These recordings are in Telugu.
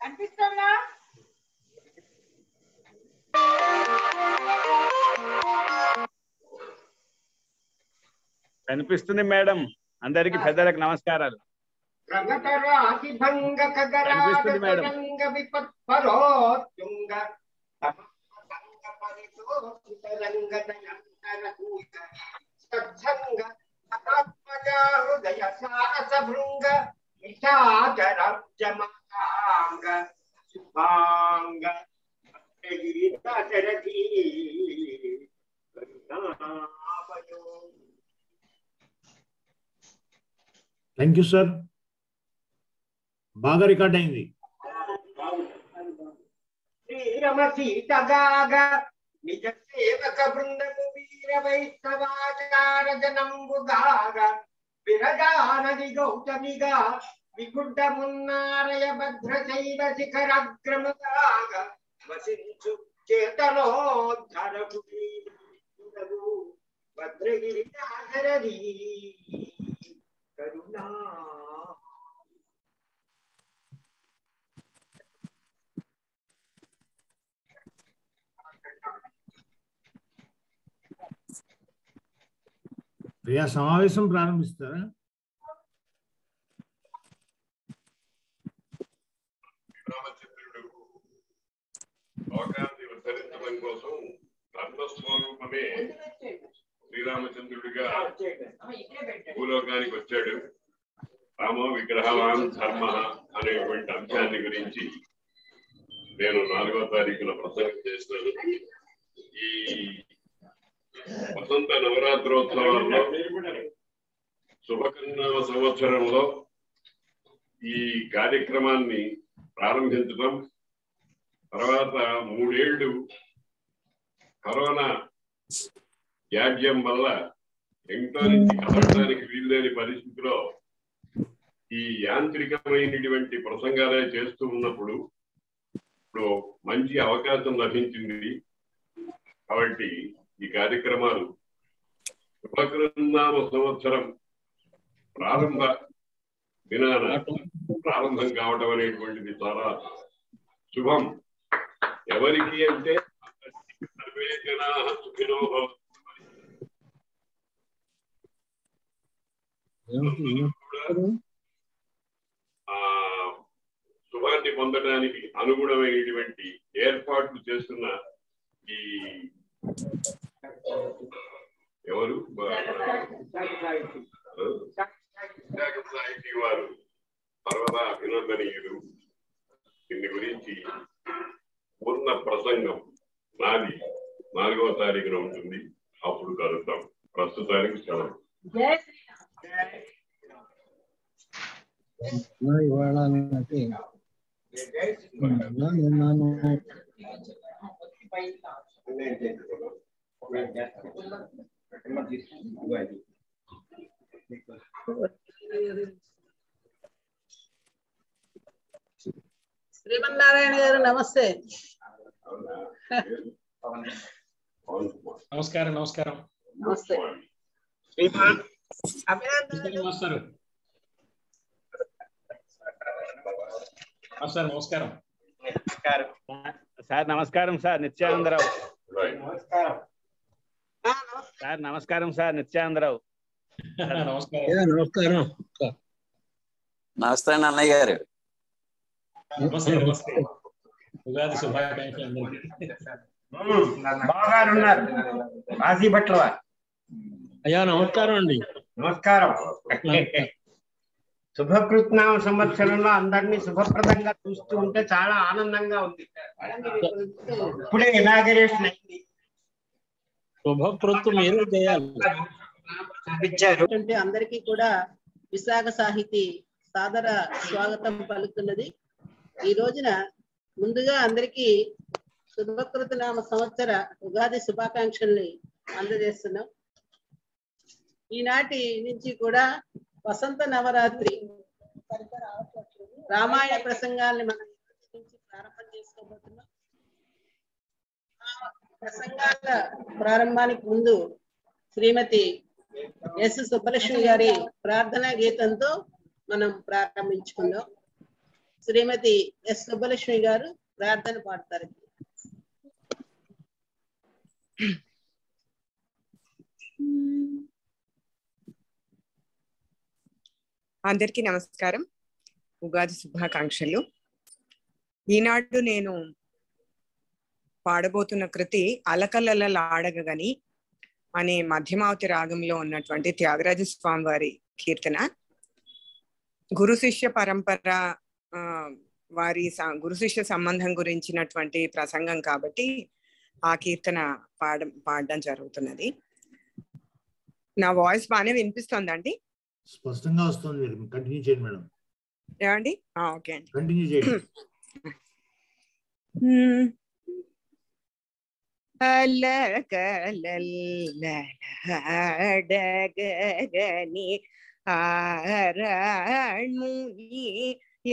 అనిపిస్తుందా? కనిపిస్తుంది మేడం. అందరికి పెద్దలకు నమస్కారాలు. కనిపిస్తుంది మేడం. Thank you sir. బాగా రికార్డ్ అయింది. శ్రీరమ సీతగాగా నిజ సేవక బృందము వీర వైష్ణవాచార జనంబుగాగా విరజానది గౌతమిగా విగుడ్డమున్నారయ భద్రశైల శిఖరగ్రముగాగా వసించు చేతనోద్ధరపు భద్రగిరి నాగరది కరుణా. ప్రియా సమావేశం ప్రారంభిస్తారా? లోకాన్ని విస్తరించడం కోసం ధర్మస్వరూపమే శ్రీరామచంద్రుడిగా భూలోకానికి వచ్చాడు. రామో విగ్రహవాన్ ధర్మ అనేటువంటి అంశాన్ని గురించి నేను 4వ తారీఖున ప్రసంగం చేస్తాను. ఈ వసంత నవరాత్రోత్సవాల్లో శుభకర్ణవ సంవత్సరంలో ఈ కార్యక్రమాన్ని ప్రారంభించడం, తర్వాత 3 ఏళ్లు కరోనా వ్యాధ్యం వల్ల ఎంతో నుంచి కదలడానికి వీల్లేని పరిస్థితిలో ఈ యాంత్రికమైనటువంటి ప్రసంగాలే చేస్తూ ఉన్నప్పుడు ఇప్పుడు మంచి అవకాశం లభించింది. కాబట్టి ఈ కార్యక్రమాలు శుభకృన్నామ సంవత్సరం ప్రారంభ దినాన ప్రారంభం కావడం అనేటువంటిది చాలా శుభం. ఎవరికి అంటే సర్వే జనాః సుఖినో భవంతు. శుభాన్ని పొందడానికి అనుగుణమైనటువంటి ఏర్పాట్లు చేస్తున్న ఈ ఎవరు సాహితీ వారు సర్వదా అభినందనీయులు. దీని గురించి పూర్ణ ప్రసంగం నాది 4వ తారీఖున ఉంటుంది. అప్పుడు కలుద్దాం. ప్రస్తుతానికి సెలవు. ఇవాళ శ్రీమన్నారాయణ గారు నమస్తే. నమస్కారం. నమస్కారం. నమస్తే. నమస్కారం నమస్కారం సార్. నమస్కారం సార్ నిత్యానందరావు. సార్ నమస్కారం సార్ నిత్యానందరావు. నమస్కారం. నమస్తే అన్నయ్య గారు. ఉగాది శుభాకాంక్షలు అందరికీ. బాగారున్నారు రాజీ భట్ల. అయ్యా నమస్కారం అండి. నమస్కారం. శుభకృత్నామ సంవత్సరంలో అందరినీ శుభప్రదంగా చూస్తూ ఉంటే చాలా ఆనందంగా ఉంది. ఇప్పుడే ఇనాగరేషన్ అయింది. శుభకృత్తు మీరు చేయాలి. చూపించారు. అందరికీ కూడా విశాఖ సాహితీ సాదర స్వాగతం పలుకుతున్నది. ఈ రోజున ముందుగా అందరికీ శుభకృత నామ సంవత్సర ఉగాది శుభాకాంక్షల్ని అందజేస్తున్నాం. ఈనాటి నుంచి కూడా వసంత నవరాత్రి రామాయణ ప్రసంగాల్ని మనం నుంచి ప్రారంభం చేసుకోబోతున్నాం. ప్రసంగాల ప్రారంభానికి ముందు శ్రీమతి ఎస్ సుబ్బలక్ష్మి గారి ప్రార్థనా గీతంతో మనం ప్రారంభించుకుందాం. శ్రీమతి ఎస్ సుబ్బలక్ష్మి గారు ప్రార్థన పాడతారు. అందరికీ నమస్కారం, ఉగాది శుభాకాంక్షలు. ఈనాడు నేను పాడబోతున్న కృతి అలకలలాడగని అనే మధ్యమావతి రాగంలో ఉన్నటువంటి త్యాగరాజ స్వామి వారి కీర్తన. గురు శిష్య పరంపర వారి గురు శిష్య సంబంధం గురించినటువంటి ప్రసంగం కాబట్టి ఆ కీర్తన పాడడం జరుగుతున్నది. నా వాయిస్ బాగానే వినిపిస్తోందండి? స్పష్టంగా వస్తుంది. కంటిన్యూ చేయండి మేడం. ఏమండి? ఓకే అండి, కంటిన్యూ చేయండి. అలకలల్లడగని ఆరణ్ముని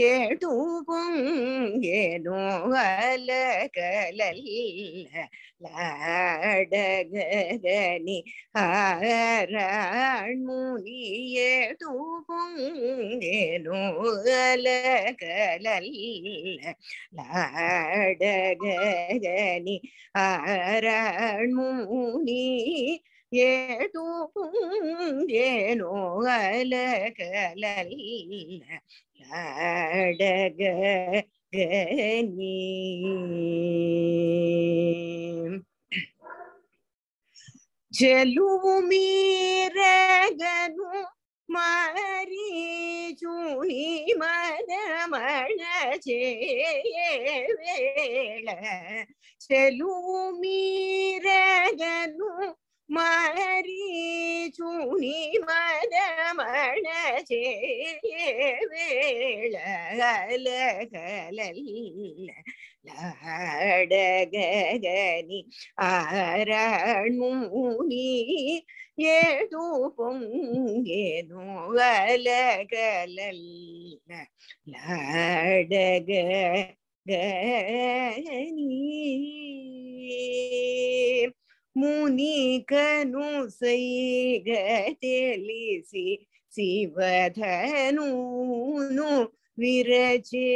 ఏటు పొంగెను అలకలల్లడగని ఆరణ్ముని ఏటు పొంగెను అలకలల్లడగని ఆరణ్ముని ఏటు పొంగెను అలకలల్లడగని. చెలువు మీరగను మరీచుని మదమణ చేయవేళ, చెలువు మీరగను మరీచుని మదమణ చేయవేళ, అలకలల్లడగని ఆరణ్ముని ఏటు పొంగెను అలకలల్లడగని. మునికను సైగ తెలిసి శివధనును విరచే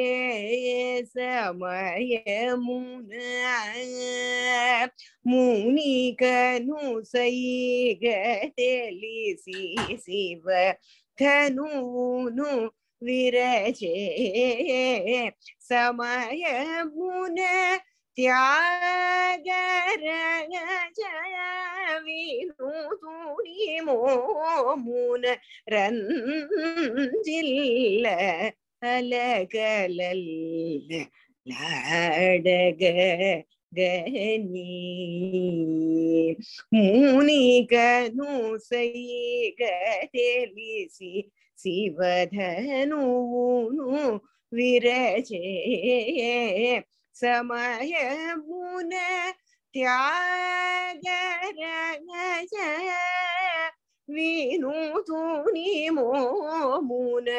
సమయమున, మునికను సైగ తెలిసి శివధనును విరచే సమయమున త్యాగరజ వినుతుని మోమున రంజిల్ల అలకలల్లడగని. మునికను సైగ తెలిసి శివధనును విరచే సమయమున త్యాగరజ వినుతుని మోమున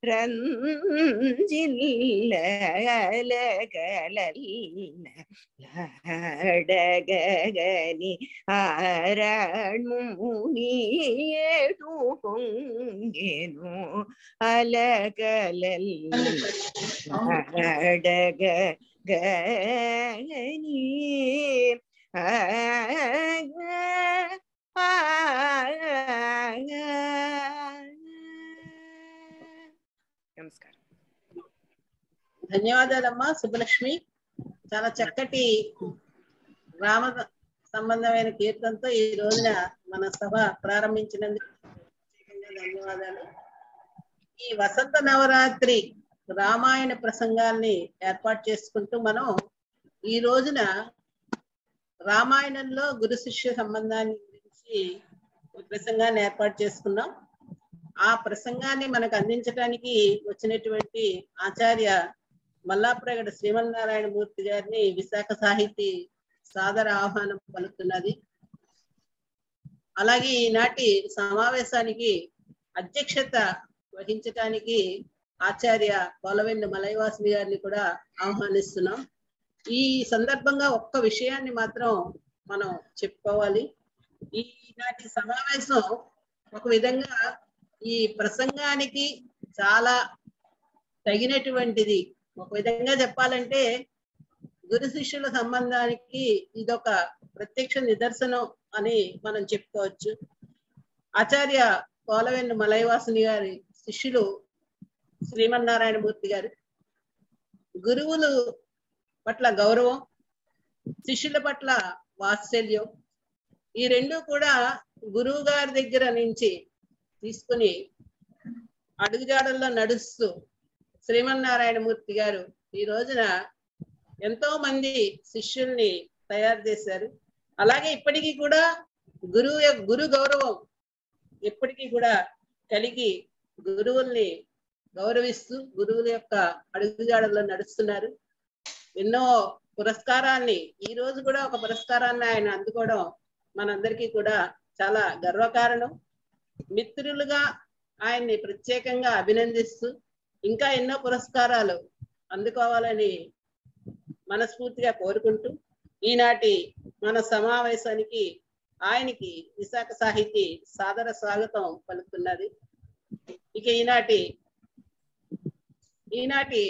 రంజిల్ల అలకలల్లడగని ఆరణ్ముని ఏటు పొంగెను అలకలల్లడగని. నమస్కారం. ధన్యవాదాలమ్మా సుబ్బలక్ష్మి. చాలా చక్కటి రామ సంబంధమైన కీర్తనతో ఈ రోజున మన సభ ప్రారంభించినందుకు ధన్యవాదాలు. ఈ వసంత నవరాత్రి రామాయణ ప్రసంగాల్ని ఏర్పాటు చేసుకుంటూ మనం ఈ రోజున రామాయణంలో గురు శిష్య సంబంధాన్ని గురించి ప్రసంగాన్ని ఏర్పాటు చేసుకున్నాం. ఆ ప్రసంగాన్ని మనకు అందించడానికి వచ్చినటువంటి ఆచార్య మల్లాప్రగడ శ్రీమన్నారాయణ మూర్తి గారిని విశాఖ సాహితీ సాదర ఆహ్వానం పలుకుతున్నది. అలాగే ఈనాటి సమావేశానికి అధ్యక్షత వహించడానికి ఆచార్య పోలవెల్లి మలయవాసిని గారిని కూడా ఆహ్వానిస్తున్నాం. ఈ సందర్భంగా ఒక్క విషయాన్ని మాత్రం మనం చెప్పుకోవాలి. ఈనాటి సమావేశం ఒక విధంగా ఈ ప్రసంగానికి చాలా తగినటువంటిది. ఒక విధంగా చెప్పాలంటే గురు శిష్యుల సంబంధానికి ఇదొక ప్రత్యక్ష నిదర్శనం అని మనం చెప్పుకోవచ్చు. ఆచార్య పోలవెల్లి మలయవాసిని గారి శిష్యులు శ్రీమన్నారాయణ మూర్తి గారు. గురువులు పట్ల గౌరవం, శిష్యుల పట్ల వాత్సల్యం, ఈ రెండు కూడా గురువు గారి దగ్గర నుంచి తీసుకుని అడుగుజాడల్లో నడుస్తూ శ్రీమన్నారాయణ మూర్తి గారు ఈ రోజున ఎంతో మంది శిష్యుల్ని తయారు చేశారు. అలాగే ఇప్పటికీ కూడా గురు గౌరవం ఎప్పటికీ కూడా కలిగి గురువుల్ని గౌరవిస్తూ గురువుల యొక్క అడుగుజాడల్లో నడుస్తున్నారు. ఎన్నో పురస్కారాన్ని, ఈ రోజు కూడా ఒక పురస్కారాన్ని ఆయన అందుకోవడం మనందరికీ కూడా చాలా గర్వకారణం. మిత్రులుగా ఆయన్ని ప్రత్యేకంగా అభినందిస్తూ ఇంకా ఎన్నో పురస్కారాలు అందుకోవాలని మనస్ఫూర్తిగా కోరుకుంటూ ఈనాటి మన సమావేశానికి ఆయనకి విశాఖ సాహితీ సాదర స్వాగతం పలుకుతున్నది. ఇక ఈనాటి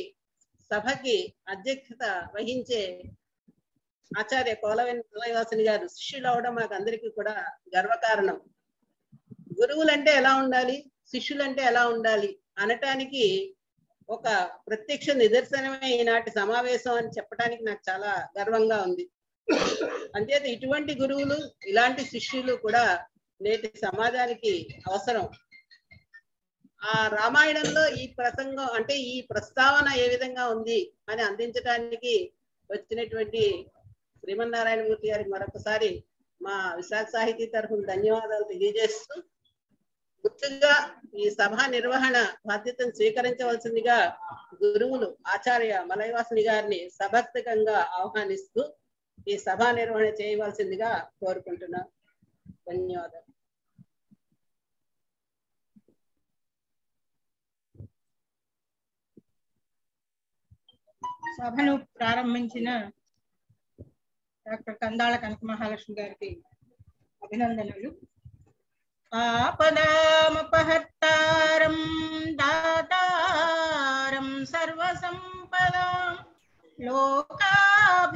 సభకి అధ్యక్షత వహించే ఆచార్య పోలవెల్లి మలయవాసిని గారు శిష్యులు అవడం మాకు అందరికీ కూడా గర్వకారణం. గురువులంటే ఎలా ఉండాలి, శిష్యులంటే ఎలా ఉండాలి అనటానికి ఒక ప్రత్యక్ష నిదర్శనమే ఈనాటి సమావేశం అని చెప్పడానికి నాకు చాలా గర్వంగా ఉంది. అంతేత ఇటువంటి గురువులు, ఇలాంటి శిష్యులు కూడా నేటి సమాజానికి అవసరం. ఆ రామాయణంలో ఈ ప్రసంగం అంటే ఈ ప్రస్తావన ఏ విధంగా ఉంది అని అందించడానికి వచ్చినటువంటి శ్రీమన్నారాయణ మూర్తి గారికి మరొకసారి మా విశాఖ సాహితీ తరఫున ధన్యవాదాలు తెలియజేస్తూ, గుర్తుగా ఈ సభా నిర్వహణ బాధ్యతను స్వీకరించవలసిందిగా గురువులు ఆచార్య మలయవాసిని గారిని సభక్తికంగా ఆహ్వానిస్తూ ఈ సభా నిర్వహణ చేయవలసిందిగా కోరుకుంటున్నాను. ధన్యవాదాలు. సభను ప్రారంభించిన డాక్టర్ కందాళ కనక మహాలక్ష్మి గారికి అభినందనలు. ఆపదామపహర్తారం దాతారం సర్వసంపదాం లోకాభిరామం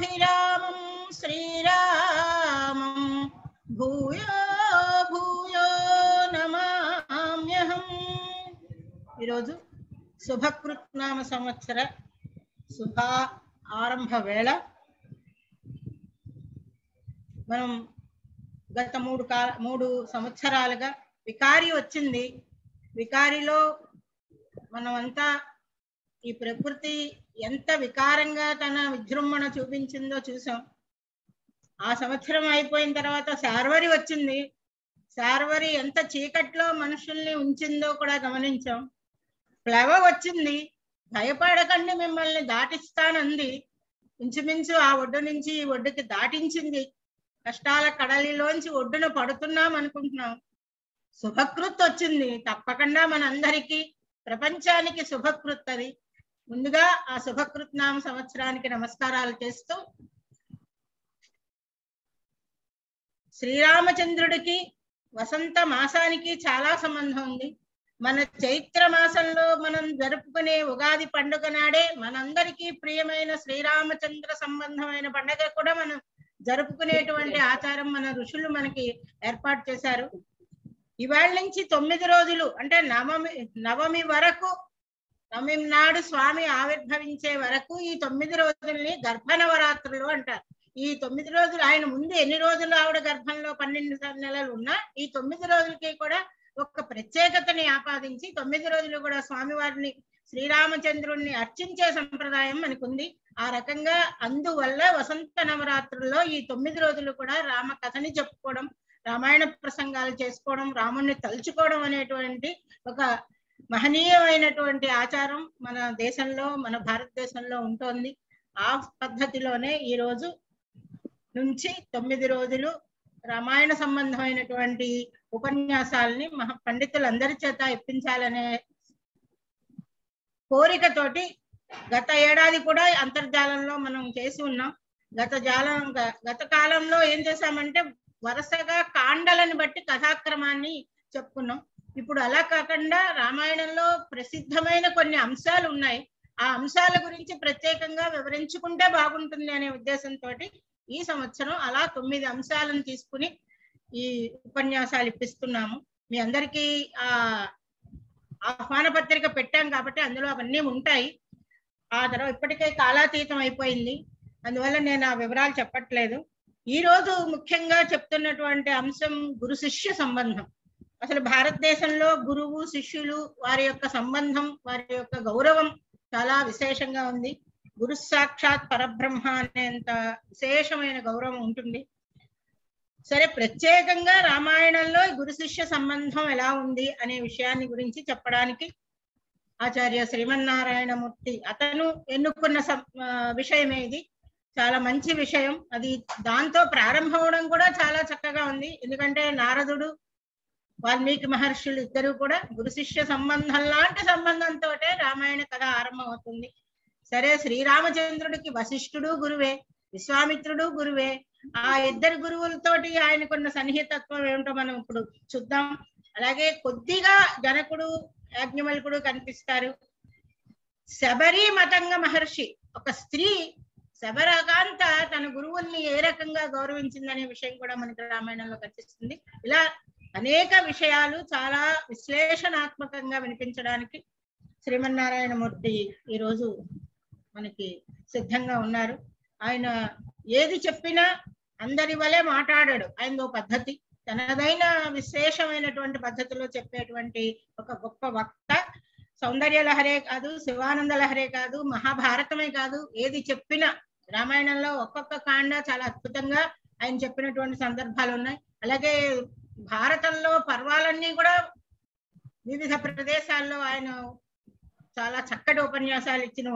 శ్రీరామం భూయో భూయో నమామ్యహం. ఈరోజు శుభకృత్నామ సంవత్సర శుభ ఆరంభ వేళ. మనం గత మూడు సంవత్సరాలుగా వికారి వచ్చింది. వికారిలో మనమంతా ఈ ప్రకృతి ఎంత వికారంగా తన విజృంభణ చూపించిందో చూసాం. ఆ సంవత్సరం అయిపోయిన తర్వాత శార్వరి వచ్చింది. శార్వరి ఎంత చీకట్లో మనుషుల్ని ఉంచిందో కూడా గమనించాం. ప్లవ వచ్చింది, భయపడకండి మిమ్మల్ని దాటిస్తానంది. ఇంచుమించు ఆ ఒడ్డు నుంచి ఈ ఒడ్డుకి దాటించింది. కష్టాల కడలిలోంచి ఒడ్డున పడుతున్నాం అనుకుంటున్నాం. శుభకృత్ వచ్చింది, తప్పకుండా మనందరికీ ప్రపంచానికి శుభకృత్. అది ముందుగా ఆ శుభకృత్నామ సంవత్సరానికి నమస్కారాలు చేస్తూ, శ్రీరామచంద్రుడికి వసంత మాసానికి చాలా సంబంధం ఉంది. మన చైత్ర మాసంలో మనం జరుపుకునే ఉగాది పండుగ నాడే మనందరికీ ప్రియమైన శ్రీరామచంద్ర సంబంధమైన పండుగ కూడా మనం జరుపుకునేటువంటి ఆచారం మన ఋషులు మనకి ఏర్పాటు చేశారు. ఇవాళ నుంచి 9 రోజులు అంటే నవమి వరకు, నవమి నాడు స్వామి ఆవిర్భవించే వరకు ఈ 9 రోజుల్ని గర్భనవరాత్రులు అంటారు. ఈ 9 రోజులు ఆయన ముందు ఎన్ని రోజులు ఆవిడ గర్భంలో 12 నెలలు ఉన్నా ఈ 9 రోజులకి కూడా ఒక ప్రత్యేకతని ఆపాదించి 9 రోజులు కూడా స్వామివారిని శ్రీరామచంద్రుణ్ణి అర్చించే సంప్రదాయం మనకుంది. ఆ రకంగా అందువల్ల వసంత నవరాత్రుల్లో ఈ 9 రోజులు కూడా రామ కథని చెప్పుకోవడం, రామాయణ ప్రసంగాలు చేసుకోవడం, రాముణ్ణి తలుచుకోవడం అనేటువంటి ఒక మహనీయమైనటువంటి ఆచారం మన దేశంలో, మన భారతదేశంలో ఉంటుంది. ఆ పద్ధతిలోనే ఈ రోజు నుంచి 9 రోజులు రామాయణ సంబంధమైనటువంటి ఉపన్యాసాలని పండితులందరి చేత ఇప్పించాలనే కోరికతోటి గత ఏడాది కూడా అంతర్జాలంలో మనం చేసి ఉన్నాం. గత కాలంలో ఏం చేశామంటే వరుసగా కాండలను బట్టి కథాక్రమాన్ని చెప్పుకున్నాం. ఇప్పుడు అలా కాకుండా రామాయణంలో ప్రసిద్ధమైన కొన్ని అంశాలు ఉన్నాయి. ఆ అంశాల గురించి ప్రత్యేకంగా వివరించుకుంటే బాగుంటుంది అనే ఉద్దేశంతో ఈ సంవత్సరం అలా 9 అంశాలను తీసుకుని ఈ ఉపన్యాసాలు ఇప్పిస్తున్నాము. మీ అందరికీ ఆహ్వాన పత్రిక పెట్టాం కాబట్టి అందులో అవన్నీ ఉంటాయి. ఆ తర్వాత ఇప్పటికే కాలాతీతం అయిపోయింది, అందువల్ల నేను ఆ వివరాలు చెప్పట్లేదు. ఈ రోజు ముఖ్యంగా చెప్తున్నటువంటి అంశం గురు శిష్య సంబంధం. అసలు భారతదేశంలో గురువు శిష్యులు వారి యొక్క సంబంధం, వారి యొక్క గౌరవం చాలా విశేషంగా ఉంది. గురు సాక్షాత్ పరబ్రహ్మ అనేంత విశేషమైన గౌరవం ఉంటుంది. సరే, ప్రత్యేకంగా రామాయణంలో గురు శిష్య సంబంధం ఎలా ఉంది అనే విషయాన్ని గురించి చెప్పడానికి ఆచార్య శ్రీమన్నారాయణమూర్తి అతను ఎన్నుకున్న విషయమే ఇది. చాలా మంచి విషయం. అది దాంతో ప్రారంభం అవడం కూడా చాలా చక్కగా ఉంది. ఎందుకంటే నారదుడు, వాల్మీకి మహర్షులు ఇద్దరు కూడా గురు శిష్య సంబంధం లాంటి సంబంధంతో రామాయణ కథ ఆరంభం అవుతుంది. సరే, శ్రీరామచంద్రుడికి వశిష్ఠుడు గురువే, విశ్వామిత్రుడు గురువే. ఆ ఇద్దరు గురువులతోటి ఆయనకున్న సన్నిహితత్వం ఏమిటో మనం ఇప్పుడు చూద్దాం. అలాగే కొద్దిగా జనకుడు, యాజ్ఞవల్కుడు కనిపిస్తారు. శబరి మతంగ మహర్షి, ఒక స్త్రీ శబరకాంత తన గురువుల్ని ఏ రకంగా గౌరవించిందనే విషయం కూడా మనకి రామాయణంలో కనిపిస్తుంది. ఇలా అనేక విషయాలు చాలా విశ్లేషణాత్మకంగా వినిపించడానికి శ్రీమన్నారాయణమూర్తి ఈరోజు మనకి సిద్ధంగా ఉన్నారు. ఆయన ఏది చెప్పినా అందరి వలె మాట్లాడాడు. ఆయనదో పద్ధతి, తనదైన విశేషమైనటువంటి పద్ధతిలో చెప్పేటువంటి ఒక గొప్ప వక్త. సౌందర్య లహరే కాదు, శివానంద లహరే కాదు, మహాభారతమే కాదు, ఏది చెప్పినా రామాయణంలో ఒక్కొక్క కాండ చాలా అద్భుతంగా ఆయన చెప్పినటువంటి సందర్భాలు ఉన్నాయి. అలాగే భారతంలో పర్వాలన్నీ కూడా వివిధ ప్రదేశాల్లో ఆయన చాలా చక్కటి ఉపన్యాసాలు ఇచ్చిన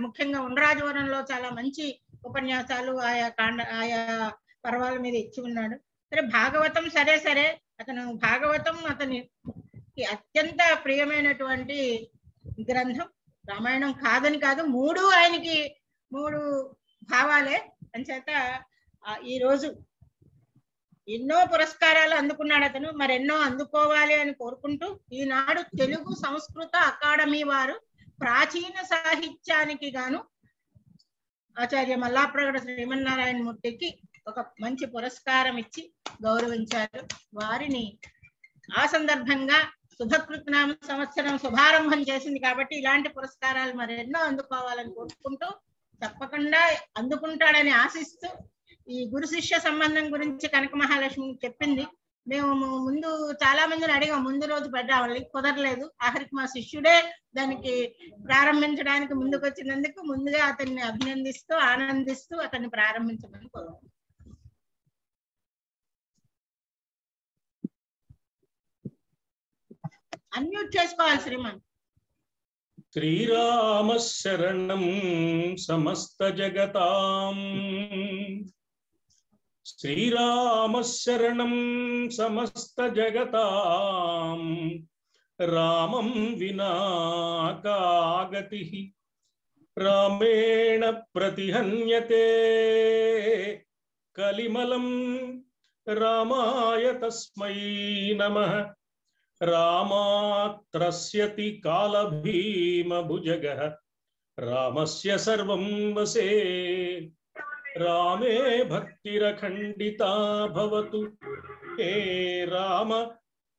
ముఖ్యంగా ఉండ్రాజవరంలో చాలా మంచి ఉపన్యాసాలు ఆయా పర్వాల మీద ఇచ్చి ఉన్నాడు. సరే, భాగవతం సరే భాగవతం అతనికి అత్యంత ప్రియమైనటువంటి గ్రంథం. రామాయణం కాదని కాదు, ఆయనకి మూడు భావాలే. అంచేత ఈ రోజు ఎన్నో పురస్కారాలు అందుకున్నాడు అతను, మరెన్నో అందుకోవాలి అని కోరుకుంటూ ఈనాడు తెలుగు సంస్కృత అకాడమీ వారు ప్రాచీన సాహిత్యానికి గాను ఆచార్య మల్లాప్రగడ శ్రీమన్నారాయణమూర్తికి ఒక మంచి పురస్కారం ఇచ్చి గౌరవించారు. వారిని ఆ సందర్భంగా శుభకృతనామ సంవత్సరం శుభారంభం చేసింది కాబట్టి ఇలాంటి పురస్కారాలు మరెన్నో అందుకోవాలని కోరుకుంటూ, తప్పకుండా అందుకుంటాడని ఆశిస్తూ, ఈ గురు శిష్య సంబంధం గురించి కనక మహాలక్ష్మి చెప్పింది. మేము ముందు చాలా మందిని అడిగాం, ముందు రోజు పెట్టాలి, కుదరలేదు. ఆఖరికి మా శిష్యుడే దానికి ప్రారంభించడానికి ముందుకు వచ్చినందుకు ముందుగా అతన్ని అభినందిస్తూ ఆనందిస్తూ అతన్ని ప్రారంభించమని కోరుకుంటున్నాం. అన్మ్యూట్ చేసుకోవాలి శ్రీమాన్. శ్రీరామ శరణం సమస్త జగతాం, శ్రీరామ శరణం సమస్త జగతాం, రామం వినా కాగతి రామేణ ప్రతిహన్యతే, కలిమలం రామాయ తస్మై నమః, రామాత్రస్యతి కాలభీమ భుజగః, రామస్య సర్వం వసే, రామే భక్తిరఖండితా భవతు, హే రామ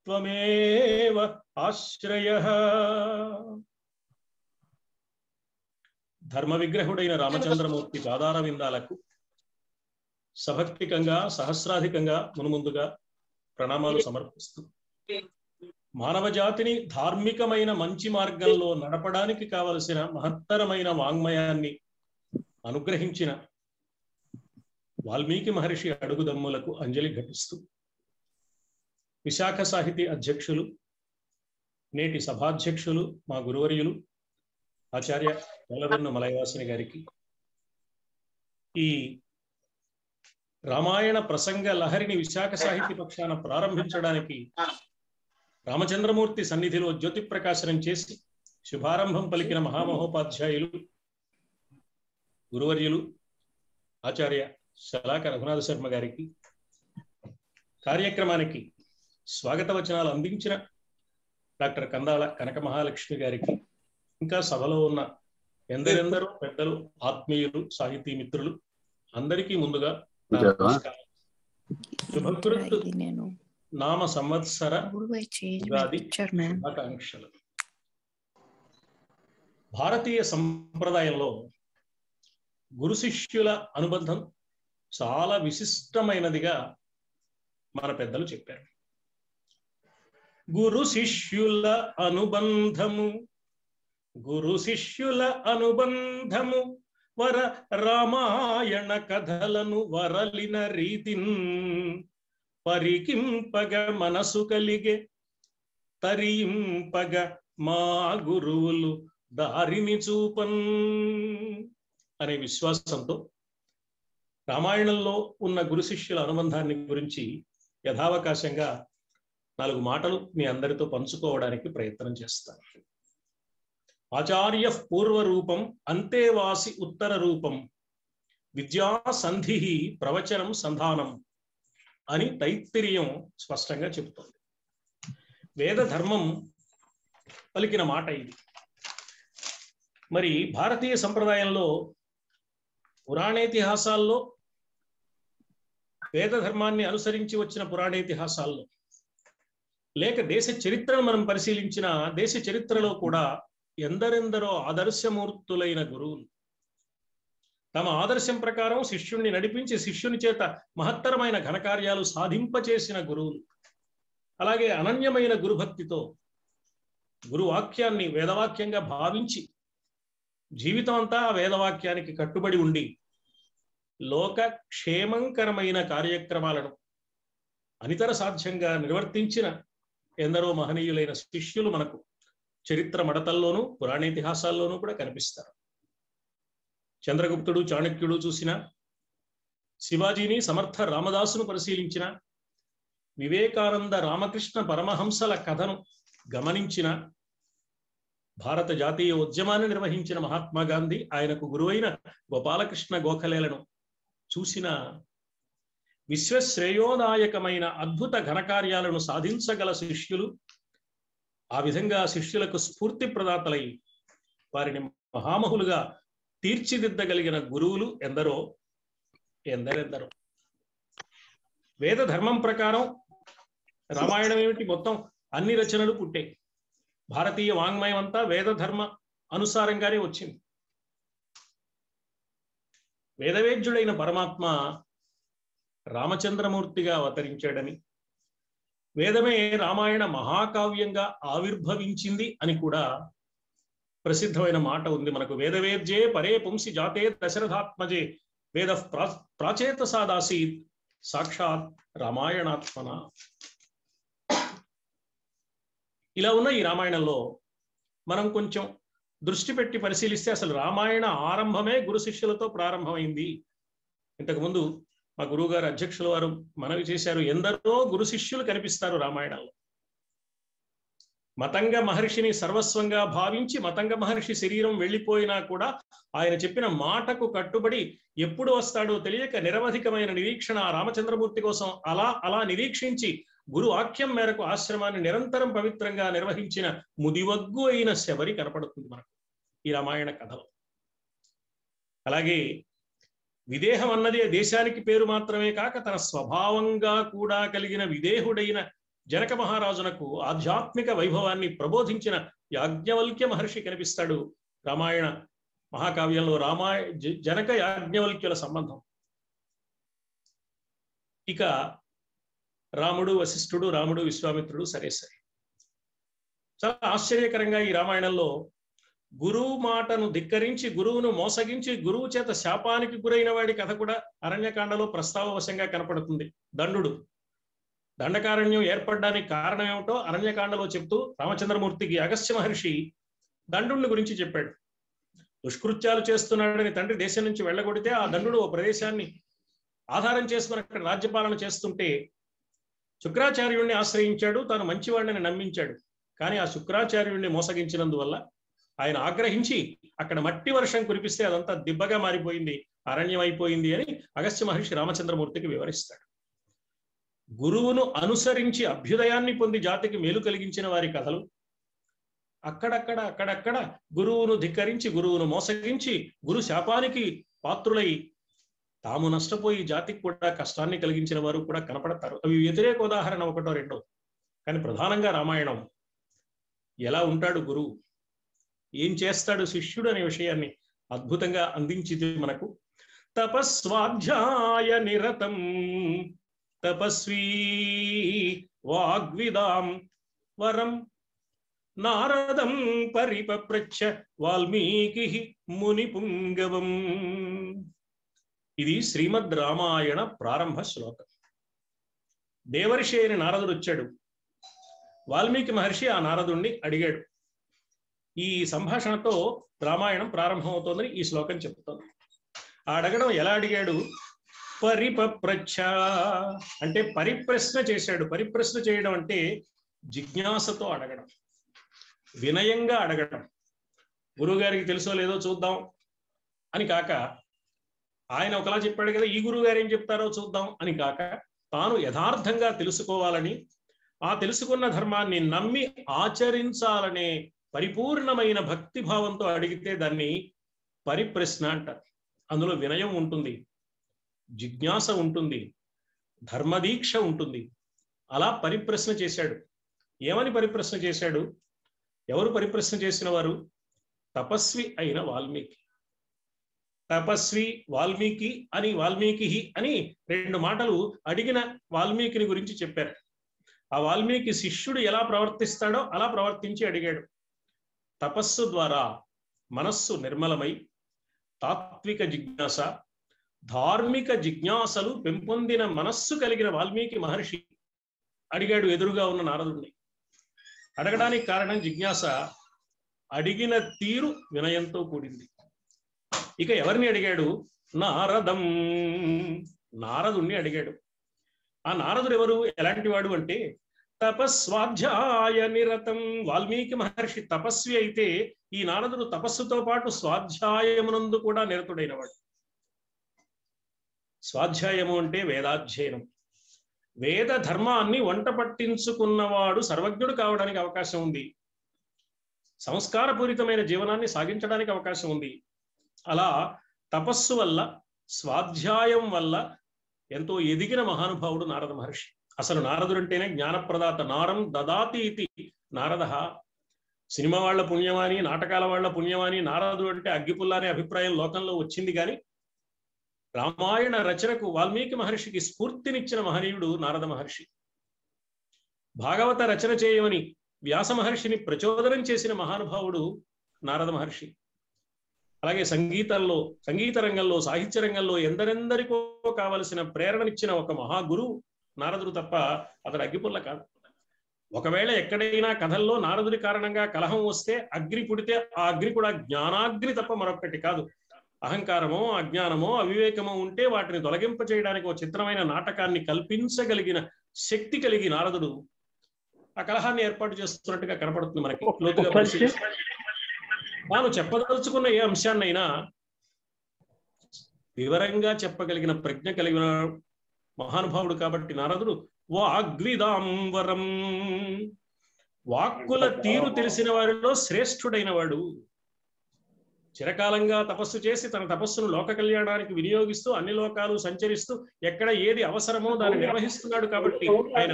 త్వమేవ ఆశ్రయః. ధర్మ విగ్రహుడైన రామచంద్రమూర్తి పాదార విందాలకు సభక్తికంగా సహస్రాధికంగా మునుముందుగా ప్రణామాలు సమర్పిస్తూ, మానవ జాతిని ధార్మికమైన మంచి మార్గంలో నడపడానికి కావలసిన మహత్తరమైన వాంగ్మయాన్ని అనుగ్రహించిన వాల్మీకి మహర్షి అడుగుదమ్ములకు అంజలి ఘటిస్తూ విశాఖ సాహితీ అధ్యక్షులు, నేటి సభాధ్యక్షులు, మా గురువర్యులు ఆచార్య కొలవెన్ను మలయవాసిని గారికి ఈ రామాయణ ప్రసంగ లహరిని విశాఖ సాహితీ పక్షాన ప్రారంభించడానికి రామచంద్రమూర్తి సన్నిధిలో జ్యోతి ప్రకాశనం చేసి శుభారంభం పలికిన మహామహోపాధ్యాయులు గురువర్యులు ఆచార్య శలాక రఘునాథ శర్మ గారికి, కార్యక్రమానికి స్వాగత వచనాలు అందించిన డాక్టర్ కందాళ కనక మహాలక్ష్మి గారికి, ఇంకా సభలో ఉన్న ఎందరెందరో పెద్దలు, ఆత్మీయులు, సాహితీ మిత్రులు అందరికీ ముందుగా శుభకృత్ నామ సంవత్సర ఉగాది శుభాకాంక్షలు. భారతీయ సంప్రదాయంలో గురు శిష్యుల అనుబంధం చాలా విశిష్టమైనదిగా మన పెద్దలు చెప్పారు. గురు శిష్యుల అనుబంధము, గురు శిష్యుల అనుబంధము వర రామాయణ కథలను వరలిన రీతిన్ పరికింపగ మనసు కలిగే తరింపగ మా గురువులు దారిని చూపన్ అనే విశ్వాసంతో రామాయణంలో ఉన్న గురు శిష్యుల అనుబంధాన్ని గురించి యథావకాశంగా 4 మాటలు మీ అందరితో పంచుకోవడానికి ప్రయత్నం చేస్తాను. ఆచార్య పూర్వ రూపం అంతేవాసి ఉత్తర రూపం విద్యా సంధి ప్రవచనం సంధానం అని తైత్తిరీయం స్పష్టంగా చెబుతోంది. వేద ధర్మం పలికిన మాట ఇది. మరి భారతీయ సంప్రదాయంలో పురాణేతిహాసాల్లో, వేద ధర్మాన్ని అనుసరించి వచ్చిన పురాణేతిహాసాల్లో, లేక దేశ చరిత్రను మనం పరిశీలించిన దేశ చరిత్రలో కూడా ఎందరెందరో ఆదర్శమూర్తులైన గురువులు తమ ఆదర్శం ప్రకారం శిష్యుణ్ణి నడిపించి శిష్యుని చేత మహత్తరమైన ఘనకార్యాలు సాధింపచేసిన గురువులు, అలాగే అనన్యమైన గురుభక్తితో గురువాక్యాన్ని వేదవాక్యంగా భావించి జీవితం అంతా వేదవాక్యానికి కట్టుబడి ఉండి లోక క్షేమంకరమైన కార్యక్రమాలను అనితర సాధ్యంగా నిర్వర్తించిన ఎందరో మహనీయులైన శిష్యులు మనకు చరిత్ర మడతల్లోనూ పురాణేతిహాసాల్లోనూ కూడా కనిపిస్తారు. చంద్రగుప్తుడు, చాణక్యుడు చూసిన, శివాజీని, సమర్థ రామదాసును పరిశీలించిన, వివేకానంద రామకృష్ణ పరమహంసల కథను గమనించిన, భారత జాతీయ ఉద్యమాన్ని నిర్వహించిన మహాత్మా గాంధీ, ఆయనకు గురువైన గోపాలకృష్ణ గోఖలేలను చూసిన, విశ్వశ్రేయోదాయకమైన అద్భుత ఘనకార్యాలను సాధించగల శిష్యులు, ఆ విధంగా శిష్యులకు స్ఫూర్తి ప్రదాతలై వారిని మహామహులుగా తీర్చిదిద్దగలిగిన గురువులు ఎందరెందరో. వేద ధర్మం ప్రకారం రామాయణం ఏమిటి, మొత్తం అన్ని రచనలు పుట్టాయి. భారతీయ వాంగ్మయం అంతా వేద ధర్మ అనుసారంగానే వచ్చింది. వేదవేద్యుడైన పరమాత్మ రామచంద్రమూర్తిగా అవతరించాడని, వేదమే రామాయణ మహాకావ్యంగా ఆవిర్భవించింది అని కూడా ప్రసిద్ధమైన మాట ఉంది మనకు. వేదవేద్యే పరే పుంసి జాతే దశరథాత్మజే వేద ప్రాచేతసాదాసీత్ సాక్షాత్ రామాయణాత్మన. ఇలా ఉన్న ఈ రామాయణంలో మనం కొంచెం దృష్టి పెట్టి పరిశీలిస్తే అసలు రామాయణ ఆరంభమే గురు శిష్యులతో ప్రారంభమైంది. ఇంతకుముందు మా గురువు గారు అధ్యక్షుల వారు మనవి చేశారు, ఎందరో గురు శిష్యులు కనిపిస్తారు రామాయణంలో. మతంగ మహర్షిని సర్వస్వంగా భావించి మతంగ మహర్షి శరీరం వెళ్ళిపోయినా కూడా ఆయన చెప్పిన మాటకు కట్టుబడి ఎప్పుడు వస్తాడో తెలియక నిరవధికమైన నిరీక్షణ రామచంద్రమూర్తి కోసం అలా నిరీక్షించి గురు వాక్యం మేరకు ఆశ్రమాన్ని నిరంతరం పవిత్రంగా నిర్వహించిన ముదివగ్గు అయిన శబరి కనపడుతుంది మనకు ఈ రామాయణ కథలో. అలాగే విదేహం అన్నదే దేశానికి పేరు మాత్రమే కాక తన స్వభావంగా కూడా కలిగిన విదేహుడైన జనక మహారాజునకు ఆధ్యాత్మిక వైభవాన్ని ప్రబోధించిన యాజ్ఞవల్క్య మహర్షి కనిపిస్తాడు రామాయణ మహాకావ్యంలో. జనక యాజ్ఞవల్క్యుల సంబంధం. ఇక రాముడు వశిష్ఠుడు, రాముడు విశ్వామిత్రుడు సరే. చాలా ఆశ్చర్యకరంగా ఈ రామాయణంలో గురువు మాటను ధిక్కరించి గురువును మోసగించి గురువు చేత శాపానికి గురైన వాడి కథ కూడా అరణ్యకాండలో ప్రస్తావవశంగా కనపడుతుంది. దండుడు దండకారణ్యం ఏర్పడడానికి కారణం ఏమిటో అరణ్యకాండలో చెప్తూ రామచంద్రమూర్తికి అగస్త్య మహర్షి దండుని గురించి చెప్పాడు. దుష్కృత్యాలు చేస్తున్నాడని తండ్రి దేశం నుంచి వెళ్ళగొడితే ఆ దండుడు ఓ ప్రదేశాన్ని ఆధారం చేసుకుని అక్కడ రాజ్యపాలన చేస్తుంటే శుక్రాచార్యుడిని ఆశ్రయించాడు. తాను మంచివాడిని నమ్మించాడు. కానీ ఆ శుక్రాచార్యుడిని మోసగించినందువల్ల ఆయన ఆగ్రహించి అక్కడ మట్టి వర్షం కురిపిస్తే అదంతా దిబ్బగా మారిపోయింది, అరణ్యం అయిపోయింది అని అగస్త్య మహర్షి రామచంద్రమూర్తికి వివరిస్తాడు. గురువును అనుసరించి అభ్యుదయాన్ని పొంది జాతికి మేలు కలిగించిన వారి కథలు అక్కడక్కడ గురువును ధిక్కరించి గురువును మోసగించి గురు శాపానికి పాత్రులై తాము నష్టపోయి జాతికి కూడా కష్టాన్ని కలిగించిన వారు కూడా కనపడతారు. అవి వ్యతిరేక ఉదాహరణ ఒకటో రెండో. కానీ ప్రధానంగా రామాయణం ఎలా ఉంటాడు గురువు, ఏం చేస్తాడు శిష్యుడు అనే విషయాన్ని అద్భుతంగా అందించింది మనకు. తపస్వాధ్యాయ నిరతం తపస్వీ వాగ్విదాం వరం నారదం పరిపప్రచ్ఛ వాల్మీకి ముని పుంగవం. ఇది శ్రీమద్ రామాయణ ప్రారంభ శ్లోకం. దేవర్షి అయిన నారదుడు వచ్చాడు. వాల్మీకి మహర్షి ఆ నారదుణ్ణి అడిగాడు. ఈ సంభాషణతో రామాయణం ప్రారంభమవుతోందని ఈ శ్లోకం చెప్తోంది. ఆ అడగడం ఎలా అడిగాడు? పరిపప్రచ్ఛ అంటే పరిప్రశ్న చేశాడు. పరిప్రశ్న చేయడం అంటే జిజ్ఞాసతో అడగడం, వినయంగా అడగడం. గురువుగారికి తెలుసో లేదో చూద్దాం అని కాక, ఆయన ఒకలా చెప్పాడు కదా ఈ గురువు గారు ఏం చెప్తారో చూద్దాం అని కాక, తాను యథార్థంగా తెలుసుకోవాలని, ఆ తెలుసుకున్న ధర్మాన్ని నమ్మి ఆచరించాలనే పరిపూర్ణమైన భక్తిభావంతో అడిగితే దాన్ని పరిప్రశ్న అంటారు. అందులో వినయం ఉంటుంది, జిజ్ఞాస ఉంటుంది, ధర్మదీక్ష ఉంటుంది. అలా పరిప్రశ్న చేశాడు. ఏమని పరిప్రశ్న చేశాడు? ఎవరు పరిప్రశ్న చేసిన వారు? తపస్వి అయిన వాల్మీకి. తపస్వి వాల్మీకి అని వాల్మీకి అని రెండు మాటలు అడిగిన వాల్మీకిని గురించి చెప్పారు. ఆ వాల్మీకి శిష్యుడు ఎలా ప్రవర్తిస్తాడో అలా ప్రవర్తించి అడిగాడు. తపస్సు ద్వారా మనస్సు నిర్మలమై తాత్విక జిజ్ఞాస, ధార్మిక జిజ్ఞాసలు పెంపొందిన మనస్సు కలిగిన వాల్మీకి మహర్షి అడిగాడు ఎదురుగా ఉన్న నారదుడిని. అడగడానికి కారణం జిజ్ఞాస, అడిగిన తీరు వినయంతో కూడింది. ఇక ఎవరిని అడిగాడు? నారదం, నారదుణ్ణి అడిగాడు. ఆ నారదుడు ఎవరు, ఎలాంటి వాడు అంటే తపస్వాధ్యాయ నిరతం. వాల్మీకి మహర్షి తపస్వి అయితే ఈ నారదుడు తపస్సుతో పాటు స్వాధ్యాయమునందు కూడా నిరతుడైన వాడు. స్వాధ్యాయము అంటే వేదాధ్యయనం. వేద ధర్మాన్ని వంట పట్టించుకున్నవాడు సర్వజ్ఞుడు కావడానికి అవకాశం ఉంది, సంస్కారపూరితమైన జీవనాన్ని సాగించడానికి అవకాశం ఉంది. అలా తపస్సు వల్ల, స్వాధ్యాయం వల్ల ఎంతో ఎదిగిన మహానుభావుడు నారద మహర్షి. అసలు నారదుడు అంటేనే జ్ఞానప్రదాత. నారం దదాతి ఇతి నారద. సినిమా వాళ్ళ పుణ్యమాని, నాటకాల వాళ్ళ పుణ్యమాని నారదుడు అంటే అగ్గిపుల్ల అనే అభిప్రాయం లోకంలో వచ్చింది. కానీ రామాయణ రచనకు వాల్మీకి మహర్షికి స్ఫూర్తినిచ్చిన మహనీయుడు నారద మహర్షి. భాగవత రచన చేయమని వ్యాస మహర్షిని ప్రచోదనం చేసిన మహానుభావుడు నారద మహర్షి. అలాగే సంగీత రంగంలో, సాహిత్య రంగంలో ఎందరెందరికో కావలసిన ప్రేరణనిచ్చిన ఒక మహాగురువు నారదుడు తప్ప అతడు అగ్గిపుల్ల కాదు. ఒకవేళ ఎక్కడైనా కథల్లో నారదుడి కారణంగా కలహం వస్తే అగ్ని పుడితే ఆ అగ్ని కూడా జ్ఞానాగ్ని తప్ప మరొకటి కాదు. అహంకారమో, అజ్ఞానమో, అవివేకమో ఉంటే వాటిని తొలగింప చేయడానికి ఒక చిత్రమైన నాటకాన్ని కల్పించగలిగిన శక్తి కలిగి నారదుడు ఆ కలహాన్ని ఏర్పాటు చేస్తున్నట్టుగా కనపడుతుంది మనకి. లోతుగా పరిశీలిస్తే తాను చెప్పదలుచుకున్న ఏ అంశాన్నైనా వివరంగా చెప్పగలిగిన ప్రజ్ఞ కలిగిన మహానుభావుడు కాబట్టి నారదుడు వాగ్విదాంబరం, వాక్కుల తీరు తెలిసిన వారిలో శ్రేష్ఠుడైన వాడు. చిరకాలంగా తపస్సు చేసి తన తపస్సును లోక కళ్యాణానికి వినియోగిస్తూ అన్ని లోకాలు సంచరిస్తూ ఎక్కడ ఏది అవసరమో దాన్ని నిర్వహిస్తున్నాడు కాబట్టి ఆయన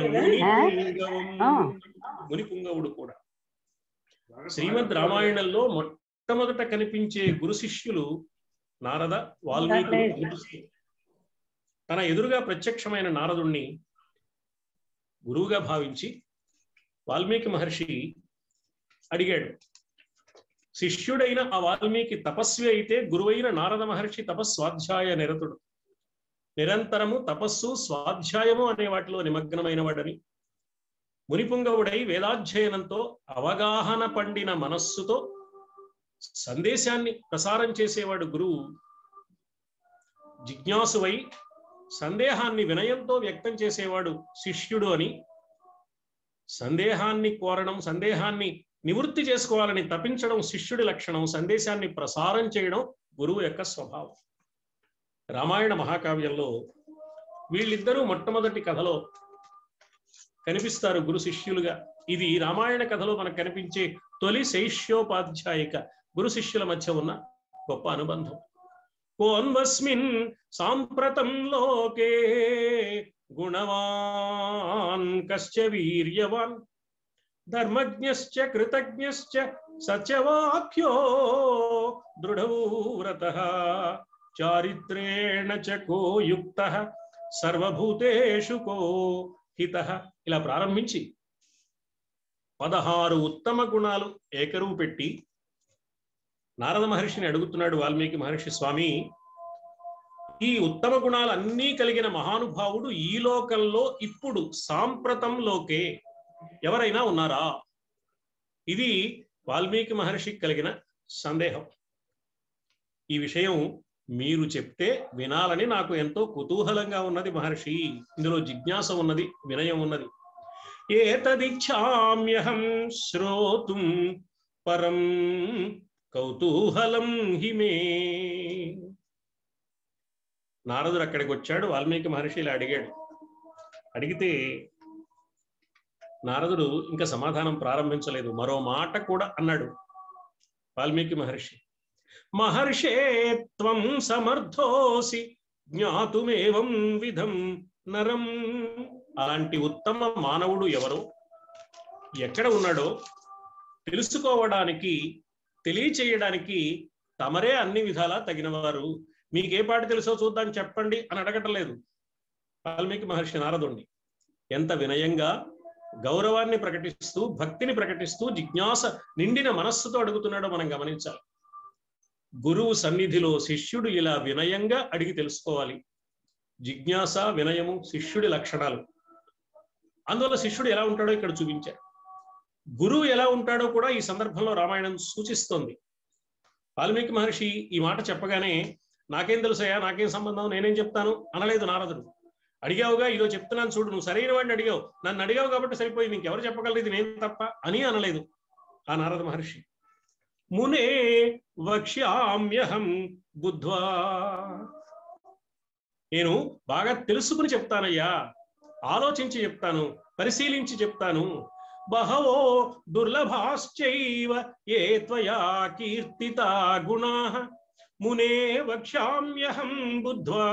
ముని పుంగవుడు కూడా. శ్రీమద్ రామాయణంలో మొట్టమొదట కనిపించే గురు శిష్యులు నారద, వాల్మీకి. తన ఎదురుగా ప్రత్యక్షమైన నారదుణ్ణి గురువుగా భావించి వాల్మీకి మహర్షి అడిగాడు. శిష్యుడైన ఆ వాల్మీకి తపస్వి అయితే గురువైన నారద మహర్షి తపస్వాధ్యాయ నిరతుడు. నిరంతరము తపస్సు స్వాధ్యాయము అనే వాటిలో నిమగ్నమైన వాడని, మునిపుంగవుడై వేదాధ్యయనంతో అవగాహన పండిన మనస్సుతో సందేశాన్ని ప్రసారం చేసేవాడు గురువు. జిజ్ఞాసువై సందేహాన్ని వినయంతో వ్యక్తం చేసేవాడు శిష్యుడు అని, సందేహాన్ని కోరడం, సందేహాన్ని నివృత్తి చేసుకోవాలని తపించడం శిష్యుడి లక్షణం, సందేశాన్ని ప్రసారం చేయడం గురువు యొక్క స్వభావం. రామాయణ మహాకావ్యంలో వీళ్ళిద్దరూ మొట్టమొదటి కథలో కనిపిస్తారు గురు శిష్యులుగా. ఇది రామాయణ కథలో మనకు కనిపించే తొలి శైష్యోపాధ్యాయిక గురు శిష్యుల మధ్య ఉన్న గొప్ప అనుబంధం. కోన్వస్మిన్ సాంప్రతం లోకే గుణవాన్ కశ్చ వీర్యవాన్ ధర్మజ్ఞశ్చ కృతజ్ఞశ్చ సత్యవాక్యో దృఢవ్రతః చారిత్రేణ చ కో యుక్తః సర్వభూతేషు కో హితః. ఇలా ప్రారంభించి 16 ఉత్తమ గుణాలు ఏకరువు పెట్టి నారద మహర్షిని అడుగుతున్నాడు వాల్మీకి మహర్షి, స్వామి, ఈ ఉత్తమ గుణాలు అన్నీ కలిగిన మహానుభావుడు ఈ లోకంలో ఇప్పుడు సాంప్రతంలోకే ఎవరైనా ఉన్నారా? ఇది వాల్మీకి మహర్షికి కలిగిన సందేహం. ఈ విషయం మీరు చెప్తే వినాలని నాకు ఎంతో కుతూహలంగా ఉన్నది మహర్షి. ఇందులో జిజ్ఞాస ఉన్నది, వినయం ఉన్నది. ఏతదిచ్ఛామ్యహం శ్రోతుం పరం కౌతూహలం హిమే. నారదుడు అక్కడికి వచ్చాడు. వాల్మీకి మహర్షి ఇలా అడిగాడు. అడిగితే నారదుడు ఇంకా సమాధానం ప్రారంభించలేదు. మరో మాట కూడా అన్నాడు వాల్మీకి మహర్షి. మహర్షే త్వం సమర్థోసి జ్ఞాతుమేవం విధం నరం. అలాంటి ఉత్తమ మానవుడు ఎవరో, ఎక్కడ ఉన్నాడో తెలుసుకోవడానికి, తెలియచేయడానికి తమరే అన్ని విధాలా తగినవారు. మీకే పాట తెలుసో చూద్దాం చెప్పండి అని అడగటలేదు వాల్మీకి మహర్షి నారదుణ్ణి. ఎంత వినయంగా, గౌరవాన్ని ప్రకటిస్తూ, భక్తిని ప్రకటిస్తూ, జిజ్ఞాస నిండిన మనస్సుతో అడుగుతున్నాడో మనం గమనించాలి. గురువు సన్నిధిలో శిష్యుడు ఇలా వినయంగా అడిగి తెలుసుకోవాలి. జిజ్ఞాస, వినయము శిష్యుడి లక్షణాలు. అందువల్ల శిష్యుడు ఎలా ఉంటాడో ఇక్కడ చూపించారు. గురువు ఎలా ఉంటాడో కూడా ఈ సందర్భంలో రామాయణం సూచిస్తోంది. వాల్మీకి మహర్షి ఈ మాట చెప్పగానే నాకేం తెలుసయ్యా, నాకేం సంబంధం, నేనేం చెప్తాను అనలేదు నారదుడు. అడిగావుగా, ఇదో చెప్తున్నాను చూడు, నువ్వు సరైన వాడిని అడిగావు, నన్ను అడిగావు కాబట్టి సరిపోయింది, ఇంకెవరు చెప్పగలరు ఇది నేను తప్ప అని అనలేదు ఆ నారద మహర్షి. మునే వక్ష్యామ్యహం బుద్ధ్వా. నేను బాగా తెలుసుకుని చెప్తానయ్యా, ఆలోచించి చెప్తాను, పరిశీలించి చెప్తాను. బహవో దుర్లభాశ్చైవ ఏ త్వయా కీర్తితా గుణాః మునే వక్ష్యామ్యహం బుద్ధ్వా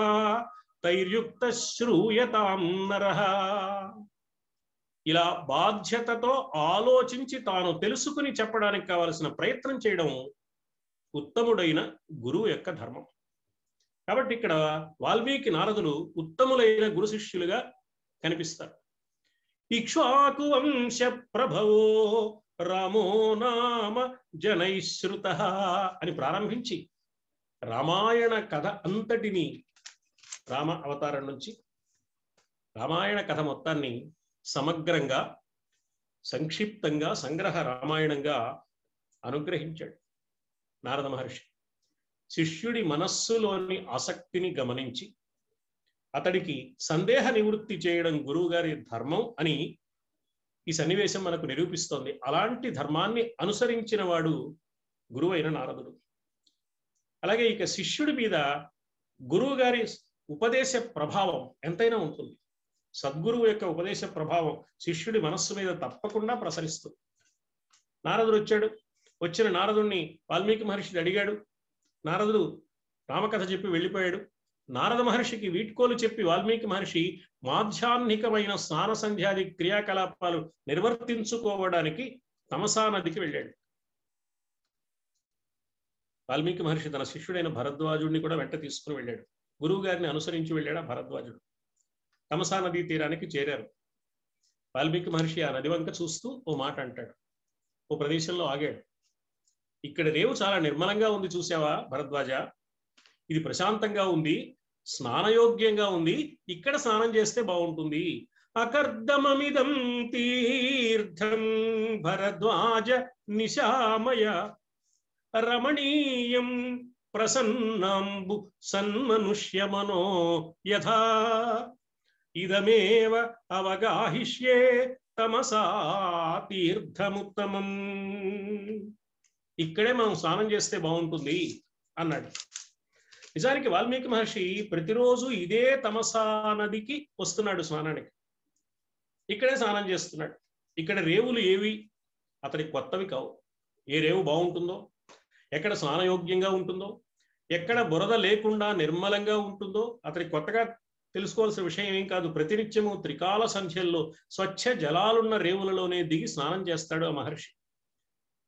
తైర్యుక్త శ్రూయతాం నరః. ఇలా బాధ్యతతో ఆలోచించి తాను తెలుసుకుని చెప్పడానికి కావలసిన ప్రయత్నం చేయడం ఉత్తముడైన గురువు యొక్క ధర్మం. కాబట్టి ఇక్కడ వాల్మీకి నారదులు ఉత్తములైన గురు శిష్యులుగా కనిపిస్తారు. ఇక్ష్వాకు వంశ ప్రభవో రామో నామ జనైశ్రుతః అని ప్రారంభించి రామాయణ కథ అంతటిని, రామ అవతారం నుంచి రామాయణ కథ మొత్తాన్ని సమగ్రంగా, సంక్షిప్తంగా, సంగ్రహ రామాయణంగా అనుగ్రహించాడు నారద మహర్షి. శిష్యుడి మనస్సులోని ఆసక్తిని గమనించి అతడికి సందేహ నివృత్తి చేయడం గురువు గారి ధర్మం అని ఈ సన్నివేశం మనకు నిరూపిస్తోంది. అలాంటి ధర్మాన్ని అనుసరించిన వాడు గురువు అయిన నారదుడు. అలాగే ఇక శిష్యుడి మీద గురువు గారి ఉపదేశ ప్రభావం ఎంతైనా ఉంటుంది. సద్గురువు యొక్క ఉపదేశ ప్రభావం శిష్యుడి మనస్సు మీద తప్పకుండా ప్రసరిస్తుంది. నారదుడు వచ్చాడు. వచ్చిన నారదుడిని వాల్మీకి మహర్షి అడిగాడు. నారదుడు రామకథ చెప్పి వెళ్ళిపోయాడు. నారద మహర్షికి వీడ్కోలు చెప్పి వాల్మీకి మహర్షి మాధ్యాహ్నికమైన స్నాన సంధ్యాది క్రియాకలాపాలు నిర్వర్తించుకోవడానికి తమసా నదికి వెళ్ళాడు. వాల్మీకి మహర్షి తన శిష్యుడైన భరద్వాజుడిని కూడా వెంట తీసుకుని వెళ్ళాడు. గురువు గారిని అనుసరించి వెళ్ళాడు భరద్వాజుడు. తమసా నదీ తీరానికి చేరారు. వాల్మీకి మహర్షి ఆ నది వంక చూస్తూ ఓ మాట అంటాడు. ఓ ప్రదేశంలో ఆగాడు. ఇక్కడ రేవు చాలా నిర్మలంగా ఉంది చూసావా భరద్వాజ, ఇది ప్రశాంతంగా ఉంది, స్నానయోగ్యంగా ఉంది, ఇక్కడ స్నానం చేస్తే బాగుంటుంది. అకర్దమమిదం తీర్థం భరద్వాజ నిశామయ రమణీయం ప్రసన్నంబు సన్మనుష్యమనో యథా ఇదమేవ అవగాహిష్యే తమసా తీర్థముత్తమం. ఇక్కడే మనం స్నానం చేస్తే బాగుంటుంది అన్నాడు. నిజానికి వాల్మీకి మహర్షి ప్రతిరోజు ఇదే తమసా నదికి వస్తున్నాడు స్నానానికి, ఇక్కడే స్నానం చేస్తున్నాడు. ఇక్కడ రేవులు ఏవి అతనికి కొత్తవి కావు. ఏ రేవు బాగుంటుందో, ఎక్కడ స్నానయోగ్యంగా ఉంటుందో, ఎక్కడ బురద లేకుండా నిర్మలంగా ఉంటుందో అతనికి కొత్తగా తెలుసుకోవాల్సిన విషయం ఏం కాదు. ప్రతినిత్యము త్రికాల సంఖ్యల్లో స్వచ్ఛ జలాలున్న రేవులలోనే దిగి స్నానం చేస్తాడు ఆ మహర్షి.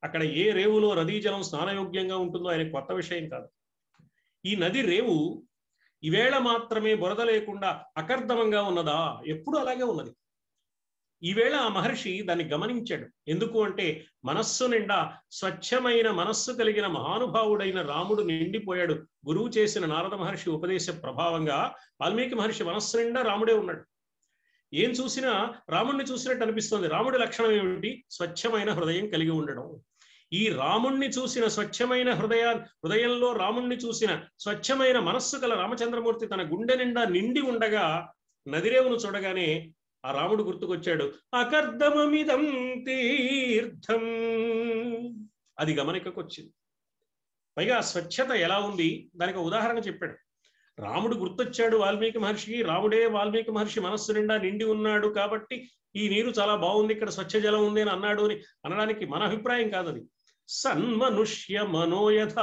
అక్కడ ఏ రేవులో నదీ జలం స్నానయోగ్యంగా ఉంటుందో ఆయన కొత్త విషయం కాదు. ఈ నది రేవు ఈవేళ మాత్రమే బురద లేకుండా అకర్దమంగా ఉన్నదా? ఎప్పుడు అలాగే ఉన్నది. ఈవేళ ఆ మహర్షి దాన్ని గమనించాడు. ఎందుకు అంటే మనస్సు నిండా స్వచ్ఛమైన మనస్సు కలిగిన మహానుభావుడైన రాముడు నిండిపోయాడు. గురువు చేసిన నారద మహర్షి ఉపదేశ ప్రభావంగా వాల్మీకి మహర్షి మనస్సు నిండా రాముడే ఉన్నాడు. ఏం చూసినా రాముణ్ణి చూసినట్టు అనిపిస్తుంది. రాముడి లక్షణం ఏమిటి? స్వచ్ఛమైన హృదయం కలిగి ఉండడం. ఈ రాముణ్ణి చూసిన స్వచ్ఛమైన హృదయంలో రాముణ్ణి చూసిన స్వచ్ఛమైన మనస్సు గల రామచంద్రమూర్తి తన గుండె నిండా నిండి ఉండగా నదిరేవును చూడగానే ఆ రాముడు గుర్తుకొచ్చాడు. అకర్దమమిదం తీర్థం, అది గమనికకొచ్చింది. పైగా స్వచ్ఛత ఎలా ఉంది దానికి ఉదాహరణ చెప్పాడు. రాముడు గుర్తొచ్చాడు వాల్మీకి మహర్షికి. రాముడే వాల్మీకి మహర్షి మనస్సు నిండా నిండి ఉన్నాడు కాబట్టి ఈ నీరు చాలా బాగుంది, ఇక్కడ స్వచ్ఛ జలం ఉంది అని అన్నాడు అని అనడానికి మన అభిప్రాయం కాదు. అది సన్మనుష్య మనోయథ,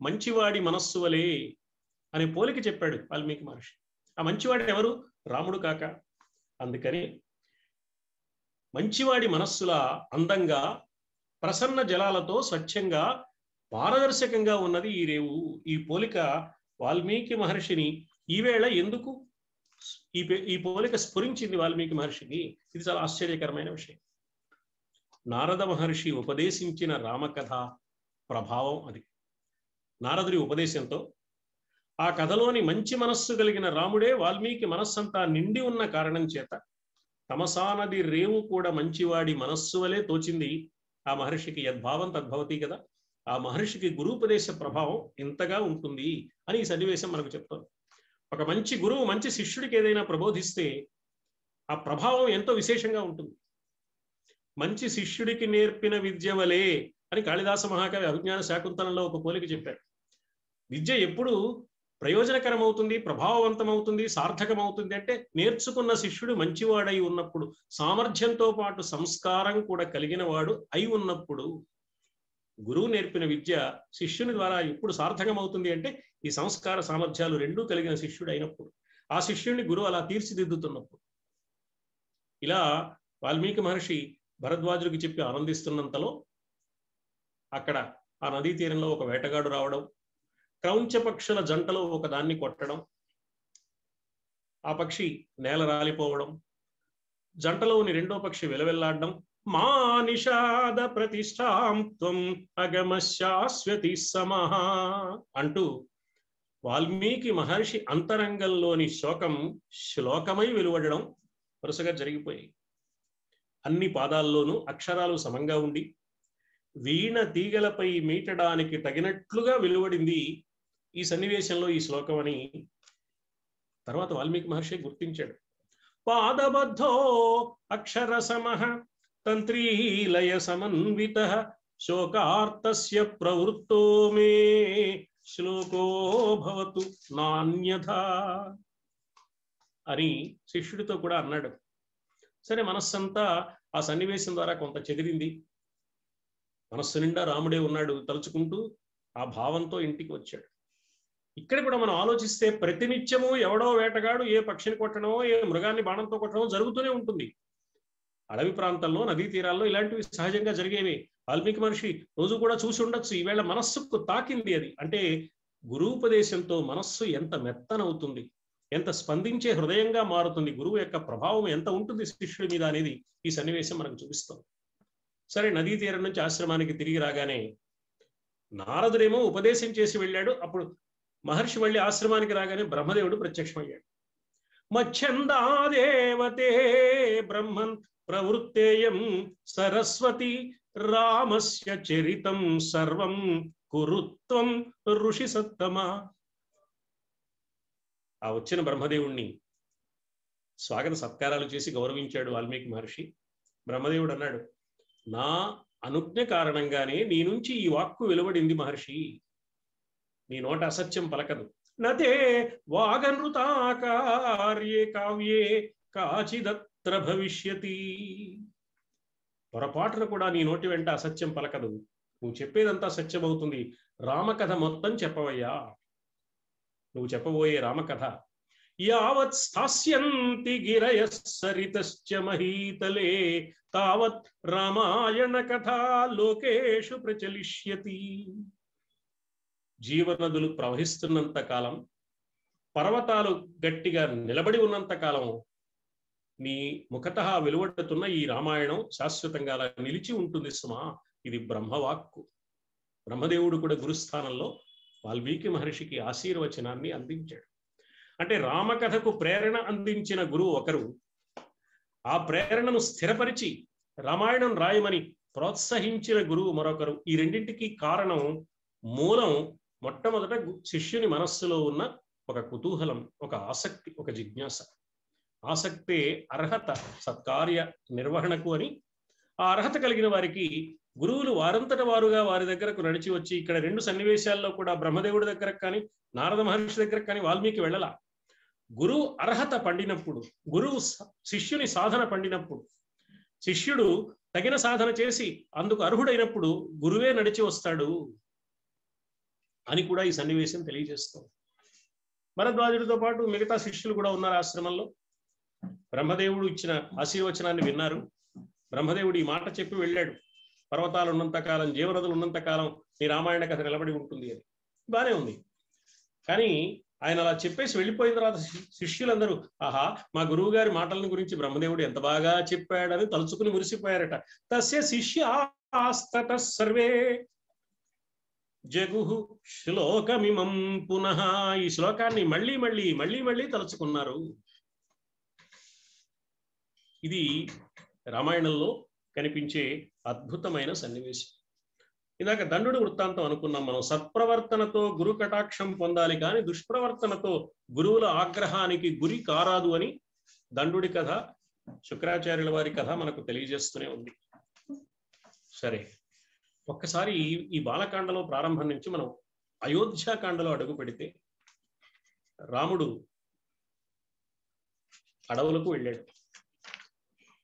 మంచివాడి మనస్సు వలే అనే పోలిక చెప్పాడు వాల్మీకి మహర్షి. ఆ మంచివాడు ఎవరు? రాముడు కాక. అందుకని మంచివాడి మనస్సులా అందంగా ప్రసన్న జలాలతో స్వచ్ఛంగా పారదర్శకంగా ఉన్నది ఈ రేవు. ఈ పోలిక వాల్మీకి మహర్షిని ఈవేళ ఎందుకు ఈ పోలిక స్ఫురించింది వాల్మీకి మహర్షికి? ఇది చాలా ఆశ్చర్యకరమైన విషయం. నారద మహర్షి ఉపదేశించిన రామకథ ప్రభావం అది. నారదుడి ఉపదేశంతో ఆ కథలోని మంచి మనస్సు కలిగిన రాముడే వాల్మీకి మనస్సంతా నిండి ఉన్న కారణం చేత తమసా నది రేవు కూడా మంచివాడి మనస్సు వలె తోచింది ఆ మహర్షికి. యద్భావం తద్భవతి కదా. ఆ మహర్షికి గురూపదేశ ప్రభావం ఇంతగా ఉంటుంది అని ఈ సన్నివేశం మనకు చెప్తోంది. ఒక మంచి గురువు మంచి శిష్యుడికి ఏదైనా ప్రబోధిస్తే ఆ ప్రభావం ఎంతో విశేషంగా ఉంటుంది. మంచి శిష్యుడికి నేర్పిన విద్య వలే అని కాళిదాస మహాకవి అభిజ్ఞాన శాకుంతలంలో ఒక పోలిక చెప్పాడు. విద్య ఎప్పుడు ప్రయోజనకరం అవుతుంది, ప్రభావవంతం అవుతుంది, సార్థకం అవుతుంది అంటే నేర్చుకున్న శిష్యుడు మంచివాడై ఉన్నప్పుడు, సామర్థ్యంతో పాటు సంస్కారం కూడా కలిగిన వాడు అయి ఉన్నప్పుడు. గురువు నేర్పిన విద్య శిష్యుని ద్వారా ఎప్పుడు సార్థకం అవుతుంది అంటే ఈ సంస్కార సామర్థ్యాలు రెండూ కలిగిన శిష్యుడు అయినప్పుడు, ఆ శిష్యుడిని గురువు అలా తీర్చిదిద్దుతున్నప్పుడు. ఇలా వాల్మీకి మహర్షి భరద్వాజుడికి చెప్పి ఆనందిస్తున్నంతలో అక్కడ ఆ నదీ తీరంలో ఒక వేటగాడు రావడం, క్రౌంచ పక్షుల జంటలో ఒక దాన్ని కొట్టడం, ఆ పక్షి నేల రాలిపోవడం, జంటలోని రెండో పక్షి వెలవెల్లాడడం. మా నిషాద ప్రతిష్టాం త్వం అగమ శాశ్వతి సమహ అంటూ వాల్మీకి మహర్షి అంతరంగంలోని శోకం శ్లోకమై వెలువడడం వరుసగా జరిగిపోయాయి. అన్ని పాదాల్లోనూ అక్షరాలు సమంగా ఉండి వీణ తీగలపై మీటడానికి తగినట్లుగా వెలువడింది ఈ సన్నివేశంలో ఈ శ్లోకం అని తర్వాత వాల్మీకి మహర్షి గుర్తించాడు. పాదబద్ధో అక్షర సమః తంత్రీలయ సమన్విత శోకార్తస్య ప్రవృత్తో మే శ్లోకో భవతు నాన్యథా అని శిష్యుడితో కూడా అన్నాడు. సరే, మనస్సంతా ఆ సన్నివేశం ద్వారా కొంత చెదిరింది. మనస్సు నిండా రాముడే ఉన్నాడు తలుచుకుంటూ ఆ భావంతో ఇంటికి వచ్చాడు. ఇక్కడ కూడా మనం ఆలోచిస్తే ప్రతినిత్యము ఎవడో వేటగాడు ఏ పక్షిని కొట్టడమో ఏ మృగాన్ని బాణంతో కొట్టడమో జరుగుతూనే ఉంటుంది. అడవి ప్రాంతాల్లో నదీ తీరాల్లో ఇలాంటివి సహజంగా జరిగేవి. వాల్మీకి మహర్షి రోజు కూడా చూసి ఉండొచ్చు. ఈవేళ మనస్సుకు తాకింది అది. అంటే గురూపదేశంతో మనస్సు ఎంత మెత్తనవుతుంది, ఎంత స్పందించే హృదయంగా మారుతుంది, గురువు యొక్క ప్రభావం ఎంత ఉంటుంది శిష్యుడి మీద అనేది ఈ సన్నివేశం మనకు చూపిస్తుంది. సరే, నదీ తీరం నుంచి ఆశ్రమానికి తిరిగి రాగానే నారదుడేమో ఉపదేశం చేసి వెళ్ళాడు. అప్పుడు మహర్షి మళ్ళీ ఆశ్రమానికి రాగానే బ్రహ్మదేవుడు ప్రత్యక్షమయ్యాడు. మచ్ఛందాదేవతే బ్రహ్మన్ ప్రవృత్తేయం సరస్వతి రామస్య చరితం సర్వం కురుత్వం ఋషి సత్తమ. ఆ వచ్చిన బ్రహ్మదేవుణ్ణి స్వాగత సత్కారాలు చేసి గౌరవించాడు వాల్మీకి మహర్షి. బ్రహ్మదేవుడు అన్నాడు, నా అనుజ్ఞ కారణంగానే నీ నుంచి ఈ వాక్కు వెలువడింది మహర్షి. నీ నోట అసత్యం పలకదు. నతే వాగనృతాకార్యే కావ్యే కాచిదత్ర భవిష్యతి. పొరపాటున కూడా నీ నోటి వెంట అసత్యం పలకదు. నువ్వు చెప్పేదంతా సత్యమవుతుంది. రామకథ మొత్తం చెప్పవయ్యా. నువ్వు చెప్పబోయే రామకథ యావత్ స్థాస్యంతి గిరయః సరితశ్చ మహీతలే తావత్ రామాయణ కథా లోకేషు ప్రచలిష్యతి. జీవనదులు ప్రవహిస్తున్నంత కాలం, పర్వతాలు గట్టిగా నిలబడి ఉన్నంత కాలం నీ ముఖతః వెలువడుతున్న ఈ రామాయణం శాశ్వతంగా అలా నిలిచి ఉంటుంది సుమా. ఇది బ్రహ్మవాక్కు. బ్రహ్మదేవుడు కూడా గురుస్థానంలో వాల్మీకి మహర్షికి ఆశీర్వచనాన్ని అందించాడు. అంటే రామకథకు ప్రేరణ అందించిన గురువు ఒకరు, ఆ ప్రేరణను స్థిరపరిచి రామాయణం రాయమని ప్రోత్సహించిన గురువు మరొకరు. ఈ రెండింటికి కారణం, మూలం మొట్టమొదట శిష్యుని మనస్సులో ఉన్న ఒక కుతూహలం, ఒక ఆసక్తి, ఒక జిజ్ఞాస. ఆసక్తే అర్హత సత్కార్య నిర్వహణకు అని. ఆ అర్హత కలిగిన వారికి గురువులు వారంతట వారుగా వారి దగ్గరకు నడిచి వచ్చి, ఇక్కడ రెండు సన్నివేశాల్లో కూడా బ్రహ్మదేవుడి దగ్గరకు కానీ నారద మహర్షి దగ్గరకు కానీ వాల్మీకి వెళ్ళాల. గురువు అర్హత పండినప్పుడు, గురువు శిష్యుని సాధన పండినప్పుడు, శిష్యుడు తగిన సాధన చేసి అందుకు అర్హుడైనప్పుడు గురువే నడిచి వస్తాడు అని కూడా ఈ సన్నివేశం తెలియజేస్తుంది. భరద్వాజుడితో పాటు మిగతా శిష్యులు కూడా ఉన్నారు ఆశ్రమంలో. బ్రహ్మదేవుడు ఇచ్చిన ఆశీర్వచనాన్ని విన్నారు. బ్రహ్మదేవుడు ఈ మాట చెప్పి వెళ్ళాడు, పర్వతాలు ఉన్నంత కాలం, జీవనదులు ఉన్నంత కాలం నీ రామాయణ కథ నిలబడి ఉంటుంది అని. బానే ఉంది. కానీ ఆయన అలా చెప్పేసి వెళ్ళిపోయిన తర్వాత శిష్యులందరూ, ఆహా, మా గురువు గారి మాటల గురించి బ్రహ్మదేవుడు ఎంత బాగా చెప్పాడని తలుచుకుని మురిసిపోయారట. తస్య శిష్యాస్తత సర్వే జగుహు శ్లోకమిమం పునః. ఈ శ్లోకాన్ని మళ్ళీ మళ్ళీ మళ్ళీ మళ్ళీ తలుచుకున్నారు. ఇది రామాయణంలో కనిపించే అద్భుతమైన సన్నివేశం. ఇందాక దండుడి వృత్తాంతం అనుకున్నాం మనం. సత్ప్రవర్తనతో గురు కటాక్షం పొందాలి, కానీ దుష్ప్రవర్తనతో గురువుల ఆగ్రహానికి గురి కారాదు అని దండుడి కథ, శుక్రాచార్యుల వారి కథ మనకు తెలియజేస్తూనే ఉంది. సరే, ఒక్కసారి ఈ బాలకాండలో ప్రారంభం నుంచి మనం అయోధ్యాకాండలో అడుగు పెడితే, రాముడు అడవులకు వెళ్ళాడు.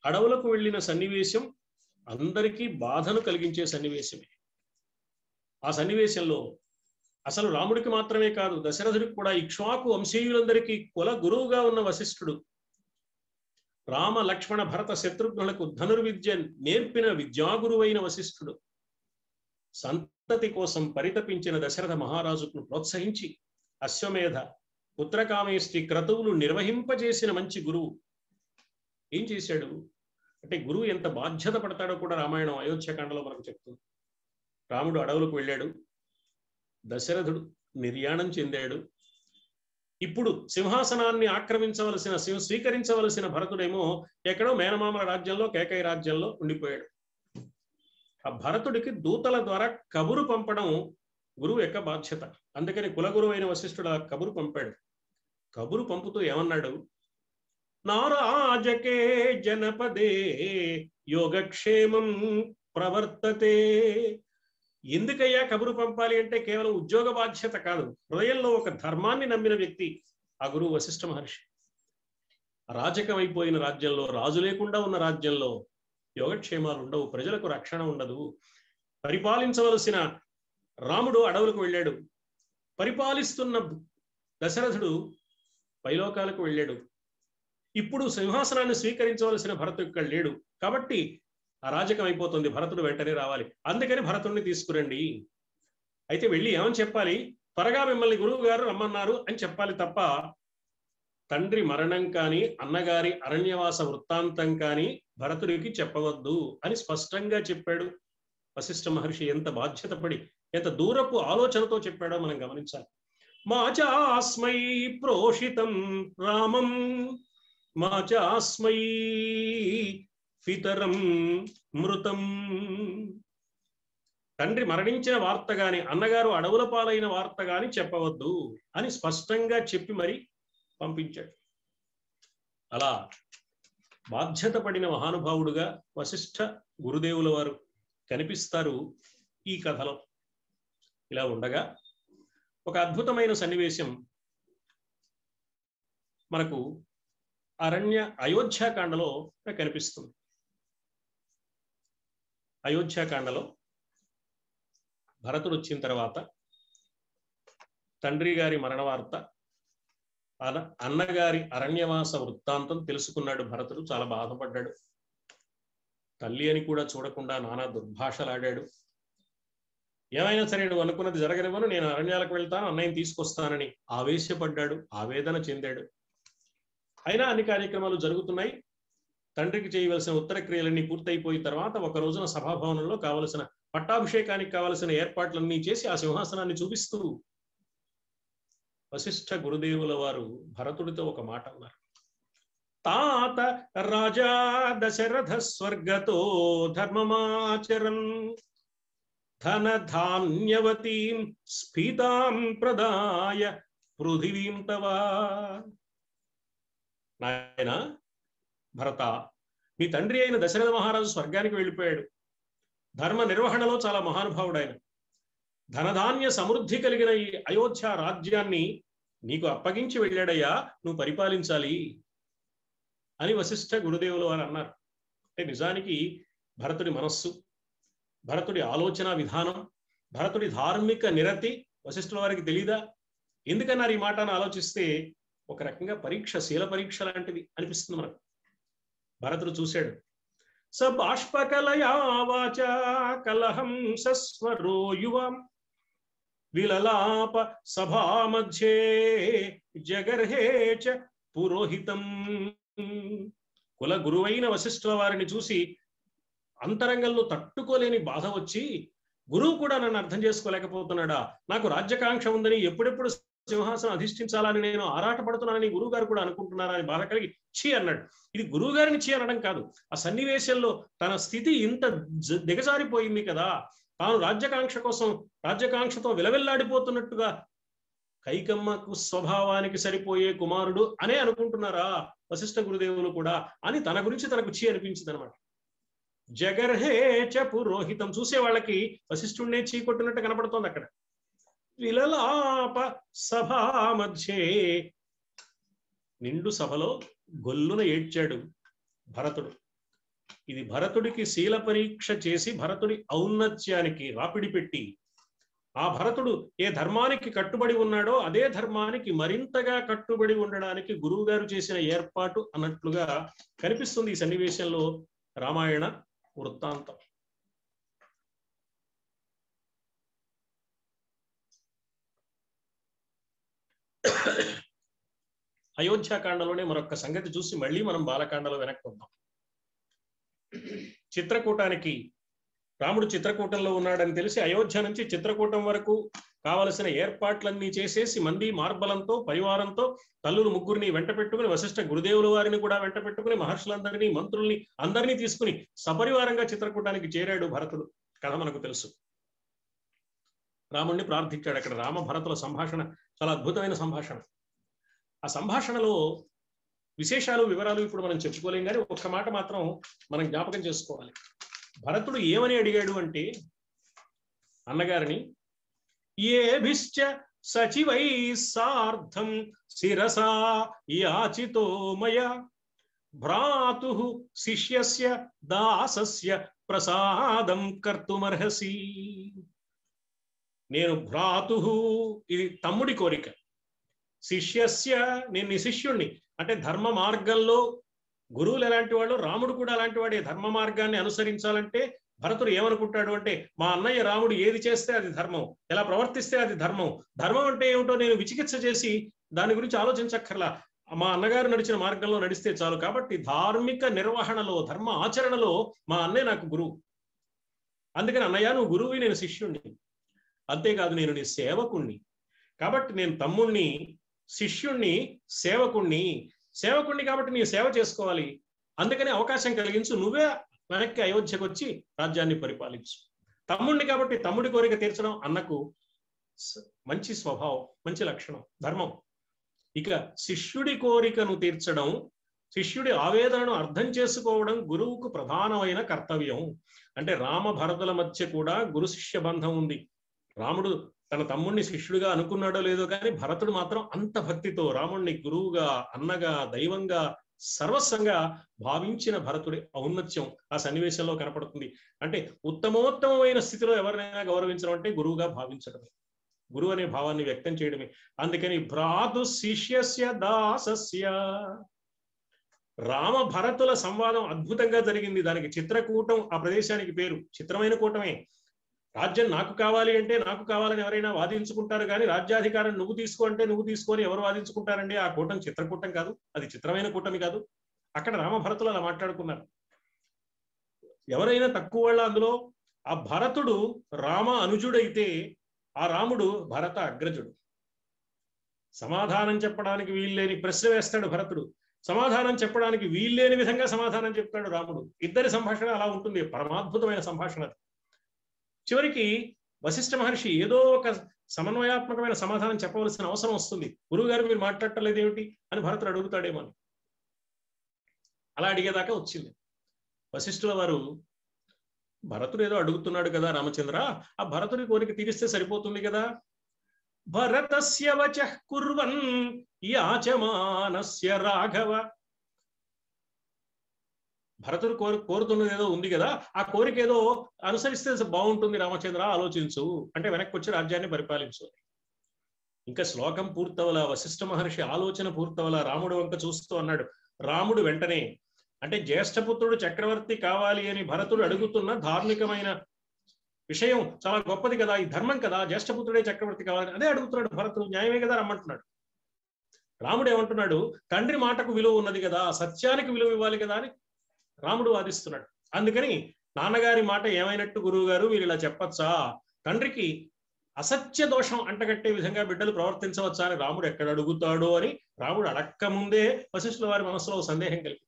అడవులకు వెళ్ళిన సన్నివేశం అందరికీ బాధను కలిగించే సన్నివేశమే. ఆ సన్నివేశంలో అసలు రాముడికి మాత్రమే కాదు, దశరథుడికి కూడా, ఇక్ష్వాకు వంశీయులందరికీ కుల గురువుగా ఉన్న వశిష్ఠుడు, రామ లక్ష్మణ భరత శత్రుఘ్నులకు ధనుర్విద్య నేర్పిన విద్యాగురువైన వశిష్ఠుడు, సంతతి కోసం పరితపించిన దశరథ మహారాజును ప్రోత్సహించి అశ్వమేధ పుత్రకామేష్టి క్రతువులు నిర్వహింపజేసిన మంచి గురువు ఏం చేశాడు అంటే, గురువు ఎంత బాధ్యత పడతాడో కూడా రామాయణం అయోధ్యాకాండలో మనకు చెప్తుంది. రాముడు అడవులకు వెళ్ళాడు, దశరథుడు నిర్యాణం చెందాడు. ఇప్పుడు సింహాసనాన్ని ఆక్రమించవలసిన, స్వీకరించవలసిన భరతుడేమో ఎక్కడో మేనమామల రాజ్యంలో, కేకయ్య రాజ్యంలో ఉండిపోయాడు. ఆ భరతుడికి దూతల ద్వారా కబురు పంపడం గురువు యొక్క బాధ్యత. అందుకని కులగురువు అయిన వశిష్ఠుడు ఆ కబురు పంపాడు. కబురు పంపుతూ ఏమన్నాడు, నారాజకే జనపదే యోగక్షేమం ప్రవర్తతే. ఎందుకయ్యా కబురు పంపాలి అంటే కేవలం ఉద్యోగ బాధ్యత కాదు, హృదయంలో ఒక ధర్మాన్ని నమ్మిన వ్యక్తి ఆ గురువు వశిష్ఠ మహర్షి. రాజకమైపోయిన రాజ్యంలో, రాజు లేకుండా ఉన్న రాజ్యంలో యోగక్షేమాలు ఉండవు, ప్రజలకు రక్షణ ఉండదు. పరిపాలించవలసిన రాముడు అడవులకు వెళ్ళాడు, పరిపాలిస్తున్న దశరథుడు పైలోకాలకు వెళ్ళాడు. ఇప్పుడు సింహాసనాన్ని స్వీకరించవలసిన భరతుడు ఇక్కడ లేడు, కాబట్టి అరాజకం అయిపోతుంది, భరతుడు వెంటనే రావాలి. అందుకని భరతుడిని తీసుకురండి. అయితే వెళ్ళి ఏమని చెప్పాలి, త్వరగా మిమ్మల్ని గురువు గారు రమ్మన్నారు అని చెప్పాలి తప్ప తండ్రి మరణం కాని అన్నగారి అరణ్యవాస వృత్తాంతం కాని భరతుడికి చెప్పవద్దు అని స్పష్టంగా చెప్పాడు వశిష్ఠ మహర్షి. ఎంత బాధ్యత పడి ఎంత దూరపు ఆలోచనతో చెప్పాడో మనం గమనించాలి. మాచాస్మై ప్రోషితం రామం మాచాస్మై పితరం మృతం. తండ్రి మరణించిన వార్త గాని అన్నగారు అడవుల పాలైన వార్త గాని చెప్పవద్దు అని స్పష్టంగా చెప్పి మరి పంపించాడు. అలా బాధ్యత పడిన మహానుభావుడుగా వశిష్ఠ గురుదేవుల వారు కనిపిస్తారు ఈ కథలో. ఇలా ఉండగా ఒక అద్భుతమైన సన్నివేశం మనకు అయోధ్యాకాండలో కనిపిస్తుంది. అయోధ్యాకాండలో భరతుడు వచ్చిన తర్వాత తండ్రి గారి మరణ వార్త, అన్నగారి అరణ్యవాస వృత్తాంతం తెలుసుకున్నాడు భరతుడు. చాలా బాధపడ్డాడు. తల్లి అని కూడా చూడకుండా నానా దుర్భాషలాడాడు. ఏమైనా సరే నువ్వు అనుకున్నది జరగనివ్వను, నేను అరణ్యాలకు వెళ్తాను, అన్నయ్యని తీసుకొస్తానని ఆవేశపడ్డాడు, ఆవేదన చెందాడు. అయినా అన్ని కార్యక్రమాలు జరుగుతున్నాయి. తండ్రికి చేయవలసిన ఉత్తర క్రియలన్నీ పూర్తయిపోయిన తర్వాత ఒక రోజున సభాభవనంలో కావలసిన పట్టాభిషేకానికి కావలసిన ఏర్పాట్లన్నీ చేసి ఆ సింహాసనాన్ని చూపిస్తూ వశిష్ఠ గురుదేవుల వారు భరతుడితో ఒక మాట అన్నారు. తాత రాజా దశరథ స్వర్గతో ధర్మమాచరన్ ధన ధాన్యవతీం స్ఫీతాం ప్రదాయ పృథివీం తవా. నాయన భరత, మీ తండ్రి అయిన దశరథ మహారాజు స్వర్గానికి వెళ్ళిపోయాడు. ధర్మ నిర్వహణలో చాలా మహానుభావుడు ఆయన. ధనధాన్య సమృద్ధి కలిగిన ఈ అయోధ్య రాజ్యాన్ని నీకు అప్పగించి వెళ్ళాడయ్యా, నువ్వు పరిపాలించాలి అని వశిష్ఠ గురుదేవులు వారు అన్నారు. అంటే నిజానికి భరతుడి మనస్సు, భరతుడి ఆలోచన విధానం, భరతుడి ధార్మిక నిరతి వశిష్ఠుల వారికి తెలీదా? ఎందుకన్నారు ఈ మాటను ఆలోచిస్తే ఒక రకంగా పరీక్ష, శీల పరీక్ష లాంటిది అనిపిస్తుంది మనకు. భరతుడు చూశాడు. స బాష్పకలయా వాచా కలహం సస్వరో యువం విలలాప సభా మధ్యే జగర్హే చ పురోహితం. కుల గురువైన వశిష్ఠుల వారిని చూసి అంతరంగంలో తట్టుకోలేని బాధ వచ్చి, గురువు కూడా నన్ను అర్థం చేసుకోలేకపోతున్నాడా, నాకు రాజ్యకాంక్ష ఉందని, ఎప్పుడెప్పుడు సింహాసనం అధిష్ఠించాలని నేను ఆరాటపడుతున్నానని గురువు గారు కూడా అనుకుంటున్నారా అని బాధ కలిగి ఛీ అన్నాడు. ఇది గురువు గారిని ఛీ అనడం కాదు, ఆ సన్నివేశంలో తన స్థితి ఇంత దిగజారిపోయింది కదా, తాను రాజ్యకాంక్ష కోసం రాజ్యకాంక్షతో విలవిల్లాడిపోతున్నట్టుగా కైకమ్మకు స్వభావానికి సరిపోయే కుమారుడు అనే అనుకుంటున్నారా వశిష్ఠ గురుదేవులు కూడా అని తన గురించి తనకు ఛీ అనిపించింది అనమాట. జగర్హే చ పురోహితం. చూసే వాళ్ళకి వశిష్ఠుడినే చీ కొట్టినట్టు కనపడుతోంది అక్కడ. విలలాప సభా మధ్యే. నిండు సభలో గొల్లున ఏడ్చాడు భరతుడు. ఇది భరతుడికి శీల పరీక్ష చేసి భరతుడి ఔన్నత్యానికి రాపిడి పెట్టి, ఆ భరతుడు ఏ ధర్మానికి కట్టుబడి ఉన్నాడో అదే ధర్మానికి మరింతగా కట్టుబడి ఉండడానికి గురువు గారు చేసిన ఏర్పాటు అన్నట్లుగా కనిపిస్తుంది ఈ సన్నివేశంలో రామాయణ వృత్తాంతం. అయోధ్యాకాండలోనే మరొక సంగతి చూసి మళ్ళీ మనం బాలకాండలో వెనక్కి వద్దాం. చిత్రకూటానికి, రాముడు చిత్రకూటంలో ఉన్నాడని తెలిసి అయోధ్య నుంచి చిత్రకూటం వరకు కావలసిన ఏర్పాట్లన్నీ చేసేసి మంది మార్బలంతో పరివారంతో తల్లులు ముగ్గురిని వెంట పెట్టుకుని, వశిష్ఠ గురుదేవుల వారిని కూడా వెంట పెట్టుకుని, మహర్షులందరినీ మంత్రుల్ని అందరినీ తీసుకుని సపరివారంగా చిత్రకూటానికి చేరాడు భరతుడు. కథ మనకు తెలుసు. రాముణ్ణి ప్రార్థించాడు. అక్కడ రామ భరతుల సంభాషణ చాలా అద్భుతమైన సంభాషణ. ఆ సంభాషణలో విశేషాలు వివరాలు ఇప్పుడు మనం చెప్పుకోలేం, కానీ ఒక్క మాట మాత్రం మనం జ్ఞాపకం చేసుకోవాలి. భరతుడు ఏమని అడిగాడు అంటే అన్నగారిని, ఏభిశ్చ సచివై సార్ధం శిరసా యాచితో మయా భ్రాతు శిష్యస్య దాసస్య ప్రసాదం కర్తుమర్హసి. నేను భ్రాతు, ఇది తమ్ముడి కోరిక. శిష్యస్య, నేను నీ శిష్యుణ్ణి. అంటే ధర్మ మార్గంలో గురువులు ఎలాంటి వాళ్ళు, రాముడు కూడా అలాంటి వాడే. ధర్మ మార్గాన్ని అనుసరించాలంటే భరతుడు ఏమనుకుంటాడు అంటే, మా అన్నయ్య రాముడు ఏది చేస్తే అది ధర్మం, ఎలా ప్రవర్తిస్తే అది ధర్మం. ధర్మం అంటే ఏమిటో నేను విచికిత్స చేసి దాని గురించి ఆలోచించక్కర్లా. మా అన్నగారు నడిచిన మార్గంలో నడిస్తే చాలు. కాబట్టి ధార్మిక నిర్వహణలో, ధర్మ ఆచరణలో మా అన్నయ్య నాకు గురువు. అందుకని అన్నయ్య నువ్వు గురువు, నేను శిష్యుణ్ణి. అంతేకాదు నేను నీ సేవకుణ్ణి. కాబట్టి నేను తమ్ముణ్ణి, శిష్యుణ్ణి, సేవకుణ్ణి. సేవకుణ్ణి కాబట్టి నీ సేవ చేసుకోవాలి. అందుకని అవకాశం కలిగించు, నువ్వే వెనక్కి అయోధ్యకు వచ్చి రాజ్యాన్ని పరిపాలించు. తమ్ముణ్ణి కాబట్టి తమ్ముడి కోరిక తీర్చడం అన్నకు మంచి స్వభావం, మంచి లక్షణం, ధర్మం. ఇక శిష్యుడి కోరికను తీర్చడం, శిష్యుడి ఆవేదనను అర్థం చేసుకోవడం గురువుకు ప్రధానమైన కర్తవ్యం. అంటే రామ భరతుల మధ్య కూడా గురు శిష్య బంధం ఉంది. రాముడు తన తమ్ముడిని శిష్యుడిగా అనుకున్నాడో లేదో కానీ భరతుడు మాత్రం అంత భక్తితో రాముడిని గురువుగా, అన్నగా, దైవంగా, సర్వస్వంగా భావించిన భరతుడి ఔన్నత్యం ఆ సన్నివేశంలో కనపడుతుంది. అంటే ఉత్తమోత్తమైన స్థితిలో ఎవరినైనా గౌరవించడం అంటే గురువుగా భావించడమే, గురువు అనే భావాన్ని వ్యక్తం చేయడమే. అందుకని భ్రాతు శిష్యస్య దాసస్య, రామ భరతుల సంవాదం అద్భుతంగా జరిగింది. దానికి చిత్రకూటం ఆ ప్రదేశానికి పేరు. చిత్రమైన కూటమే. రాజ్యం నాకు కావాలి అంటే నాకు కావాలని ఎవరైనా వాదించుకుంటారు కానీ రాజ్యాధికారం నువ్వు తీసుకో అంటే నువ్వు తీసుకొని ఎవరు వాదించుకుంటారండి? ఆ కూటం చిత్రకూటం కాదు, అది చిత్రమైన కూటమి కాదు. అక్కడ రామభరతులు అలా మాట్లాడుకున్నారు. ఎవరైనా తక్కువ వాళ్ళ అందులో? ఆ భరతుడు రామ అనుజుడైతే ఆ రాముడు భరత అగ్రజుడు. సమాధానం చెప్పడానికి వీల్లేని ప్రశ్న వేస్తాడు భరతుడు, సమాధానం చెప్పడానికి వీల్లేని విధంగా సమాధానం చెప్తాడు రాముడు. ఇద్దరి సంభాషణ అలా ఉంటుంది, పరమాద్భుతమైన సంభాషణ. చివరికి వశిష్ఠ మహర్షి ఏదో ఒక సమన్వయాత్మకమైన సమాధానం చెప్పవలసిన అవసరం వస్తుంది. గురువుగారు మీరు మాట్లాడటం ఏమిటి అని భరతుడు అడుగుతాడేమో అని. అలా అడిగేదాకా వచ్చింది. వశిష్ఠుల వారు భరతుడు ఏదో అడుగుతున్నాడు కదా రామచంద్ర, ఆ భరతుడి కోరిక తీరిస్తే సరిపోతుంది కదా. భరతస్య వచః కుర్వన్ యాచమానస్య రాఘవ. భరతుడు కోరుతున్నది ఏదో ఉంది కదా, ఆ కోరిక ఏదో అనుసరిస్తే బాగుంటుంది రామచంద్ర, ఆలోచించు అంటే వెనక్కి వచ్చి రాజ్యాన్ని పరిపాలించు. ఇంకా శ్లోకం పూర్తవలా, వశిష్ఠ మహర్షి ఆలోచన పూర్తవలా రాముడు వంక చూస్తూ అన్నాడు. రాముడు వెంటనే, అంటే జ్యేష్ఠపుత్రుడు చక్రవర్తి కావాలి అని భరతుడు అడుగుతున్న ధార్మికమైన విషయం చాలా గొప్పది కదా, ఈ ధర్మం కదా, జ్యేష్ఠపుత్రుడే చక్రవర్తి కావాలని అదే అడుగుతున్నాడు భరతుడు. న్యాయమే కదా రమ్మంటున్నాడు. రాముడు ఏమంటున్నాడు? తండ్రి మాటకు విలువ ఉన్నది కదా, సత్యానికి విలువ ఇవ్వాలి కదా అని రాముడు వాదిస్తున్నాడు. అందుకని నాన్నగారి మాట ఏమైనట్టు గురువు గారు, మీరు ఇలా చెప్పచ్చా? తండ్రికి అసత్య దోషం అంటగట్టే విధంగా బిడ్డలు ప్రవర్తించవచ్చా అని రాముడు ఎక్కడ అడుగుతాడో అని రాముడు అడక్క ముందే వశిష్ఠుల వారి మనసులో సందేహం కలిగింది.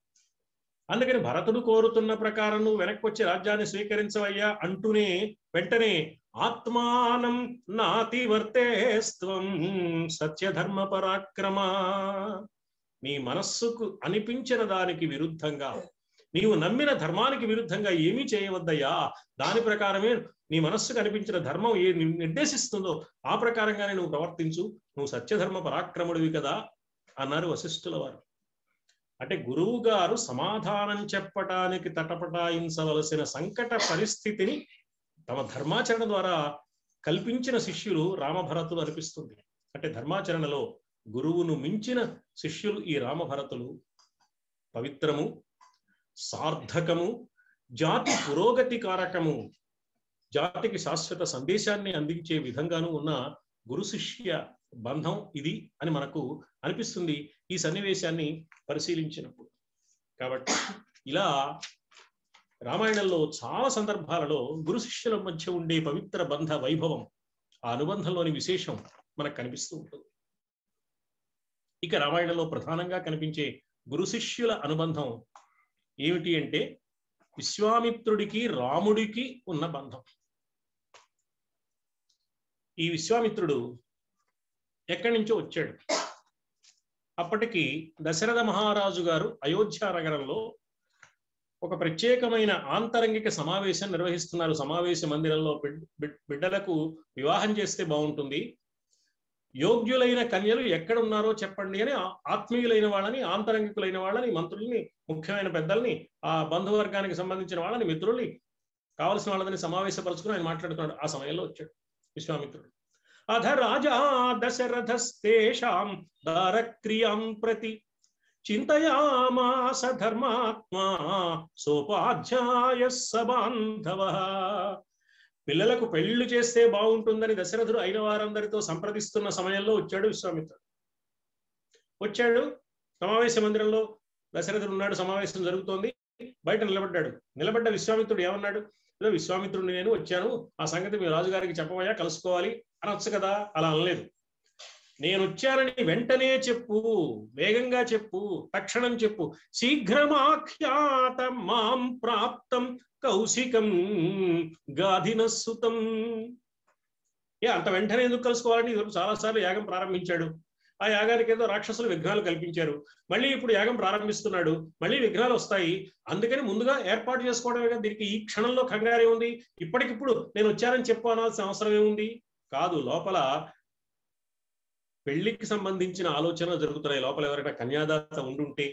అందుకని భరతుడు కోరుతున్న ప్రకారం నువ్వు వెనక్కి వచ్చి రాజ్యాన్ని స్వీకరించవయ్యా అంటూనే వెంటనే ఆత్మానం నాతివర్తేస్త్వం సత్యధర్మ పరాక్రమ, నీ మనస్సుకు అనిపించిన దానికి విరుద్ధంగా, నీవు నమ్మిన ధర్మానికి విరుద్ధంగా ఏమీ చేయవద్దయ్యా. దాని ప్రకారమే నీ మనస్సుకు అనిపించిన ధర్మం ఏ నిర్దేశిస్తుందో ఆ ప్రకారంగానే నువ్వు ప్రవర్తించు, నువ్వు సత్యధర్మ పరాక్రముడివి కదా అన్నారు వశిష్ఠుల వారు. అంటే గురువు గారు సమాధానం చెప్పటానికి తటపటాయించవలసిన సంకట పరిస్థితిని తమ ధర్మాచరణ ద్వారా కల్పించిన శిష్యులు రామభరతులు అనిపిస్తుంది. అంటే ధర్మాచరణలో గురువును మించిన శిష్యులు ఈ రామభరతులు. పవిత్రము, సార్థకము, జాతి పురోగతి కారకము, జాతికి శాశ్వత సందేశాన్ని అందించే విధంగాను ఉన్న గురు శిష్య బంధం ఇది అని మనకు అనిపిస్తుంది ఈ సన్నివేశాన్ని పరిశీలించినప్పుడు. కాబట్టి ఇలా రామాయణంలో చాలా సందర్భాలలో గురు శిష్యుల మధ్య ఉండే పవిత్ర బంధ వైభవం, ఆ అనుబంధంలోని విశేషం మనకు కనిపిస్తూ ఉంటుంది. ఇక రామాయణంలో ప్రధానంగా కనిపించే గురు శిష్యుల అనుబంధం ఏమిటి అంటే విశ్వామిత్రుడికి రాముడికి ఉన్న బంధం. ఈ విశ్వామిత్రుడు ఎక్కడి నుంచో వచ్చాడు. అప్పటికి దశరథ మహారాజు గారు అయోధ్య నగరంలో ఒక ప్రత్యేకమైన ఆంతరంగిక సమావేశం నిర్వహిస్తున్నారు. సమావేశ మందిరంలో బిడ్డలకు వివాహం చేస్తే బాగుంటుంది, యోగ్యులైన కన్యలు ఎక్కడున్నారో చెప్పండి అని ఆత్మీయులైన వాళ్ళని, ఆంతరంగికులైన వాళ్ళని, మంత్రుల్ని, ముఖ్యమైన పెద్దల్ని, ఆ బంధువర్గానికి సంబంధించిన వాళ్ళని, మిత్రుల్ని, కావలసిన వాళ్ళని సమావేశపరుచుకుని ఆయన మాట్లాడుతున్నాడు. ఆ సమయంలో వచ్చాడు విశ్వామిత్రుడు. అధ రాజా దశరథస్తేషాం దారక్రియాం ప్రతి చింతయామాస ధర్మాత్మా సోపాధ్యాయ సబాంధవః. పిల్లలకు పెళ్లిళ్ళు చేస్తే బాగుంటుందని దశరథుడు అయిన వారందరితో సంప్రదిస్తున్న సమయంలో వచ్చాడు విశ్వామిత్రుడు. వచ్చాడు, సమావేశ మందిరంలో దశరథుడు ఉన్నాడు, సమావేశం జరుగుతోంది. బయట నిలబడ్డాడు. నిలబడ్డ విశ్వామిత్రుడు ఏమన్నాడు? ఏదో విశ్వామిత్రుడిని నేను వచ్చాను, ఆ సంగతి మీ రాజుగారికి చెప్పవయ్యా, కలుసుకోవాలి అనొచ్చు కదా. అలా అనలేదు. నేను వచ్చానని వెంటనే చెప్పు, వేగంగా చెప్పు, తక్షణం చెప్పు. శీఘ్రమాఖ్యాత మాం ప్రాప్తం కౌశికం గాధినస్సుతం. అంత వెంటనే ఎందుకు కలుసుకోవాలని చాలాసార్లు యాగం ప్రారంభించాడు. ఆ యాగానికి ఏదో రాక్షసులు విఘ్నాలు కల్పించారు. మళ్ళీ ఇప్పుడు యాగం ప్రారంభిస్తున్నాడు, మళ్ళీ విఘ్నాలు వస్తాయి. అందుకని ముందుగా ఏర్పాటు చేసుకోవడమే కదా. దీనికి ఈ క్షణంలో కంగారే ఉంది. ఇప్పటికిప్పుడు నేను వచ్చానని చెప్పు అనాల్సిన అవసరం ఏముంది? కాదు, లోపల పెళ్లికి సంబంధించిన ఆలోచన జరుగుతున్నాయి. లోపల ఎవరైనా కన్యాదాత ఉండుంటే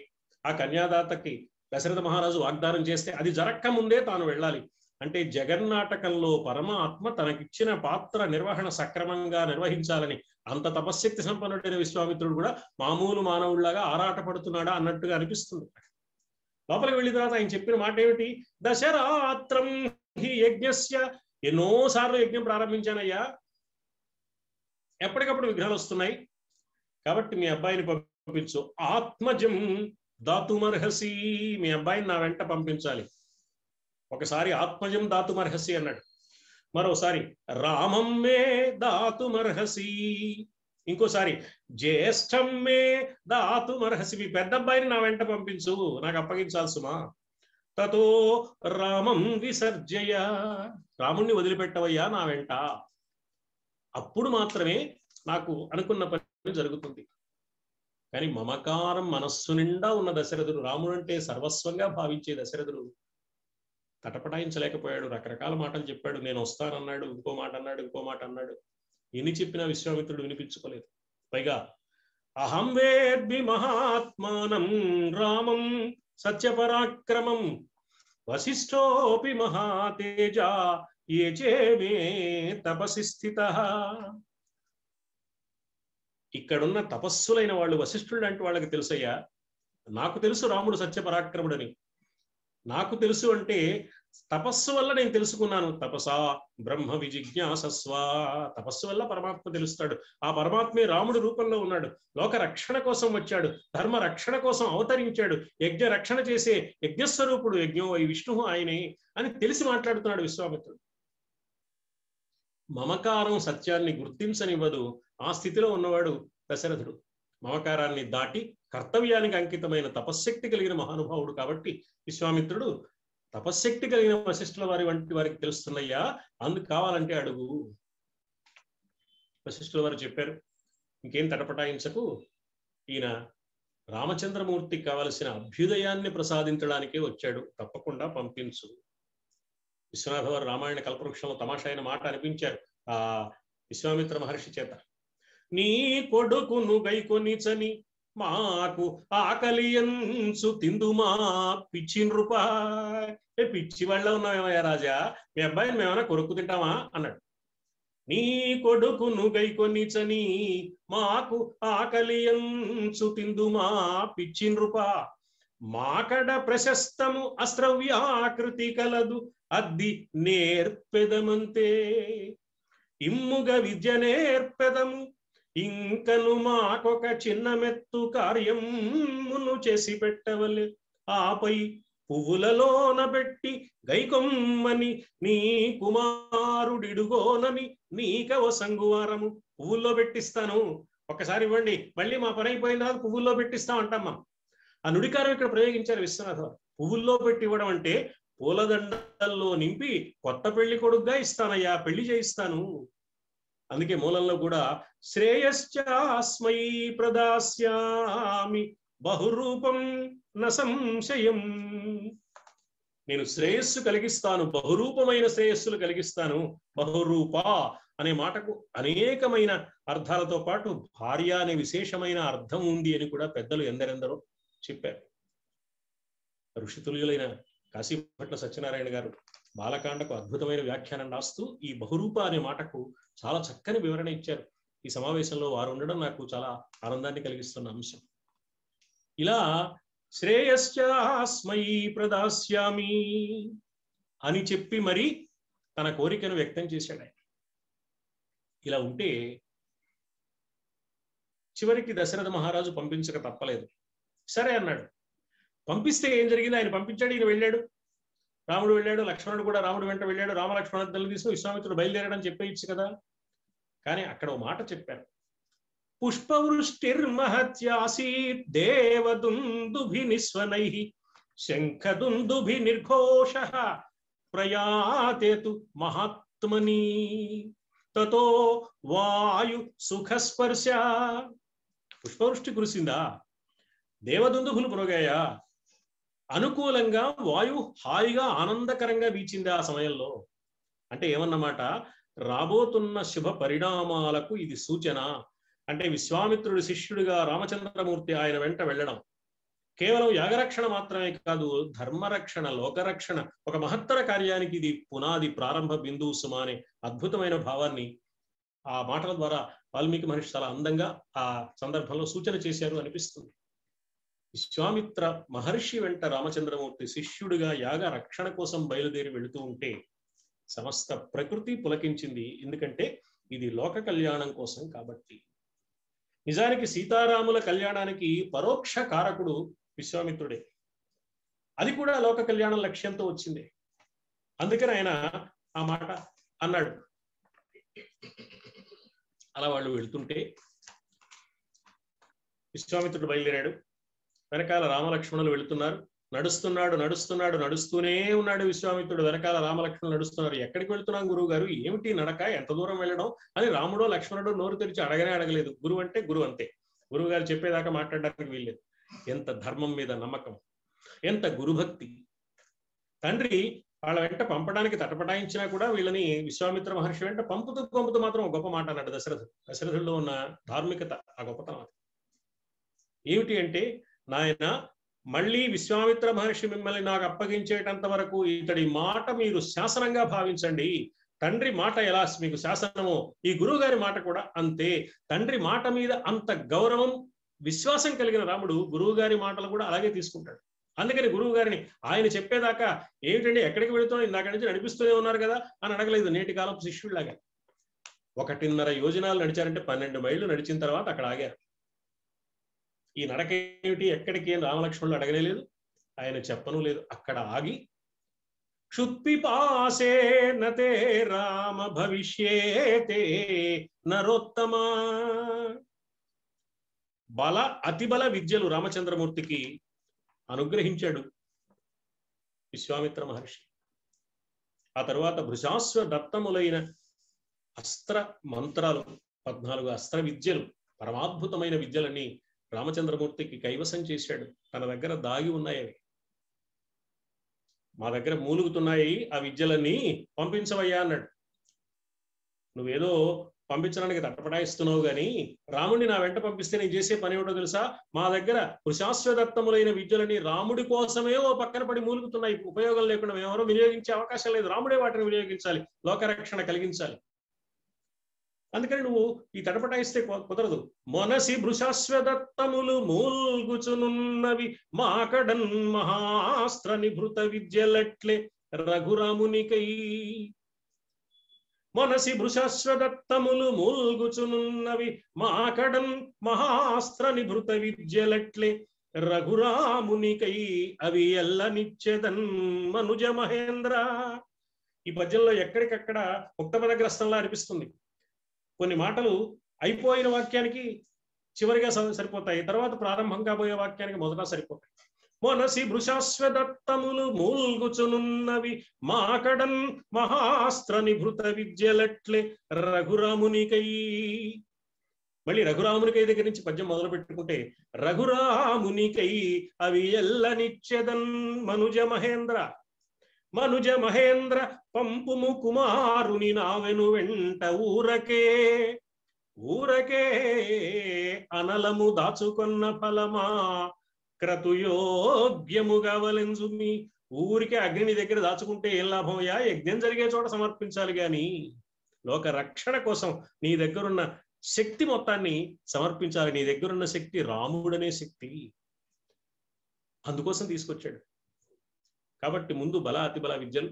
ఆ కన్యాదాతకి దశరథ మహారాజు వాగ్దానం చేస్తే అది జరక్క ముందే తాను వెళ్ళాలి. అంటే జగన్నాటకంలో పరమాత్మ తనకిచ్చిన పాత్ర నిర్వహణ సక్రమంగా నిర్వహించాలని అంత తపశ్శక్తి సంపన్నుడైన విశ్వామిత్రుడు కూడా మామూలు మానవుడిలాగా ఆరాటపడుతున్నాడా అన్నట్టుగా అనిపిస్తుంది. లోపలికి వెళ్ళిన తర్వాత ఆయన చెప్పిన మాట ఏమిటి? దశరాత్రం హి యజ్ఞస్య. ఎన్నోసార్లు యజ్ఞం ప్రారంభించానయ్యా, ఎప్పటికప్పుడు విఘ్నాలు వస్తున్నాయి, కాబట్టి మీ అబ్బాయిని పంపించు. ఆత్మజం దాతుమర్హసి. మీ అబ్బాయిని నా వెంట పంపించాలి. ఒకసారి ఆత్మజం దాతుమర్హసి అన్నాడు, మరోసారి రామం మే దాతుమర్హసి, ఇంకోసారి జ్యేష్ఠం మే దాతుమర్హసి. మీ పెద్ద అబ్బాయిని నా వెంట పంపించు, నాకు అప్పగించాలి సుమా. తతో రామం విసర్జయ. రాముణ్ణి వదిలిపెట్టవయ్యా నా వెంట, అప్పుడు మాత్రమే నాకు అనుకున్న పని జరుగుతుంది. కానీ మమకారం మనస్సు నిండా ఉన్న దశరథుడు, రాముడు అంటే సర్వస్వంగా భావించే దశరథుడు తటపటాయించలేకపోయాడు. రకరకాల మాటలు చెప్పాడు. నేను వస్తానన్నాడు, ఇంకో మాట అన్నాడు, ఇంకో మాట అన్నాడు. ఎన్ని చెప్పినా విశ్వామిత్రుడు వినిపించుకోలేదు. పైగా అహం వేద్మి మహాత్మానం రామం సత్యపరాక్రమం వశిష్ఠోపి మహాతేజ ఏ చేమే తపసి స్థితః. ఇక్కడున్న తపస్సులైన వాళ్ళు వశిష్ఠుడు లాంటి వాళ్ళకి తెలుసయ్యా. నాకు తెలుసు రాముడు సత్యపరాక్రముడని. నాకు తెలుసు అంటే తపస్సు వల్ల నేను తెలుసుకున్నాను. తపసా బ్రహ్మ విజిజ్ఞాసస్వ. తపస్సు వల్ల పరమాత్మ తెలుస్తాడు. ఆ పరమాత్మే రాముడు రూపంలో ఉన్నాడు. లోక రక్షణ కోసం వచ్చాడు, ధర్మ రక్షణ కోసం అవతరించాడు, యజ్ఞ రక్షణ చేసే యజ్ఞస్వరూపుడు, యజ్ఞో వై విష్ణు ఆయనే అని తెలిసి మాట్లాడుతున్నాడు విశ్వామిత్రుడు. మమకారం సత్యాన్ని గుర్తించనివ్వదు. ఆ స్థితిలో ఉన్నవాడు దశరథుడు. మమకారాన్ని దాటి కర్తవ్యానికి అంకితమైన తపశ్శక్తి కలిగిన మహానుభావుడు కాబట్టి విశ్వామిత్రుడు తపశ్శక్తి కలిగిన వశిష్ఠుల వారి వంటి వారికి తెలుస్తున్నాయ్యా, అందుకు కావాలంటే అడుగు. వశిష్ఠుల వారు చెప్పారు, ఇంకేం తటపటాయించకు, ఈయన రామచంద్రమూర్తికి కావలసిన అభ్యుదయాన్ని ప్రసాదించడానికే వచ్చాడు, తప్పకుండా పంపించు. విశ్వనాథ వారు రామాయణ కల్పవృక్షంలో తమాషా అయిన మాట అనిపించారు ఆ విశ్వామిత్ర మహర్షి చేత. నీ కొడుకును గైకొనిచని మాకు ఆకలియంచు తిందుమా పిచ్చి నృపా. పిచ్చి వాళ్ళ ఉన్నామేమయ్యా రాజా, మీ అబ్బాయిని మేమన్నా కొరుక్కు తింటామా అన్నాడు. నీ కొడుకును గైకొనిచని మాకు ఆకలియంచు తిందుమా పిచ్చి నృపా. మాకడ ప్రశస్తము అస్త్రవ్యాకృతి కలదు అద్ది నేర్పెదమంతే. ఇమ్ముగ విద్య నేర్పెదము ఇంకను మాకొక చిన్న మెత్తు కార్యమును చేసి పెట్టవలే. ఆపై పువ్వులలోన పెట్టి గైకొమ్మని నీ కుమారుడిడుగోనని నీకవ సంగువారము. పువ్వుల్లో పెట్టిస్తాను, ఒక్కసారి ఇవ్వండి, మళ్ళీ మా పని అయిపోయిన తర్వాత పువ్వుల్లో పెట్టిస్తాం అంటాం మనం. ఆ నుడికారం ఇక్కడ ప్రయోగించారు విశ్వనాథ. పువ్వుల్లో పెట్టి ఇవ్వడం అంటే పూలదండల్లో నింపి కొత్త పెళ్లి కొడుకుగా ఇస్తానయ్యా, పెళ్లి చేయిస్తాను. అందుకే మూలంలో కూడా శ్రేయశ్చాస్మై ప్రదాస్యామి బహురూపం న సంశయం. నేను శ్రేయస్సు కలిగిస్తాను, బహురూపమైన శ్రేయస్సులు కలిగిస్తాను. బహురూప అనే మాటకు అనేకమైన అర్థాలతో పాటు భార్య అనే విశేషమైన అర్థం ఉంది అని కూడా పెద్దలు ఎందరెందరో చెప్పారు. ఋషితుల్యులైన కాశీపట్ల సత్యనారాయణ గారు బాలకాండకు అద్భుతమైన వ్యాఖ్యానం రాస్తూ ఈ బహురూప అనే మాటకు చాలా చక్కని వివరణ ఇచ్చారు. ఈ సమావేశంలో వారు ఉండడం నాకు చాలా ఆనందాన్ని కలిగిస్తున్న అంశం. ఇలా శ్రేయశ్చాస్మై ప్రదాస్యామి అని చెప్పి మరి తన కోరికను వ్యక్తం చేశాడు ఆయన. ఇలా ఉంటే చివరికి దశరథ మహారాజు పంపించక తప్పలేదు. సరే అన్నాడు. పంపిస్తే ఏం జరిగింది? ఆయన పంపించాడు, ఈయన వెళ్ళాడు, రాముడు వెళ్ళాడు, లక్ష్మణుడు కూడా రాముడు వెంట వెళ్ళాడు. రామ లక్ష్మణుడు తీసుకుని విశ్వామిత్రుడు బయలుదేరాడని చెప్పేయచ్చు కదా. కానీ అక్కడ ఒక మాట చెప్పారు, పుష్పవృష్టిర్మహత్యాసీత్ దేవదుందుభి నిస్వనైః శంఖదుందుభి నిర్ఘోష ప్రయాతేతు మహాత్మని తతో వాయు సుఖస్పర్శ. పుష్పవృష్టి కురిసిందా, దేవదుందుభులు పురోగాయా, అనుకూలంగా వాయువు హాయిగా ఆనందకరంగా వీచింది ఆ సమయంలో. అంటే ఏమన్నమాట, రాబోతున్న శుభ పరిణామాలకు ఇది సూచన. అంటే విశ్వామిత్రుడి శిష్యుడిగా రామచంద్రమూర్తి ఆయన వెంట వెళ్ళడం కేవలం యాగరక్షణ మాత్రమే కాదు, ధర్మరక్షణ, లోకరక్షణ, ఒక మహత్తర కార్యానికి ఇది పునాది, ప్రారంభ బిందువు సుమా అనే అద్భుతమైన భావాన్ని ఆ మాటల ద్వారా వాల్మీకి మహర్షి చాలా అందంగా ఆ సందర్భంలో సూచన చేశారు అనిపిస్తుంది. విశ్వామిత్ర మహర్షి వెంట రామచంద్రమూర్తి శిష్యుడిగా యాగ రక్షణ కోసం బయలుదేరి వెళుతూ ఉంటే సమస్త ప్రకృతి పులకించింది. ఎందుకంటే ఇది లోక కళ్యాణం కోసం కాబట్టి. నిజానికి సీతారాముల కళ్యాణానికి పరోక్ష కారకుడు విశ్వామిత్రుడే. అది కూడా లోక కళ్యాణం లక్ష్యంతో వచ్చింది. అందుకని ఆయన ఆ మాట అన్నాడు. అలా వాళ్ళు వెళుతుంటే విశ్వామిత్రుడు బయలుదేరాడు, వెనకాల రామలక్ష్మణులు వెళుతున్నారు. నడుస్తూనే ఉన్నాడు విశ్వామిత్రుడు, వెనకాల రామలక్ష్మణులు నడుస్తున్నారు. ఎక్కడికి వెళ్తున్నాం గురువు గారు, ఏమిటి నడక, ఎంత దూరం వెళ్ళడం అని రాముడో లక్ష్మణుడో నోరు తెరిచి అడగలేదు. గురువు అంటే గురువు అంతే, గురువు గారు చెప్పేదాకా మాట్లాడడానికి వీల్లేదు. ఎంత ధర్మం మీద నమ్మకం, ఎంత గురుభక్తి. తండ్రి వాళ్ళ వెంట పంపడానికి తటపటాయించినా కూడా వీళ్ళని విశ్వామిత్ర మహర్షి వెంట పంపుతూ మాత్రం ఒక గొప్ప మాట అన్నాడు దశరథుల్లో ఉన్న ధార్మికత, ఆ గొప్పతనం. ఏమిటి అంటే, నాయన మళ్ళీ విశ్వామిత్ర మహర్షి మిమ్మల్ని నాకు అప్పగించేటంత వరకు ఇతడి మాట మీరు శాసనంగా భావించండి. తండ్రి మాట ఎలా మీకు శాసనమో ఈ గురువు గారి మాట కూడా అంతే. తండ్రి మాట మీద అంత గౌరవం, విశ్వాసం కలిగిన రాముడు గురువు గారి మాటలు కూడా అలాగే తీసుకుంటాడు. అందుకని గురువు గారిని ఆయన చెప్పేదాకా ఏమిటండి ఎక్కడికి వెళుతున్నా, ఇందాక నుంచి నడిపిస్తూనే ఉన్నారు కదా అని అడగలేదు. నేటి కాలం శిష్యుడిలాగా 1.5 యోజనాలు నడిచారంటే 12 మైళ్ళు నడిచిన తర్వాత అక్కడ ఆగారు. ఈ నడక ఏమిటి, ఎక్కడికి రామలక్ష్మణులు అడగలేదు, ఆయన చెప్పను లేదు. అక్కడ ఆగి క్షుత్పిపాసే నతే రామ భవిష్యేతే నరోత్తమ. బల అతిబల విద్యలు రామచంద్రమూర్తికి అనుగ్రహించాడు విశ్వామిత్ర మహర్షి. ఆ తరువాత భృశాశ్వ దత్తములైన అస్త్ర మంత్రాలు, 14 అస్త్ర విద్యలు, పరమాద్భుతమైన విద్యలని రామచంద్రమూర్తికి కైవసం చేశాడు. తన దగ్గర దాగి ఉన్నాయి, అవి మా దగ్గర మూలుగుతున్నాయి, ఆ విద్యలన్నీ పంపించవయ్యా అన్నాడు. నువ్వేదో పంపించడానికి తటపటాయిస్తున్నావు గాని రాముడిని నా వెంట పంపిస్తే నేను చేసే పని ఏమిటో తెలుసా, మా దగ్గర పురుషాశ్వదత్తములైన విద్యలని రాముడి కోసమే ఓ పక్కన పడి మూలుగుతున్నాయి. ఉపయోగం లేకుండా ఎవరో వినియోగించే అవకాశం లేదు, రాముడే వాటిని వినియోగించాలి, లోకరక్షణ కలిగించాలి. అందుకని నువ్వు ఈ తటపటాయిస్తే కుదరదు. మొనసి భృశాశ్వదత్తములు మూల్గుచునున్నవి మాకడన్ మహాస్త్ర నిభృత విద్యలట్లే రఘురామునికై. మొనసి భృశాశ్వదత్తములు మూల్గుచునున్నవి మాకడన్ మహాస్త్ర నిభృత విద్యలట్లే రఘురామునికై అవి ఎల్ల నిచ్చెదన్ మనుజ మహేంద్ర. ఈ పద్యంలో ఎక్కడికక్కడ ముక్తపదగ్రస్తంలా అనిపిస్తుంది. కొన్ని మాటలు అయిపోయిన వాక్యానికి చివరిగా సరిపోతాయి, తర్వాత ప్రారంభం కాబోయే వాక్యానికి మొదట సరిపోతాయి. మొనసి భృశాశ్వదత్తములు మూల్గుచునున్నవి మాకడన్ మహాస్త్ర నిభృత విద్యలట్లే రఘురామునికై. మళ్ళీ రఘురామునికై దగ్గర నుంచి పద్యం మొదలు పెట్టుకుంటే రఘురామునికై అవి ఎల్ల నిచ్చెదన్ మనుజ మహేంద్ర. మనుజ మహేంద్ర పంపుము కుమారుని నావెను వెంట ఊరకే ఊరకే అనలము దాచుకొన్న ఫలమా క్రతుయోగ్యముగా వలెంజుమి. ఊరికే అగ్ని దగ్గర దాచుకుంటే ఏం లాభమయ్యా, యజ్ఞం జరిగే చోట సమర్పించాలి గాని లోక రక్షణ కోసం నీ దగ్గరున్న శక్తి మొత్తాన్ని సమర్పించాలి. నీ దగ్గరున్న శక్తి రాముడనే శక్తి, అందుకోసం తీసుకొచ్చాడు. కాబట్టి ముందు బల అతిబల విద్యలు,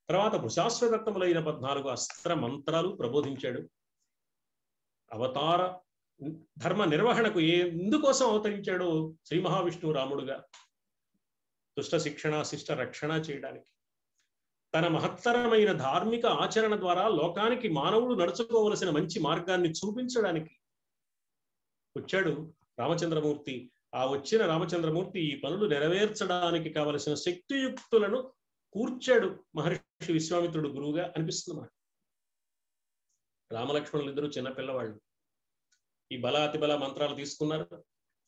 తర్వాత భృశాశ్వదత్తములైన 14 అస్త్ర మంత్రాలు ప్రబోధించాడు. అవతార ధర్మ నిర్వహణకు ఎందుకోసం అవతరించాడో శ్రీ మహావిష్ణువు రాముడుగా దుష్ట శిక్షణ శిష్ట రక్షణ చేయడానికి, తన మహత్తరమైన ధార్మిక ఆచరణ ద్వారా లోకానికి మానవుడు నడుచుకోవలసిన మంచి మార్గాన్ని చూపించడానికి వచ్చాడు రామచంద్రమూర్తి. ఆ వచ్చిన రామచంద్రమూర్తి ఈ పనులు నెరవేర్చడానికి కావలసిన శక్తియుక్తులను కూర్చాడు మహర్షి విశ్వామిత్రుడు గురువుగా అనిపిస్తుంది. రామలక్ష్మణులు ఇద్దరు చిన్నపిల్లవాళ్ళు. ఈ బల అతిబల మంత్రాలు తీసుకున్నారు,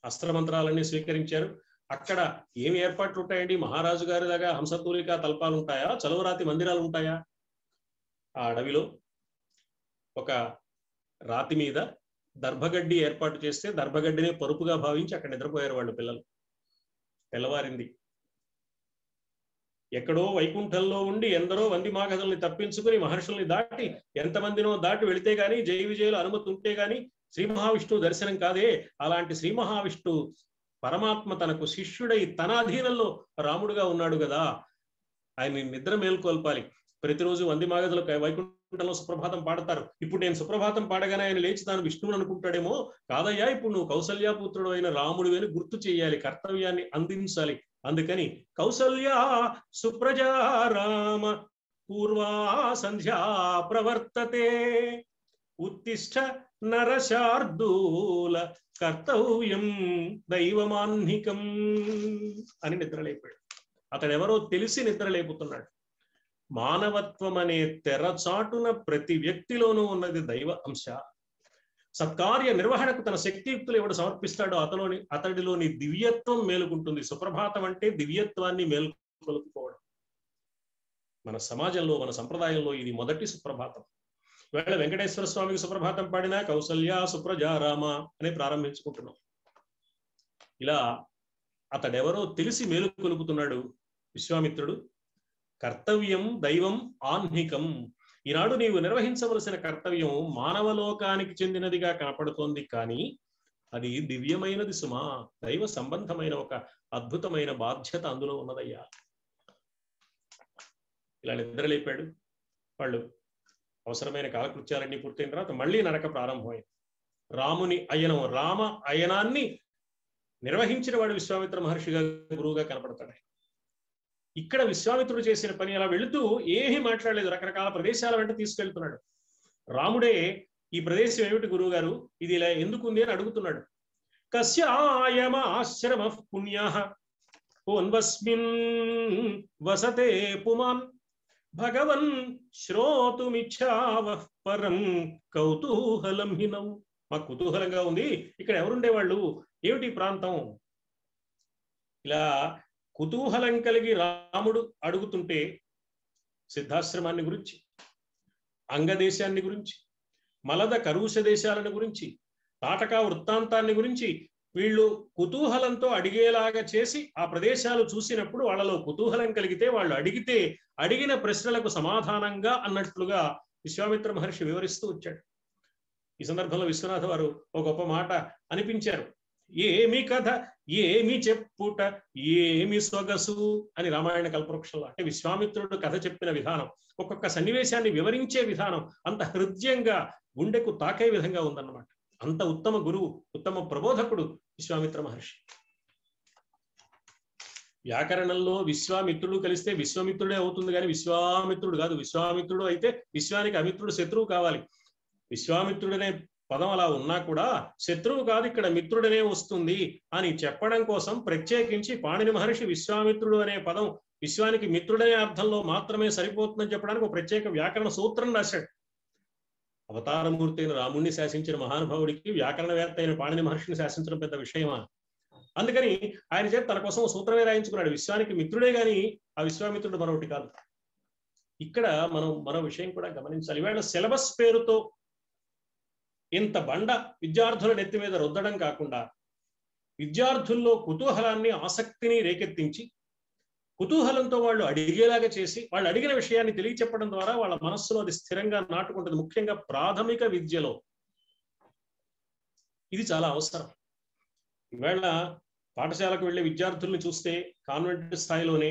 అస్త్ర మంత్రాలన్నీ స్వీకరించారు. అక్కడ ఏమి ఏర్పాట్లు ఉంటాయండి? మహారాజు గారి లాగా హంసతూలిక తల్పాలు ఉంటాయా, చలువరాతి మందిరాలు ఉంటాయా? ఆ అడవిలో ఒక రాతి మీద దర్భగడ్డి ఏర్పాటు చేస్తే దర్భగడ్డిని పరుపుగా భావించి అక్కడ నిద్రపోయారు వాళ్ళు పిల్లలు. తెల్లవారింది. ఎక్కడో వైకుంఠంలో ఉండి ఎందరో వంది మాగధుల్ని తప్పించుకుని మహర్షుల్ని దాటి ఎంతమందినో దాటి వెళితే గాని జయ విజయుల అనుమతి ఉంటే గాని శ్రీ మహావిష్ణువు దర్శనం కాదే. అలాంటి శ్రీ మహావిష్ణువు పరమాత్మ తనకు శిష్యుడై తన అధీనంలో రాముడుగా ఉన్నాడు కదా, ఆయన నిద్ర మేల్కొల్పాలి. ప్రతిరోజు వంది మాగధులు వైకుంఠంలో సుప్రభాతం పాడతారు. ఇప్పుడు నేను సుప్రభాతం పాడగానే ఆయన లేచి తాను విష్ణువుని అనుకుంటాడేమో. కాదయ్యా, ఇప్పుడు నువ్వు కౌసల్యాపుత్రుడు అయిన రాముడు అని గుర్తు చేయాలి, కర్తవ్యాన్ని అందించాలి. అందుకని కౌసల్యా సుప్రజా రామ పూర్వా సంధ్యా ప్రవర్తతే ఉత్తిష్ట నరశార్దూల కర్తవ్యం దైవమాన్నికం అని నిద్రలేపాడు. అతడెవరో తెలిసి నిద్రలేపుతున్నాడు. మానవత్వం అనే తెరచాటున ప్రతి వ్యక్తిలోనూ ఉన్నది దైవ అంశ. సత్కార్య నిర్వహణకు తన శక్తియుక్తులు ఎవడు సమర్పిస్తాడో అతడిలోని దివ్యత్వం మేలుకుంటుంది. సుప్రభాతం అంటే దివ్యత్వాన్ని మేలుకొలుపుకోవడం. మన సమాజంలో మన సంప్రదాయంలో ఇది మొదటి సుప్రభాతం. వేళ వెంకటేశ్వర స్వామికి సుప్రభాతం పాడినా కౌసల్య సుప్రజా రామ అని ప్రారంభించుకుంటున్నాం. ఇలా అతడెవరో తెలిసి మేలుకొలుపుతున్నాడు విశ్వామిత్రుడు. కర్తవ్యం దైవం ఆహ్నికం. ఈనాడు నీవు నిర్వహించవలసిన కర్తవ్యం మానవలోకానికి చెందినదిగా కనపడుతోంది, కానీ అది దివ్యమైనది సుమా. దైవ సంబంధమైన ఒక అద్భుతమైన బాధ్యత అందులో ఉన్నదయ్యా. ఇలా నిద్రలేపాడు. వాళ్ళు అవసరమైన కాలకృత్యాలన్నీ పూర్తయిన తర్వాత మళ్ళీ నరక ప్రారంభమైంది. రాముని అయనం, రామ అయనాన్ని నిర్వహించిన వాడు విశ్వామిత్ర మహర్షిగా గురువుగా కనపడతాడు. ఇక్కడ విశ్వామిత్రుడు చేసిన పని, అలా వెళుతూ ఏమీ మాట్లాడలేదు, రకరకాల ప్రదేశాల వెంట తీసుకెళ్తున్నాడు. రాముడే ఈ ప్రదేశం ఏమిటి గురువు గారు, ఇది ఇలా ఎందుకుంది అని అడుగుతున్నాడు. కస్యాయమ ఆశ్రమ పుణ్యః కోన్వస్మిన్ వసతే పుమాన్ భగవన్ శ్రోతుమిచ్ఛావః పరం కౌతూహలం హినం. మాకు కుతూహలంగా ఉంది, ఇక్కడ ఎవరుండేవాళ్ళు, ఏమిటి ప్రాంతం? ఇలా కుతూహలం కలిగి రాముడు అడుగుతుంటే సిద్ధాశ్రమాన్ని గురించి, అంగదేశాన్ని గురించి, మలద కరుష దేశాలను గురించి, తాటకా వృత్తాంతాన్ని గురించి వీళ్ళు కుతూహలంతో అడిగేలాగా చేసి ఆ ప్రదేశాలు చూసినప్పుడు వాళ్ళలో కుతూహలం కలిగితే వాళ్ళు అడిగితే అడిగిన ప్రశ్నలకు సమాధానంగా అన్నట్లుగా విశ్వామిత్ర మహర్షి వివరిస్తూ వచ్చాడు. ఈ సందర్భంలో విశ్వనాథ వారు ఒక గొప్ప మాట అనిపించారు. ఏమి కథ ఏమి చెప్పుట ఏమి సొగసు అని రామాయణ కల్పవృక్షంలో. అంటే విశ్వామిత్రుడు కథ చెప్పిన విధానం, ఒక్కొక్క సన్నివేశాన్ని వివరించే విధానం అంత హృదయంగా గుండెకు తాకే విధంగా ఉందన్నమాట. అంత ఉత్తమ గురువు, ఉత్తమ ప్రబోధకుడు విశ్వామిత్ర మహర్షి. వ్యాకరణంలో విశ్వామిత్రుడు కలిస్తే విశ్వామిత్రుడే అవుతుంది కానీ విశ్వామిత్రుడు కాదు. విశ్వామిత్రుడు అయితే విశ్వానికి అమిత్రుడు శత్రువు కావాలి. విశ్వామిత్రుడనే పదం అలా ఉన్నా కూడా శత్రువు కాదు, ఇక్కడ మిత్రుడనే వస్తుంది అని చెప్పడం కోసం ప్రత్యేకించి పాణిని మహర్షి విశ్వామిత్రుడు అనే పదం విశ్వానికి మిత్రుడనే అర్థంలో మాత్రమే సరిపోతుందని చెప్పడానికి ఒక ప్రత్యేక వ్యాకరణ సూత్రం రాశాడు. అవతారమూర్తి అయిన రాముణ్ణి శాసించిన మహానుభావుడికి వ్యాకరణవేత్త అయిన పాణిని మహర్షిని శాసించడం పెద్ద విషయమా? అందుకని ఆయన చేత తన కోసం సూత్రమే రాయించుకున్నాడు. విశ్వానికి మిత్రుడే గాని ఆ విశ్వామిత్రుడు మరొకటి కాదు. ఇక్కడ మనం మరో విషయం కూడా గమనించాలి. ఇవాళ సిలబస్ పేరుతో ఇంత బండ విద్యార్థుల నెత్తి మీద రుద్దడం కాకుండా విద్యార్థుల్లో కుతూహలాన్ని ఆసక్తిని రేకెత్తించి కుతూహలంతో వాళ్ళు అడిగేలాగా చేసి వాళ్ళు అడిగిన విషయాన్ని తెలియచెప్పడం ద్వారా వాళ్ళ మనస్సులో అది స్థిరంగా నాటుకుంటుంది. ముఖ్యంగా ప్రాథమిక విద్యలో ఇది చాలా అవసరం. ఈవేళ పాఠశాలకు వెళ్ళే విద్యార్థుల్ని చూస్తే కాన్వెంట్ స్థాయిలోనే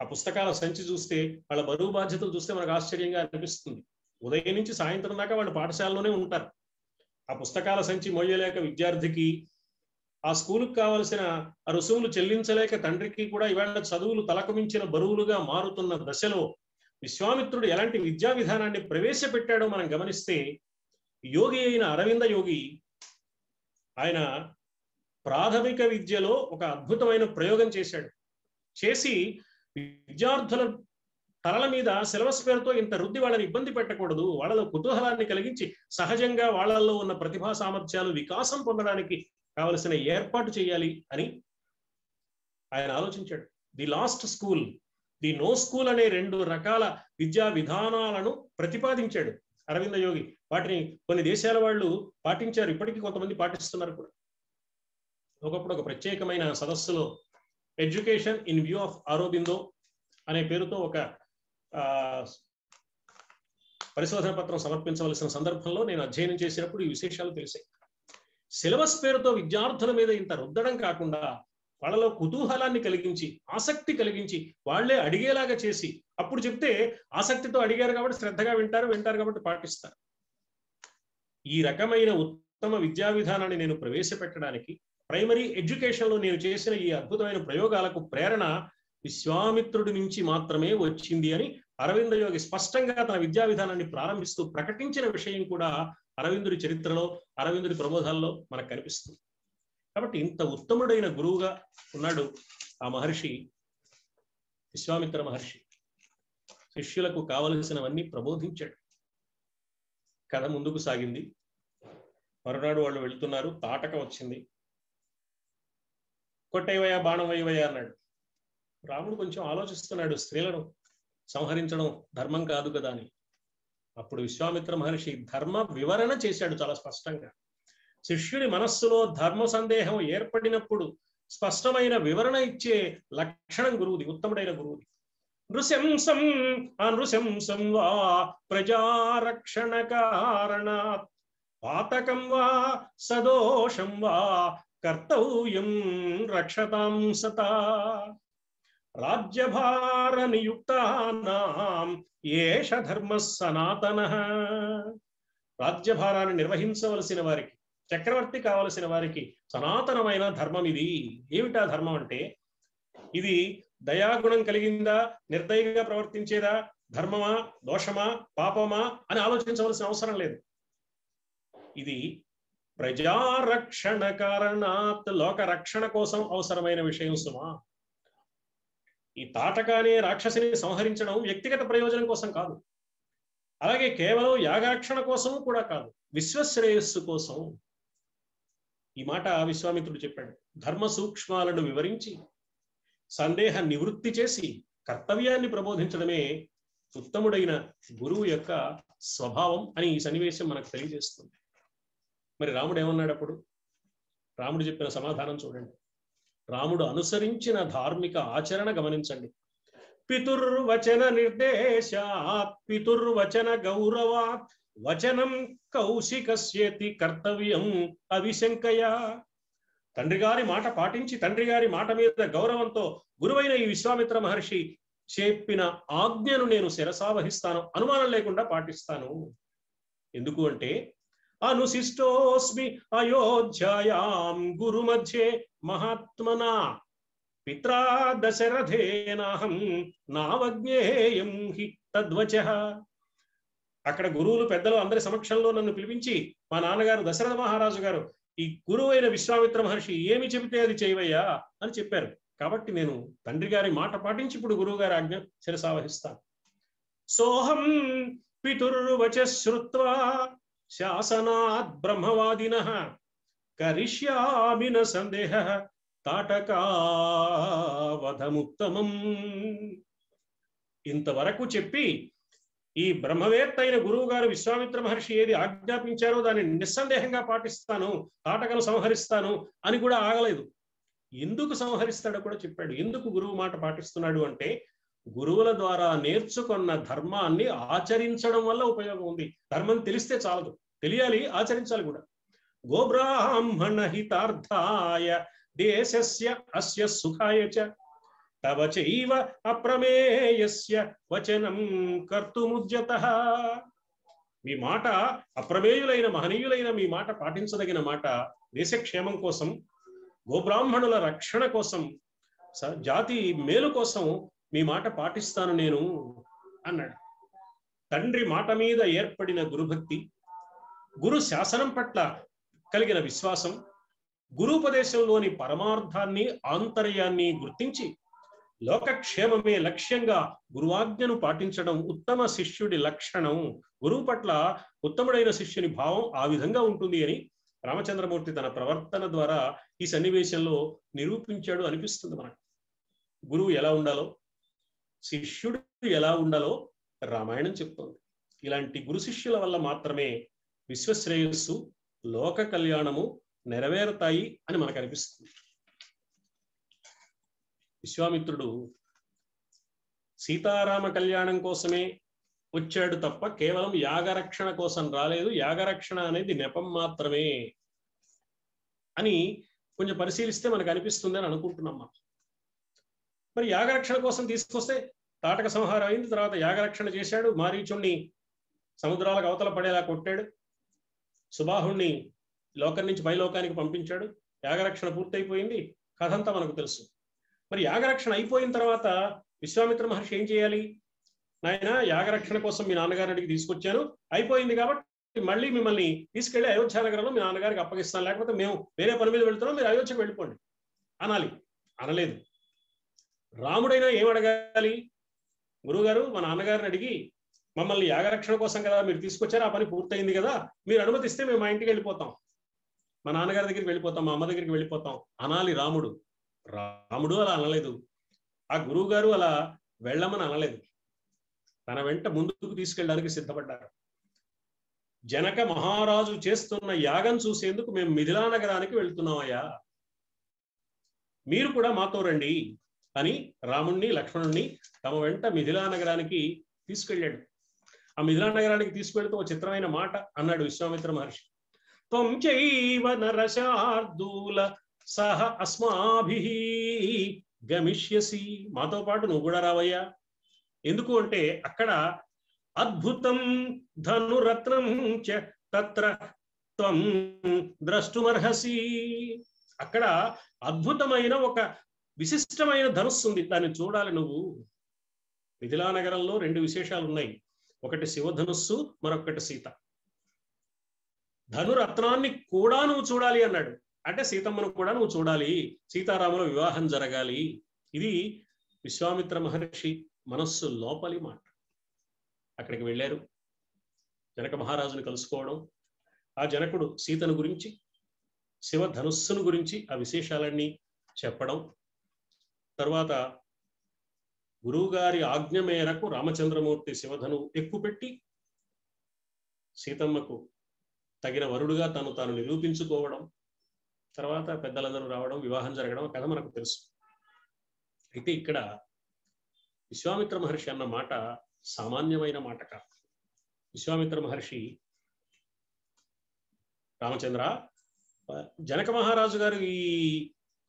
ఆ పుస్తకాల సంచి చూస్తే వాళ్ళ బరువు బాధ్యతలు చూస్తే మనకు ఆశ్చర్యంగా అనిపిస్తుంది. ఉదయం నుంచి సాయంత్రం దాకా వాళ్ళు పాఠశాలలోనే ఉంటారు. ఆ పుస్తకాల సంచి మోయలేక విద్యార్థికి, ఆ స్కూలుకు కావలసిన రుసుములు చెల్లించలేక తండ్రికి కూడా ఇవాళ చదువులు తలకు మించిన బరువులుగా మారుతున్న దశలో విశ్వామిత్రుడు ఎలాంటి విద్యా విధానాన్ని ప్రవేశపెట్టాడో మనం గమనిస్తే, యోగి అయిన అరవింద యోగి ఆయన ప్రాథమిక విద్యలో ఒక అద్భుతమైన ప్రయోగం చేశాడు. చేసి విద్యార్థుల తలల మీద సిలబస్ పేరుతో ఇంత రుద్ది వాళ్ళని ఇబ్బంది పెట్టకూడదు, వాళ్ళలో కుతూహలాన్ని కలిగించి సహజంగా వాళ్ళల్లో ఉన్న ప్రతిభా సామర్థ్యాలు వికాసం పొందడానికి కావలసిన ఏర్పాటు చేయాలి అని ఆయన ఆలోచించాడు. The last school, the no school అనే 2 రకాల విద్యా విధానాలను ప్రతిపాదించాడు అరవింద యోగి. వాటిని కొన్ని దేశాల వాళ్ళు పాటించారు, ఇప్పటికీ కొంతమంది పాటిస్తున్నారు కూడా. ఒకప్పుడు ఒక ప్రత్యేకమైన సదస్సులో education in view of Aurobindo అనే పేరుతో ఒక పరిశోధన పత్రం సమర్పించవలసిన సందర్భంలో నేను అధ్యయనం చేసినప్పుడు ఈ విశేషాలు తెలిసాయి. సిలబస్ పేరుతో విద్యార్థుల మీద ఇంత రుద్దడం కాకుండా వాళ్ళలో కుతూహలాన్ని కలిగించి, ఆసక్తి కలిగించి, వాళ్లే అడిగేలాగా చేసి, అప్పుడు చెప్తే ఆసక్తితో అడిగారు కాబట్టి శ్రద్ధగా వింటారు కాబట్టి పాటిస్తారు. ఈ రకమైన ఉత్తమ విద్యా విధానాన్ని నేను ప్రవేశపెట్టడానికి ప్రైమరీ ఎడ్యుకేషన్ లో నేను చేసిన ఈ అద్భుతమైన ప్రయోగాలకు ప్రేరణ విశ్వామిత్రుడి నుంచి మాత్రమే వచ్చింది అని అరవింద యోగి స్పష్టంగా తన విద్యా విధానాన్ని ప్రారంభిస్తూ ప్రకటించిన విషయం కూడా అరవిందుడి చరిత్రలో, అరవిందుడి ప్రబోధాల్లో మనకు కనిపిస్తుంది. కాబట్టి ఇంత ఉత్తముడైన గురువుగా ఉన్నాడు ఆ మహర్షి, విశ్వామిత్ర మహర్షి. శిష్యులకు కావలసినవన్నీ ప్రబోధించాడు. కథ ముందుకు సాగింది. మరునాడు వాళ్ళు వెళ్తున్నారు, తాటక వచ్చింది. కొట్టేవయ్యా, బాణం వేయవయ్యా అన్నాడు. రాముడు కొంచెం ఆలోచిస్తున్నాడు, స్త్రీలను సంహరించడం ధర్మం కాదు కదా అని. అప్పుడు విశ్వామిత్ర మహర్షి ధర్మ వివరణ చేశాడు చాలా స్పష్టంగా. శిష్యుడి మనస్సులో ధర్మ సందేహం ఏర్పడినప్పుడు స్పష్టమైన వివరణ ఇచ్చే లక్షణం గురువుది, ఉత్తముడైన గురువుది. నృశంసం అనృశంసం వా ప్రజారక్షణ కారణాత్ పాతకం వా సదోషం వా కర్తవ్యం రక్షతాం సతా రాజ్యభార నియుక్తానాం ఏష ధర్మ సనాతనః. రాజ్యభారాన్ని నిర్వహించవలసిన వారికి, చక్రవర్తి కావలసిన వారికి సనాతనమైన ధర్మం ఇది. ఏమిటా ధర్మం అంటే, ఇది దయాగుణం కలిగిందా, నిర్దయగా ప్రవర్తించేదా, ధర్మమా, దోషమా, పాపమా అని ఆలోచించవలసిన అవసరం లేదు. ఇది ప్రజారక్షణ కారణాత్, లోక రక్షణ కోసం అవసరమైన విషయం సుమా. ఈ తాటకానే రాక్షసిని సంహరించడం వ్యక్తిగత ప్రయోజనం కోసం కాదు, అలాగే కేవలం యాగరక్షణ కోసం కూడా కాదు, విశ్వశ్రేయస్సు కోసం. ఈ మాట విశ్వామిత్రుడు చెప్పాడు. ధర్మ సూక్ష్మాలను వివరించి సందేహ నివృత్తి చేసి కర్తవ్యాన్ని ప్రబోధించడమే ఉత్తముడైన గురువు యొక్క స్వభావం అని ఈ సన్నివేశం మనకు తెలియజేస్తుంది. మరి రాముడు ఏమన్నాడు అప్పుడు? రాముడు చెప్పిన సమాధానం చూడండి. రాముడు అనుసరించిన ధార్మిక ఆచరణ గమనించండి. పితుర్వచన నిర్దేశాత్ పితుర్వచన గౌరవాత్ వచనం కౌశికస్యేతి కర్తవ్యం అవిశంకయ. తండ్రి గారి మాట పాటించి, తండ్రి గారి మాట మీద గౌరవంతో గురువైన ఈ విశ్వామిత్ర మహర్షి చెప్పిన ఆజ్ఞను నేను శిరసావహిస్తాను, అనుమానం లేకుండా పాటిస్తాను. ఎందుకు అంటే, అనుశిష్టోస్మి అయోధ్యాయాం గురు మధ్యే మహాత్మనా పిత్రా దశరథేనాహం నావజ్ఞేయం హి తద్వచః. అక్కడ గురువులు, పెద్దలు అందరి సమక్షంలో నన్ను పిలిపించి, మా నాన్నగారు దశరథ మహారాజు గారు ఈ గురువైన విశ్వామిత్ర మహర్షి ఏమి చెబితే అది చేయవయ్యా అని చెప్పారు. కాబట్టి నేను తండ్రి గారి మాట పాటించి ఇప్పుడు గురువు గారి ఆజ్ఞ శిరసావహిస్తాను. సోహం పితుర్వచ శ్రుత్వా శాసనాత్ బ్రహ్మవాదినః కరిష్యామి న సందేహః తాటకావధముత్తమం. ఇంతవరకు చెప్పి ఈ బ్రహ్మవేత్త అయిన గురువు గారు విశ్వామిత్ర మహర్షి ఏది ఆజ్ఞాపించారో దాన్ని నిస్సందేహంగా పాటిస్తాను, తాటకను సంహరిస్తాను అని కూడా ఆగలేదు. ఎందుకు సంహరిస్తాడో కూడా చెప్పాడు. ఎందుకు గురువు మాట పాటిస్తున్నాడు అంటే, గురువుల ద్వారా నేర్చుకున్న ధర్మాన్ని ఆచరించడం వల్ల ఉపయోగం ఉంది. ధర్మం తెలిస్తే చాలదు, తెలియాలి, ఆచరించాలి కూడా. గోబ్రాహ్మణ హితార్థాయ దేశస్య అస్య సుఖాయ చ తవ చైవ అప్రమేయస్య వచనం కర్తుముద్యతః. మీ మాట అప్రమేయులైన మహనీయులైన మీ మాట పాటించదగిన మాట. దేశక్షేమం కోసం, గోబ్రాహ్మణుల రక్షణ కోసం, జాతి మేలు కోసం మీ మాట పాటిస్తాను నేను అన్నాడు. తండ్రి మాట మీద ఏర్పడిన గురుభక్తి, గురు శాసనం పట్ల కలిగిన విశ్వాసం, గురూపదేశంలోని పరమార్థాన్ని ఆంతర్యాన్ని గుర్తించి లోకక్షేమమే లక్ష్యంగా గురువాజ్ఞను పాటించడం ఉత్తమ శిష్యుడి లక్షణం. గురువు పట్ల ఉత్తముడైన శిష్యుని భావం ఆ విధంగా ఉంటుంది అని రామచంద్రమూర్తి తన ప్రవర్తన ద్వారా ఈ సన్నివేశంలో నిరూపించాడు అనిపిస్తుంది మనకు. గురువు ఎలా ఉండాలో, శిష్యుడు ఎలా ఉండాలో రామాయణం చెప్తోంది. ఇలాంటి గురు శిష్యుల వల్ల మాత్రమే విశ్వశ్రేయస్సు, లోక కళ్యాణము నెరవేరుతాయి అని మనకు అనిపిస్తుంది. విశ్వామిత్రుడు సీతారామ కళ్యాణం కోసమే వచ్చాడు తప్ప కేవలం యాగరక్షణ కోసం రాలేదు. యాగరక్షణ అనేది నెపం మాత్రమే అని కొంచెం పరిశీలిస్తే మనకు అనిపిస్తుంది అని అనుకుంటున్నాం. మరి యాగరక్షణ కోసం తీసుకొస్తే తాటక సంహారం అయింది, తర్వాత యాగరక్షణ చేశాడు, మారీచుణ్ణి సముద్రాలకు అవతల పడేలా కొట్టాడు, సుబాహుణ్ణి లోకం నుంచి పైలోకానికి పంపించాడు, యాగరక్షణ పూర్తయిపోయింది. కథ అంతా మనకు తెలుసు. మరి యాగరక్షణ అయిపోయిన తర్వాత విశ్వామిత్ర మహర్షి ఏం చేయాలి? నాయన, యాగరక్షణ కోసం మీ నాన్నగారికి తీసుకొచ్చాను, అయిపోయింది కాబట్టి మళ్ళీ మిమ్మల్ని తీసుకెళ్లి అయోధ్య నగరంలో మీ నాన్నగారికి అప్పగిస్తాను, లేకపోతే మేము వేరే పని మీద వెళ్తున్నాం, మీరు అయోధ్యకు వెళ్ళిపోండి అనాలి. అనలేదు. రాముడైనా ఏం అడగాలి? గురువుగారు, మా నాన్నగారిని అడిగి మమ్మల్ని యాగరక్షణ కోసం కదా మీరు తీసుకొచ్చారు, ఆ పని పూర్తయింది కదా, మీరు అనుమతిస్తే మేము మా ఇంటికి వెళ్ళిపోతాం, మా నాన్నగారి దగ్గరికి వెళ్ళిపోతాం, మా అమ్మ దగ్గరికి వెళ్ళిపోతాం అనాలి రాముడు. రాముడు అలా అనలేదు. ఆ గురువు గారు అలా వెళ్ళమని అనలేదు. తన వెంట ముందుకు తీసుకెళ్ళడానికి సిద్ధపడ్డారు. జనక మహారాజు చేస్తున్న యాగం చూసేందుకు మేము మిథిలా నగరానికి వెళ్తున్నామయ్యా, మీరు కూడా మాతో రండి అని రాముణ్ణి లక్ష్మణుణ్ణి తమ వెంట మిథిలా నగరానికి తీసుకెళ్ళాడు. ఆ మిథిలా నగరానికి తీసుకెళ్తూ ఒక చిత్రమైన మాట అన్నాడు విశ్వామిత్ర మహర్షి. త్వం చైవ నరశార్దూల సహ అస్మాభిః గమిష్యసి, మాతో పాటు నువ్వు కూడా రావయ్యా. ఎందుకు అంటే అక్కడ అద్భుతం ధనురత్నం చ తత్ర త్వం ద్రష్టుమర్హసి, అక్కడ అద్భుతమైన ఒక విశిష్టమైన ధనుస్సు ఉంది, దాన్ని చూడాలి నువ్వు. మిథిలా నగరంలో రెండు విశేషాలు ఉన్నాయి, ఒకటి శివధనుస్సు, మరొకటి సీత. ధనురత్నాన్ని కూడా నువ్వు చూడాలి అన్నాడు. అంటే సీతమ్మను కూడా నువ్వు చూడాలి, సీతారాముల వివాహం జరగాలి. ఇది విశ్వామిత్ర మహర్షి మనస్సు లోపలి మాట. అక్కడికి వెళ్ళారు, జనక మహారాజుని కలుసుకోవడం, ఆ జనకుడు సీతను గురించి, శివధనుస్సును గురించి ఆ విశేషాలన్నీ చెప్పడం, తర్వాత గురువుగారి ఆజ్ఞ మేరకు రామచంద్రమూర్తి శివధను ఎక్కుపెట్టి సీతమ్మకు తగిన వరుడుగా తాను నిరూపించుకోవడం, తర్వాత పెద్దలందరూ రావడం, వివాహం జరగడం, కథ మనకు తెలుసు. అయితే ఇక్కడ విశ్వామిత్ర మహర్షి అన్న మాట సామాన్యమైన మాట కాదు. విశ్వామిత్ర మహర్షి, రామచంద్ర, జనక మహారాజు గారు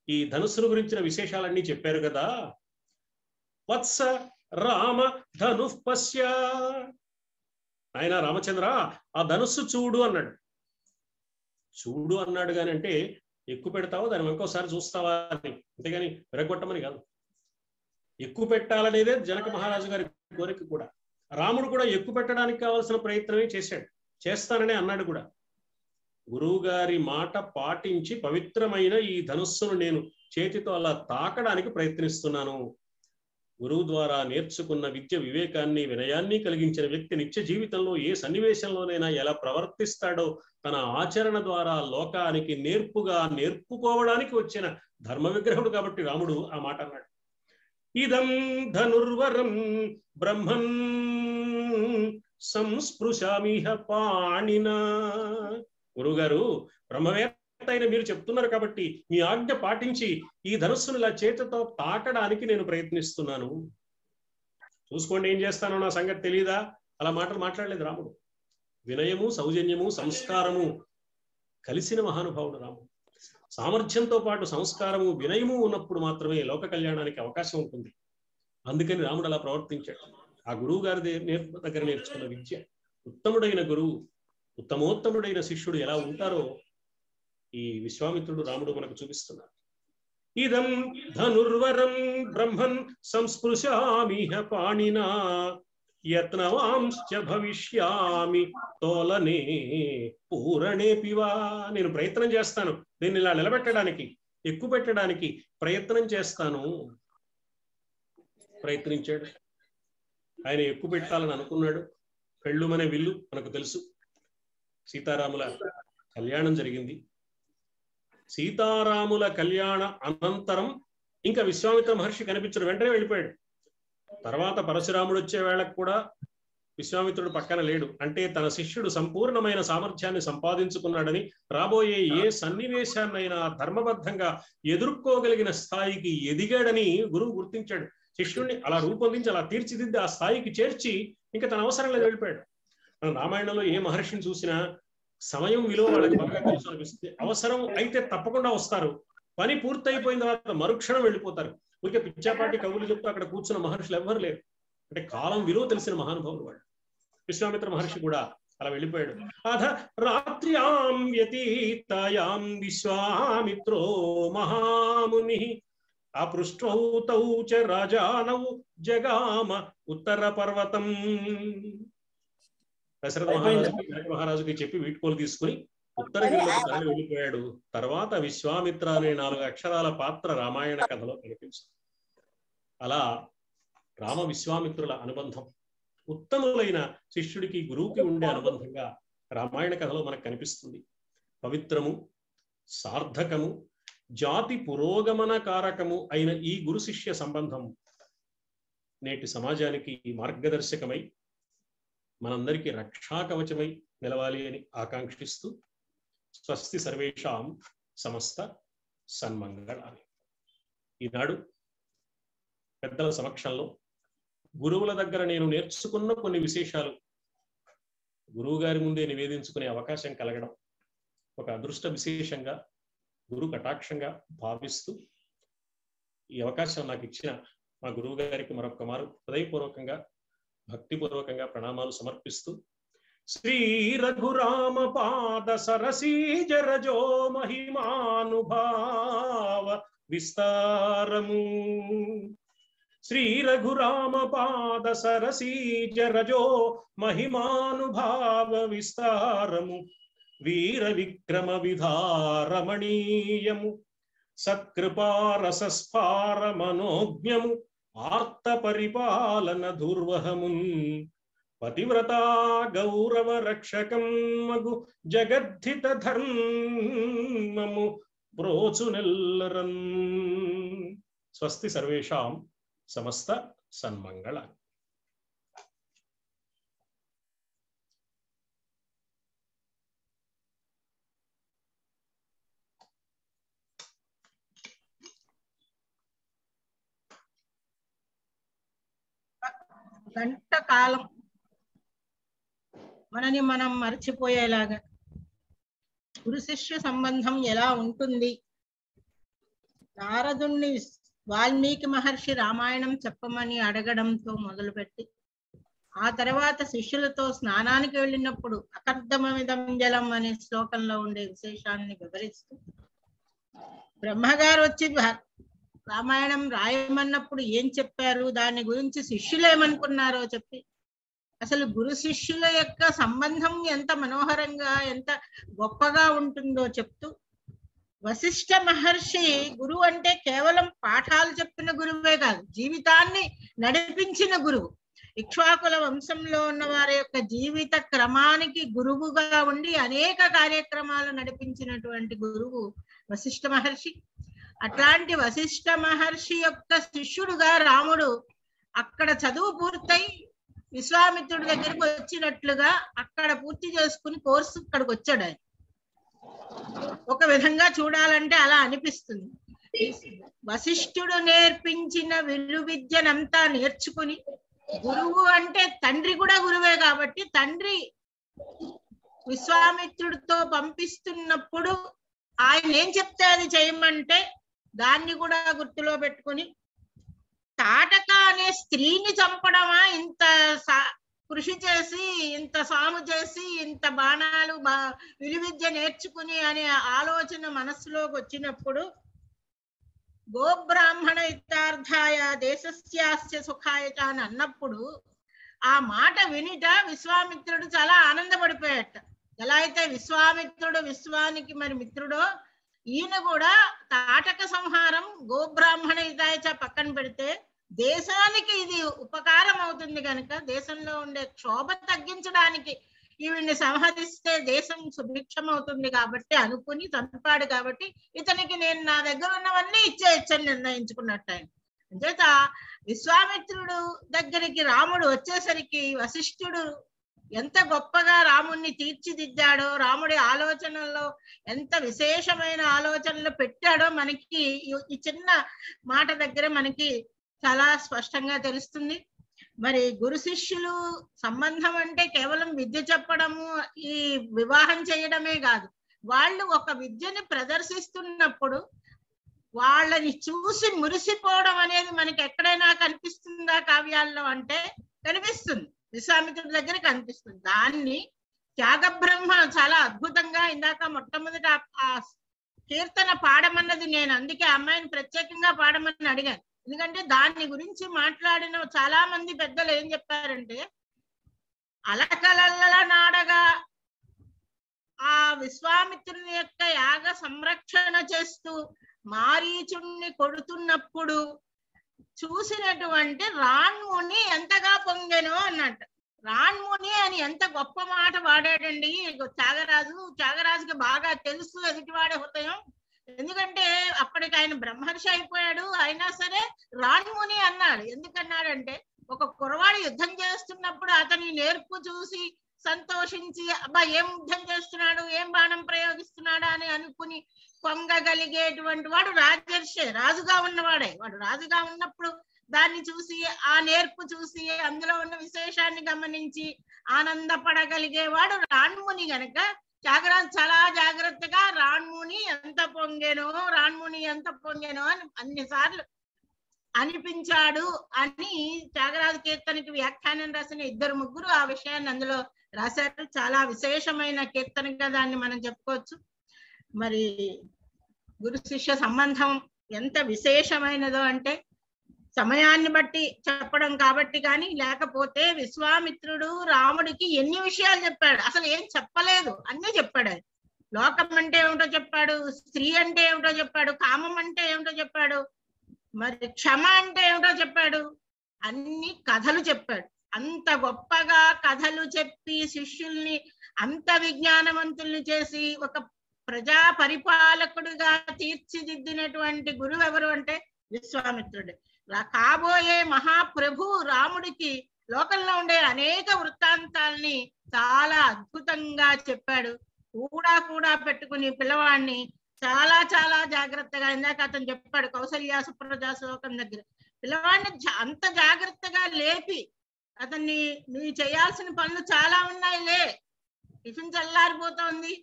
ఈ ధనుస్సును గురించిన విశేషాలన్నీ చెప్పారు కదా, వత్స రామ ధను పశ్య, ఆయన రామచంద్ర ఆ ధనుస్సు చూడు అన్నాడు. చూడు అన్నాడు కానీ అంటే ఎక్కువ పెడతావో దాని ఇంకోసారి చూస్తావా అని, అంతేగాని విరగొట్టమని కాదు. ఎక్కువ పెట్టాలనేదే జనక మహారాజు గారి కోరిక కూడా. రాముడు కూడా ఎక్కువ పెట్టడానికి కావాల్సిన ప్రయత్నమే చేశాడు, చేస్తాననే అన్నాడు కూడా. గురువు గారి మాట పాటించి పవిత్రమైన ఈ ధనుస్సును నేను చేతితో అలా తాకడానికి ప్రయత్నిస్తున్నాను. గురువు ద్వారా నేర్చుకున్న విద్య, వివేకాన్ని, వినయాన్ని కలిగించిన వ్యక్తి నిత్య జీవితంలో ఏ సన్నివేశంలోనైనా ఎలా ప్రవర్తిస్తాడో తన ఆచరణ ద్వారా లోకానికి నేర్పుకోవడానికి వచ్చిన ధర్మ విగ్రహుడు కాబట్టి రాముడు ఆ మాట అన్నాడు. ఇదం ధనుర్వరం బ్రహ్మన్ సంస్పృశామిహ పాణినా, గురువుగారు బ్రహ్మవేత్త అయిన మీరు చెప్తున్నారు కాబట్టి మీ ఆజ్ఞ పాటించి ఈ ధనుస్సును ఇలా చేతితో తాకడానికి నేను ప్రయత్నిస్తున్నాను. చూసుకోండి ఏం చేస్తానో నా సంగతి తెలియదా? అలా మాటలు మాట్లాడలేదు రాముడు. వినయము, సౌజన్యము, సంస్కారము కలిసిన మహానుభావుడు రాముడు. సామర్థ్యంతో పాటు సంస్కారము, వినయము ఉన్నప్పుడు మాత్రమే లోక కళ్యాణానికి అవకాశం ఉంటుంది. అందుకని రాముడు అలా ప్రవర్తించాడు. ఆ గురువు గారి దగ్గర నేర్చుకున్న విద్య, ఉత్తముడైన గురువు, ఉత్తమోత్తముడైన శిష్యుడు ఎలా ఉంటారో ఈ విశ్వామిత్రుడు రాముడు మనకు చూపిస్తున్నారు. ఇదం ధనుర్వరం బ్రహ్మన్ సంస్పృశామిహ పాణినా యత్నవాంశ్చ భవిష్యామి తోలనే పూరణే పివా. నేను ప్రయత్నం చేస్తాను, దీన్ని ఇలా నిలబెట్టడానికి, ఎక్కువ పెట్టడానికి ప్రయత్నం చేస్తాను. ప్రయత్నించాడు. ఆయన ఎక్కువ పెట్టాలని అనుకున్నాడు. పెళ్ళుమనే విల్లు మనకు తెలుసు. సీతారాముల కళ్యాణం జరిగింది. సీతారాముల కళ్యాణ అనంతరం ఇంకా విశ్వామిత్ర మహర్షి కనిపించడు, వెంటనే వెళ్ళిపోయాడు. తర్వాత పరశురాముడు వచ్చే వేళకు కూడా విశ్వామిత్రుడు పక్కన లేడు. అంటే తన శిష్యుడు సంపూర్ణమైన సామర్థ్యాన్ని సంపాదించుకున్నాడని, రాబోయే ఏ సన్నివేశాన్నైనా ధర్మబద్ధంగా ఎదుర్కోగలిగిన స్థాయికి ఎదిగాడని గురువు గుర్తించాడు. శిష్యుడిని అలా రూపొందించి అలా తీర్చిదిద్ది ఆ స్థాయికి చేర్చి ఇంకా తన అవసరం లేదు వెళ్ళిపోయాడు. మనం రామాయణంలో ఏ మహర్షిని చూసినా సమయం విలువ వాళ్ళకి బాగా తెలుసు అనిపిస్తుంది. అవసరం అయితే తప్పకుండా వస్తారు, పని పూర్తయిపోయిన తర్వాత మరుక్షణం వెళ్ళిపోతారు. ఊరికే పిచ్చాపాటి కవులు చెప్తూ అక్కడ కూర్చున్న మహర్షులు ఎవ్వరు లేరు. అంటే కాలం విలువ తెలిసిన మహానుభావులు వాళ్ళు. విశ్వామిత్ర మహర్షి కూడా అలా వెళ్ళిపోయాడు. అధ రాత్ర్యాం వ్యతీతాయాం విశ్వామిత్రో మహాముని అపృష్టౌ తౌ చ రాజానౌ జగామ ఉత్తర పర్వతం. దశరథ మహారాజుకి చెప్పి వీడ్కోలు తీసుకుని ఉత్తరగిరిలోకి తరలి వెళ్ళిపోయాడు. తర్వాత విశ్వామిత్ర అనే 4 అక్షరాల పాత్ర రామాయణ కథలో కనిపించింది. అలా రామ విశ్వామిత్రుల అనుబంధం, ఉత్తములైన శిష్యుడికి గురువుకి ఉండే అనుబంధంగా రామాయణ కథలో మనకు కనిపిస్తుంది. పవిత్రము, సార్థకము, జాతి పురోగమన కారకము అయిన ఈ గురు శిష్య సంబంధం నేటి సమాజానికి మార్గదర్శకమై మనందరికీ రక్షాకవచమై నిలవాలి అని ఆకాంక్షిస్తూ స్వస్తి సర్వేషాం సమస్త సన్మంగళాని. ఈనాడు పెద్దల సమక్షంలో గురువుల దగ్గర నేను నేర్చుకున్న కొన్ని విశేషాలు గురువు గారి ముందే నివేదించుకునే అవకాశం కలగడం ఒక అదృష్ట విశేషంగా, గురు కటాక్షంగా భావిస్తూ ఈ అవకాశం నాకు ఇచ్చిన మా గురువు గారికి మరొక మారు హృదయపూర్వకంగా భక్తిపూర్వకంగా ప్రణామాలు సమర్పిస్తూ శ్రీ రఘురామ పాద సరసీజ రజో మహిమానుభావ విస్తారము. శ్రీ రఘురామ పాద సరసీజ రజో మహిమానుభావ విస్తారము. వీర విక్రమ విధారమణీయము. సత్కృపారసస్ఫార మనోజ్ఞము. ఆర్త పరిపాలన దుర్వహమున్. పతివ్రత గౌరవ రక్షకం మగు జగద్ధిత ధర్మము ప్రోచునెల్లరన్. స్వస్తి సర్వేషాం సమస్త సన్మంగళ. గంట కాలం మనని మనం మర్చిపోయేలాగా గురు శిష్య సంబంధం ఎలా ఉంటుంది, నారదుణ్ణి వాల్మీకి మహర్షి రామాయణం చెప్పమని అడగడంతో మొదలుపెట్టి ఆ తర్వాత శిష్యులతో స్నానానికి వెళ్ళినప్పుడు అకర్దమమిదం జలం అనే శ్లోకంలో ఉండే విశేషాన్ని వివరిస్తూ, బ్రహ్మగారు వచ్చి రామాయణం రాయమన్నప్పుడు ఏం చెప్పారు, దాని గురించి శిష్యులు ఏమనుకున్నారో చెప్పి, అసలు గురు శిష్యుల యొక్క సంబంధం ఎంత మనోహరంగా ఎంత గొప్పగా ఉంటుందో చెప్తూ, వశిష్ఠ మహర్షి గురువు అంటే కేవలం పాఠాలు చెప్పిన గురువే కాదు, జీవితాన్ని నడిపించిన గురువు. ఇక్ష్వాకుల వంశంలో ఉన్న వారి యొక్క జీవిత క్రమానికి గురువుగా ఉండి అనేక కార్యక్రమాలు నడిపించినటువంటి గురువు వశిష్ఠ మహర్షి. అట్లాంటి వశిష్ఠ మహర్షి యొక్క శిష్యుడుగా రాముడు అక్కడ చదువు పూర్తయి విశ్వామిత్రుడి దగ్గరికి వచ్చినట్లుగా అక్కడ పూర్తి చేసుకుని కోర్సు ఇక్కడికి వచ్చాడు. ఆయన ఒక విధంగా చూడాలంటే అలా అనిపిస్తుంది. వశిష్ఠుడు నేర్పించిన విద్యనంతా నేర్చుకుని, గురువు అంటే తండ్రి కూడా గురువే కాబట్టి తండ్రి విశ్వామిత్రుడితో పంపిస్తున్నప్పుడు ఆయన ఏం చెప్తే అది చేయమంటే దాన్ని కూడా గుర్తులో పెట్టుకుని, తాటక అనే స్త్రీని చంపడమా ఇంత కృషి చేసి ఇంత సాము చేసి ఇంత బాణాలు విలువిద్య నేర్చుకుని అనే ఆలోచన మనస్సులోకి వచ్చినప్పుడు గోబ్రాహ్మణ హితార్థాయ దేశస్యాస్య సుఖాయ అని అన్నప్పుడు ఆ మాట వినిట విశ్వామిత్రుడు చాలా ఆనందపడిపోయాట. ఎలా అయితే విశ్వామిత్రుడు విశ్వానికి మరి మిత్రుడో ఈయన కూడా తాటక సంహారం గోబ్రాహ్మణ హితాయ పక్కన పెడితే దేశానికి ఇది ఉపకారం అవుతుంది కనుక దేశంలో ఉండే క్షోభ తగ్గించడానికి ఈవిడ్ని సంహరిస్తే దేశం సుభిక్షం అవుతుంది కాబట్టి అనుకుని చంపాడు. కాబట్టి ఇతనికి నేను నా దగ్గర ఉన్నవన్నీ ఇచ్చేయచ్చని నిర్ణయించుకున్నట్టు ఆయన. అంచేత విశ్వామిత్రుడు దగ్గరికి రాముడు వచ్చేసరికి వశిష్ఠుడు ఎంత గొప్పగా రాముణ్ణి తీర్చిదిద్దాడో, రాముడి ఆలోచనల్లో ఎంత విశేషమైన ఆలోచనలు పెట్టాడో మనకి ఈ చిన్న మాట దగ్గర మనకి చాలా స్పష్టంగా తెలుస్తుంది. మరి గురు శిష్యులు సంబంధం అంటే కేవలం విద్య చెప్పడము, ఈ వివాహం చేయడమే కాదు. వాళ్ళు ఒక విద్యని ప్రదర్శిస్తున్నప్పుడు వాళ్ళని చూసి మురిసిపోవడం అనేది మనకి ఎక్కడైనా కనిపిస్తుందా కావ్యాల్లో అంటే కనిపిస్తుంది, విశ్వామిత్రుడి దగ్గర కనిపిస్తుంది. దాన్ని త్యాగబ్రహ్మ చాలా అద్భుతంగా ఇందాక మొట్టమొదట ఆ కీర్తన పాడమన్నది నేను అందుకే అమ్మాయిని ప్రత్యేకంగా పాడమని అడిగాను. ఎందుకంటే దాని గురించి మాట్లాడిన చాలా మంది పెద్దలు ఏం చెప్పారంటే అలకలల్ల నాడగా ఆ విశ్వామిత్రుని యొక్క యాగ సంరక్షణ చేస్తూ మారీచుణ్ణి కొడుతున్నప్పుడు చూసినటువంటి రాణ్ముని ఎంతగా పొంగెను అన్నట్టు. రాణ్ముని అని ఎంత గొప్ప మాట వాడాడండి త్యాగరాజుకి బాగా తెలుసు ఎదుటివాడే హృదయం. ఎందుకంటే అప్పటికి ఆయన బ్రహ్మర్షి అయిపోయాడు, అయినా సరే రాణ్ముని అన్నాడు. ఎందుకన్నాడంటే ఒక కురవాడు యుద్ధం చేస్తున్నప్పుడు అతని నేర్పు చూసి సంతోషించి అబ్బా ఏం యుద్ధం చేస్తున్నాడు, ఏం బాణం ప్రయోగిస్తున్నాడు అని అనుకుని పొంగగలిగేటువంటి వాడు రాజర్షి, రాజుగా ఉన్నవాడే. వాడు రాజుగా ఉన్నప్పుడు దాన్ని చూసి ఆ నేర్పు చూసి అందులో ఉన్న విశేషాన్ని గమనించి ఆనందపడగలిగేవాడు రాణ్ముని. గనక త్యాగరాజు చాలా జాగ్రత్తగా రాణ్ముని ఎంత పొంగెనో అని అన్నిసార్లు అనిపించాడు అని త్యాగరాజు కీర్తనకి వ్యాఖ్యానం రాసిన 2-3 ఆ విషయాన్ని అందులో రాశారు. చాలా విశేషమైన కీర్తనగా దాన్ని మనం చెప్పుకోవచ్చు. మరి గురు శిష్య సంబంధం ఎంత విశేషమైనదో అంటే సమయాన్ని బట్టి చెప్పడం కాబట్టి కానీ, లేకపోతే విశ్వామిత్రుడు రాముడికి ఎన్ని విషయాలు చెప్పాడు, అసలు ఏం చెప్పలేదు అన్నీ చెప్పాడు. లోకం అంటే ఏమిటో చెప్పాడు, స్త్రీ అంటే ఏమిటో చెప్పాడు, కామం అంటే ఏమిటో చెప్పాడు, మరి క్షమ అంటే ఏమిటో చెప్పాడు, అన్ని కథలు చెప్పాడు. అంత గొప్పగా కథలు చెప్పి శిష్యుల్ని అంత విజ్ఞానవంతుల్ని చేసి ఒక ప్రజా పరిపాలకుడిగా తీర్చిదిద్దినటువంటి గురువు ఎవరు అంటే విశ్వామిత్రుడు. కాబోయే మహాప్రభు రాముడికి లోకంలో ఉండే అనేక వృత్తాంతాల్ని చాలా అద్భుతంగా చెప్పాడు. కూడా పెట్టుకుని పిల్లవాడిని చాలా చాలా జాగ్రత్తగా, ఇందాక అతను చెప్పాడు కౌసల్య సుప్రజా శ్లోకం దగ్గర, పిల్లవాడిని అంత జాగ్రత్తగా లేపి అతన్ని నువ్వు చేయాల్సిన పనులు చాలా ఉన్నాయిలే, టిఫిన్ చల్లారిపోతోంది,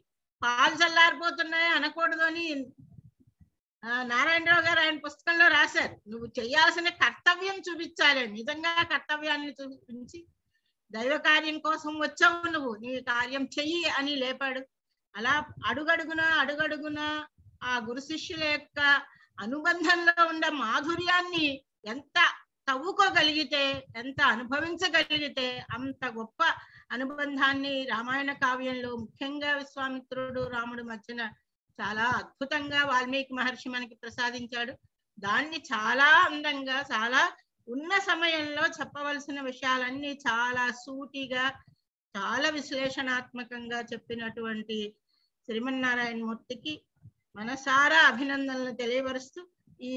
పాలు చల్లారిపోతున్నాయి అనకూడదు అని నారాయణరావు గారు ఆయన పుస్తకంలో రాశారు. నువ్వు చేయాల్సిన కర్తవ్యం చూపించాలి, నిజంగా కర్తవ్యాన్ని చూపించి దైవ కార్యం కోసం వచ్చావు నువ్వు, నీ కార్యం చెయ్యి అని లేపాడు. అలా అడుగడుగున ఆ గురు శిష్యుల యొక్క అనుబంధంలో ఉండే మాధుర్యాన్ని ఎంత తవ్వుకోగలిగితే, ఎంత అనుభవించగలిగితే అంత గొప్ప అనుబంధాన్ని రామాయణ కావ్యంలో ముఖ్యంగా విశ్వామిత్రుడు రాముడు మధ్యన చాలా అద్భుతంగా వాల్మీకి మహర్షి మనకి ప్రసాదించాడు. దాన్ని చాలా అందంగా, చాలా ఉన్న సమయంలో చెప్పవలసిన విషయాలన్నీ చాలా సూటిగా, చాలా విశ్లేషణాత్మకంగా చెప్పినటువంటి శ్రీమన్నారాయణ మూర్తికి మనసారా అభినందనలు తెలియపరుస్తూ ఈ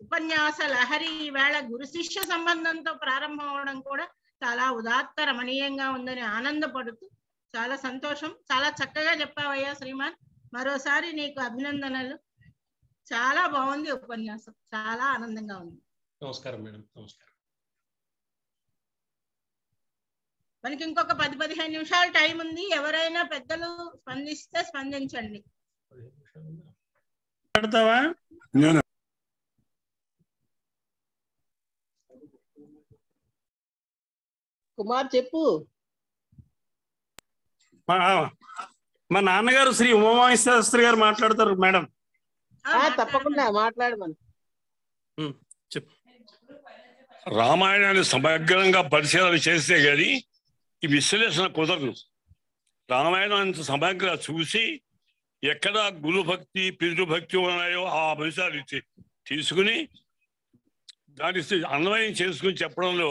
ఉపన్యాస లహరి ఈవేళ గురు శిష్య సంబంధంతో ప్రారంభం అవడం కూడా చాలా ఉదాత్త రమణీయంగా ఉందని ఆనందపడుతూ చాలా సంతోషం. చాలా చక్కగా చెప్పావయ్యా శ్రీమాన్, మరోసారి నీకు అభినందనలు. చాలా బాగుంది ఉపన్యాసం, చాలా ఆనందంగా ఉంది. నమస్కారం మేడం. నమస్కారం. మనకి ఇంకొక 10-15 నిమిషాలు టైం ఉంది. ఎవరైనా పెద్దలు స్పందిస్తే స్పందించండి. కుమార్ చెప్పు. మా నాన్నగారు శ్రీ ఉమామహేశ్వర శాస్త్రి గారు మాట్లాడతారు మేడం. తప్పకుండా మాట్లాడమని చెప్పు. రామాయణాన్ని సమగ్రంగా పరిశీలన చేస్తే గాని ఈ విశ్లేషణ కుదరదు. రామాయణాన్ని సమగ్రంగా చూసి ఎక్కడ గురుభక్తి పితృభక్తి ఉన్నాయో ఆ అంశాలు తీసుకుని దాని అన్వయం చేసుకుని చెప్పడంలో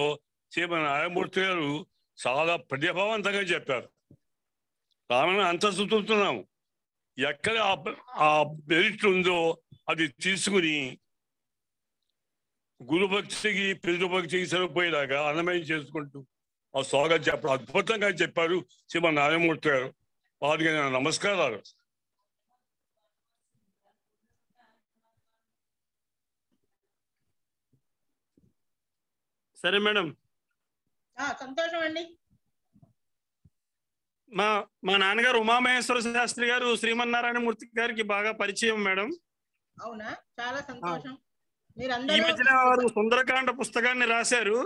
శ్రీమన్ నారాయణమూర్తి గారు చాలా ప్రతిభావంతంగా చెప్పారు. రామాయణం అంత చూస్తున్నాము, ఎక్కడ ఆ మెరిట్ ఉందో అది తీసుకుని గురుభక్తికి పితృభక్తికి సరిపోయేలాగా అన్నమయం చేసుకుంటూ ఆ స్వాగతం చెప్పడం అద్భుతంగా చెప్పారు శ్రీమన్ నారాయణమూర్తి గారు. వారికి నేను నమస్కారాలు. సరే మేడం. సంతోషం అండి. మా నాన్నగారు ఉమామహేశ్వర శాస్త్రి గారు శ్రీమన్నారాయణమూర్తి గారికి బాగా పరిచయం మేడం. అవునా, చాలా సంతోషం. ఈ మధ్యన వారు సుందరకాండ పుస్తకాన్ని రాశారు.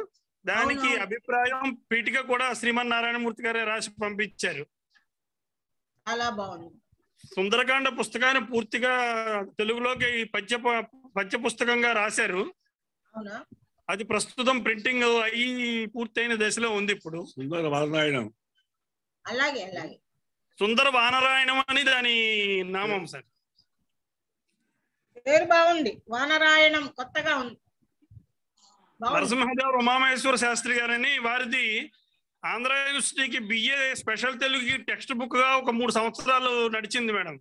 దానికి అభిప్రాయం పీఠిక కూడా శ్రీమన్నారాయణమూర్తి గారే రాసి పంపించారు. చాలా బాగుంది. సుందరకాండ పుస్తకాన్ని పూర్తిగా తెలుగులోకి పద్య పుస్తకంగా రాశారు. అవునా, అది ప్రస్తుతం ప్రింటింగ్ అయ్యి పూర్తయిన దశలో ఉంది ఇప్పుడు. సుందర వానరాయణం. అలాగే అలాగే సుందర వానరాయణం అని దాని నామం సార్. పేరు బాగుంది, వానరాయణం, కొత్తగా ఉంది. నరసింహదేవ ఉమామహేశ్వర శాస్త్రి గారని వారిది ఆంధ్ర యూనివర్సిటీకి బిఏ స్పెషల్ తెలుగుకి టెక్స్ట్ బుక్ గా ఒక 3 సంవత్సరాలు నడిచింది మేడం.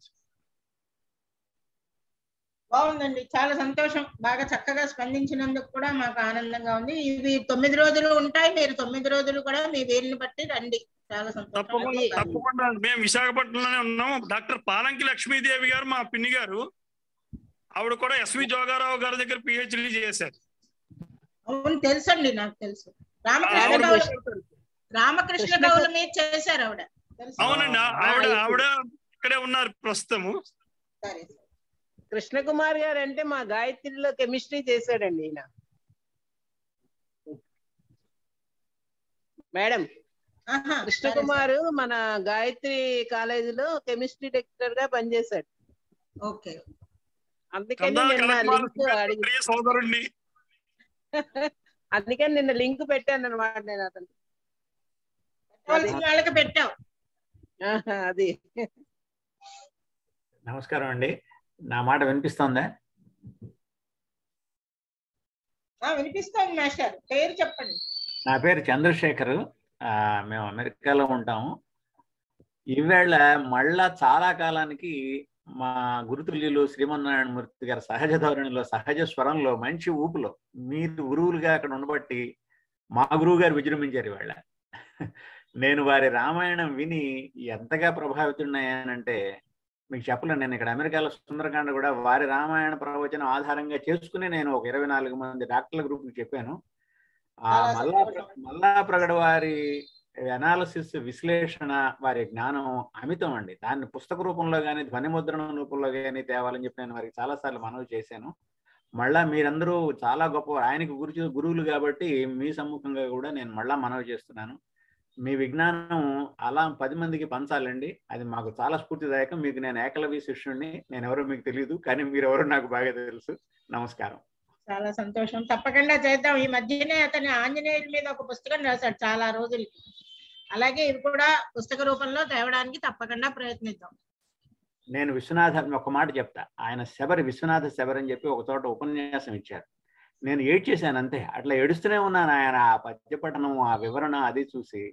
బాగుందండి, చాలా సంతోషం. బాగా చక్కగా స్పందించినందుకు కూడా మాకు ఆనందంగా ఉంది. ఇవి 9 రోజులు ఉంటాయి. మీరు 9 రోజులు కూడా మీ వీలుని బట్టి రండి. చాలా సంతోషం. తప్పకుండా. మేము విశాఖపట్నంలోనే ఉన్నాం. డాక్టర్ పాలంకి లక్ష్మీదేవి గారు మా పిన్ని గారు, ఆవిడ కూడా ఎస్వి జోగారావు గారి దగ్గర పిహెచ్డి చేశారు. అవును, తెలుసండి, నాకు తెలుసు. రామకృష్ణ కవుల మీద చేశారు ఆవిడ. అవునండి, ఆవిడ ఇక్కడే ఉన్నారు ప్రస్తుతము. సరే, కృష్ణకుమార్ గారు అంటే మా గాయత్రిలో కెమిస్ట్రీ చేశాడండి ఈయన. మేడం, కృష్ణకుమార్ మన గాయత్రి కాలేజీలో కెమిస్ట్రీ లెక్చరర్ గా పనిచేశాడు. ఓకే, అందుకని నిన్న లింక్ అడిగి సోదరుణ్ణి అందుకని నిన్న లింక్ పెట్టాను అనమాట. నేను అతను వాళ్ళకి పెట్టావు. అది. నమస్కారం అండి, నా మాట వినిపిస్తుందా? వినిపిస్తోంది మాస్టర్. పేరు చెప్పండి. నా పేరు చంద్రశేఖర్. మేము అమెరికాలో ఉంటాము. ఈవేళ మళ్ళా చాలా కాలానికి మా గురుతుల్యులు శ్రీమన్నారాయణమూర్తి గారి సహజ ధోరణిలో, సహజ స్వరంలో, మంచి ఊపులో మీరు గురువులుగా అక్కడ ఉండబట్టి మా గురువు గారు విజృంభించారు ఇవాళ. నేను వారి రామాయణం విని ఎంతగా ప్రభావితున్నాయనంటే మీకు చెప్పలేను. నేను ఇక్కడ అమెరికాలో సుందరకాండ కూడా వారి రామాయణ ప్రవచనం ఆధారంగా చేసుకుని నేను ఒక 24 మంది డాక్టర్ల గ్రూప్కి చెప్పాను. మల్లా ప్రగడ వారి అనాలిసిస్, విశ్లేషణ, వారి జ్ఞానం అమితం అండి. దాన్ని పుస్తక రూపంలో కానీ ధ్వనిముద్రణ రూపంలో కానీ తేవాలని చెప్పి నేను వారికి చాలాసార్లు మనవి చేశాను. మళ్ళా మీరందరూ చాలా గొప్ప ఆయనకు గురువులు కాబట్టి మీ సమ్ముఖంగా కూడా నేను మళ్ళా మనవి చేస్తున్నాను. మీ విజ్ఞానం అలా 10 మందికి పంచాలండి. అది మాకు చాలా స్ఫూర్తిదాయకం. మీకు నేను ఏకలవ్య శిష్యుడిని. నేను ఎవరో మీకు తెలియదు, కానీ మీరెవరో నాకు బాగా తెలుసు. నమస్కారం. చాలా సంతోషం. తప్పకుండా చేద్దాం. ఈ మధ్యనే అతని ఆంజనేయుల మీద ఒక పుస్తకం రాశాడు చాలా రోజులు. అలాగే ఇది కూడా పుస్తక రూపంలో తేవడానికి తప్పకుండా ప్రయత్నిద్దాం. నేను విశ్వనాథన్ ఒక మాట చెప్తా. ఆయన విశ్వనాథ శబరి అని చెప్పి ఒక చోట ఉపన్యాసం ఇచ్చారు. నేను ఏడ్చేశాను అంతే. అట్లా ఏడుస్తూనే ఉన్నాను. ఆయన ఆ పద్యపఠనం, ఆ వివరణ అది చూసి,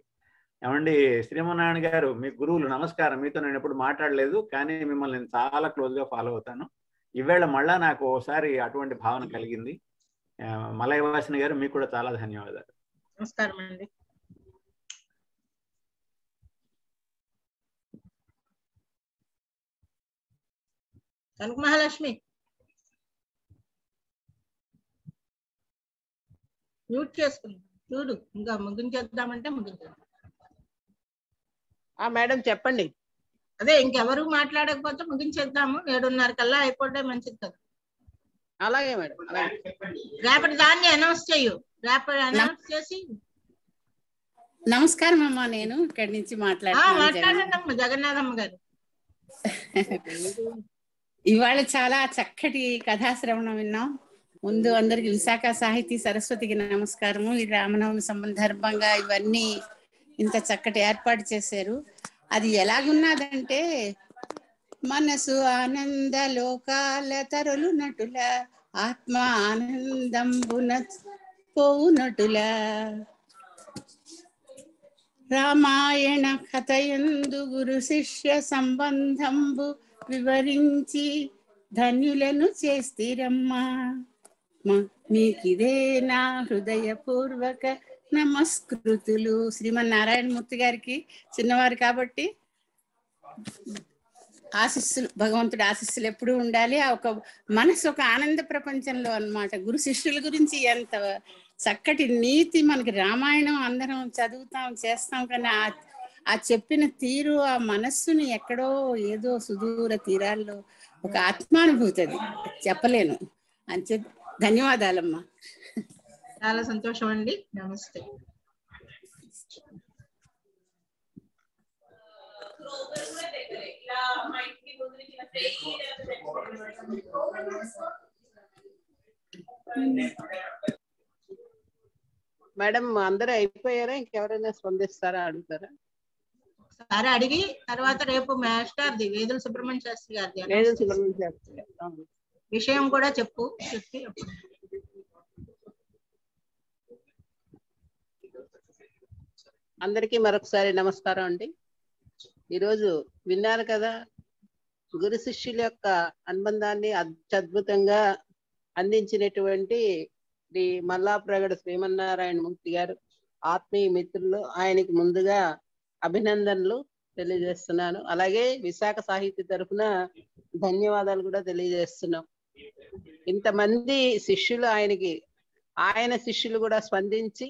ఏమండి శ్రీమన్నారాయణ గారు మీ గురువులు నమస్కారం. మీతో నేను ఎప్పుడు మాట్లాడలేదు, కానీ మిమ్మల్ని నేను చాలా క్లోజ్గా ఫాలో అవుతాను. ఈవేళ మళ్ళా నాకు ఓసారి అటువంటి భావన కలిగింది. మలయవాసిని గారు మీకు కూడా చాలా ధన్యవాదాలు. నమస్కారం అండి. కనక మహాలక్ష్మి మ్యూట్ చేసుకుందాం. చూడు, ఇంకా ముగించేద్దామంటే ముగించేద్దాం. మేడం చెప్పండి. అదే, ఇంకెవరు మాట్లాడకపోతే ముగించేద్దాము. 7:30 కల్లా అయిపోతే మంచిది కదా. అలాగే మేడం. రేపటి దాన్ని అనౌన్స్ చెయ్యు. రేపటి అనౌన్స్ చేసి నమస్కారం అమ్మా, నేను ఇక్కడి నుంచి మాట్లాడుతున్నాను. మాట్లాడండి జగన్నాథమ్మ గారు. ఇవాళ చాలా చక్కటి కథాశ్రవణం విన్నాం. ముందు అందరికి విశాఖ సాహితీ సరస్వతికి నమస్కారము. ఈ రామనవమి సందర్భంగా ఇవన్నీ ఇంత చక్కటి ఏర్పాటు చేశారు. అది ఎలాగున్నదంటే, మనసు ఆనంద లోకాల తరులు నటుల ఆత్మ ఆనందంబున పోవునటుల రామాయణ కథయందు గురు శిష్య సంబంధంబు వివరించి ధన్యులను చేస్తీరమ్మా. మీకిదే నా హృదయపూర్వక నమస్కృతులు. శ్రీమన్నారాయణమూర్తి గారికి చిన్నవారు కాబట్టి ఆశీస్సులు, భగవంతుడి ఆశీస్సులు ఎప్పుడూ ఉండాలి. ఒక మనసు ఒక ఆనంద ప్రపంచంలో అన్నమాట. గురు శిష్యుల గురించి ఎంత చక్కటి నీతి మనకి రామాయణం అందరం చదువుతాం చేస్తాం, కానీ ఆ చెప్పిన తీరు ఆ మనస్సుని ఎక్కడో ఏదో సుదూర తీరాల్లో ఒక ఆత్మానుభూతి, అది చెప్పలేను అని చెప్పి. ధన్యవాదాలమ్మా. చాలా సంతోషం అండి. నమస్తే. మేడం అందరూ అయిపోయారా? ఇంకెవరైనా స్పందిస్తారా, అడుగుతారా? ఒకసారి అడిగి తర్వాత రేపు మాస్టర్ది వేదుల సుబ్రహ్మణ్య శాస్త్రి గారిది వేదుల సుబ్రహ్మణ్య శాస్త్రి విషయం కూడా చెప్పి అందరికీ మరొకసారి నమస్కారం అండి. ఈరోజు విన్నారు కదా, గురు శిష్యుల యొక్క అనుబంధాన్ని అత్యద్భుతంగా అందించినటువంటి శ్రీ మల్లాప్రగడ శ్రీమన్నారాయణమూర్తి గారు ఆత్మీయ మిత్రులు. ఆయనకి ముందుగా అభినందనలు తెలియజేస్తున్నాను. అలాగే విశాఖ సాహిత్య తరఫున ధన్యవాదాలు కూడా తెలియజేస్తున్నాం. ఇంతమంది శిష్యులు ఆయన శిష్యులు కూడా స్పందించి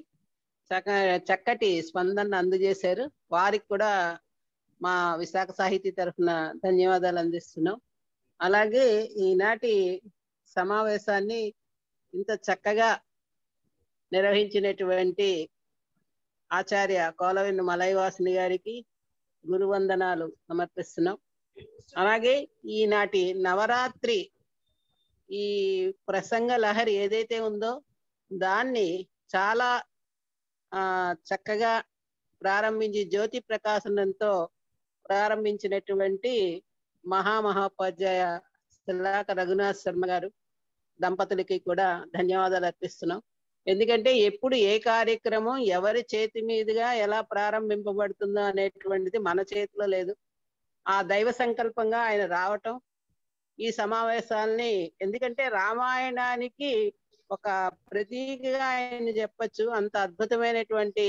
చక్కటి స్పందన అందజేశారు. వారికి కూడా మా విశాఖ సాహితీ తరఫున ధన్యవాదాలు అందిస్తున్నాం. అలాగే ఈనాటి సమావేశాన్ని ఇంత చక్కగా నిర్వహించినటువంటి ఆచార్య కోలవెన్ను మలయవాసిని గారికి గురువందనాలు సమర్పిస్తున్నాం. అలాగే ఈనాటి నవరాత్రి ఈ ప్రసంగ లహరి ఏదైతే ఉందో దాన్ని చాలా చక్కగా ప్రారంభించి జ్యోతి ప్రకాశనంతో ప్రారంభించినటువంటి మహామహోపాధ్యాయ శిలాక రఘునాథ్ శర్మ గారు దంపతులకి కూడా ధన్యవాదాలు అర్పిస్తున్నాం. ఎందుకంటే ఎప్పుడు ఏ కార్యక్రమం ఎవరి చేతి మీదుగా ఎలా ప్రారంభింపబడుతుందో అనేటువంటిది మన చేతిలో లేదు. ఆ దైవ సంకల్పంగా ఆయన రావటం, ఈ సమావేశాలని, ఎందుకంటే రామాయణానికి ఒక ప్రతీకగా ఆయన చెప్పచ్చు. అంత అద్భుతమైనటువంటి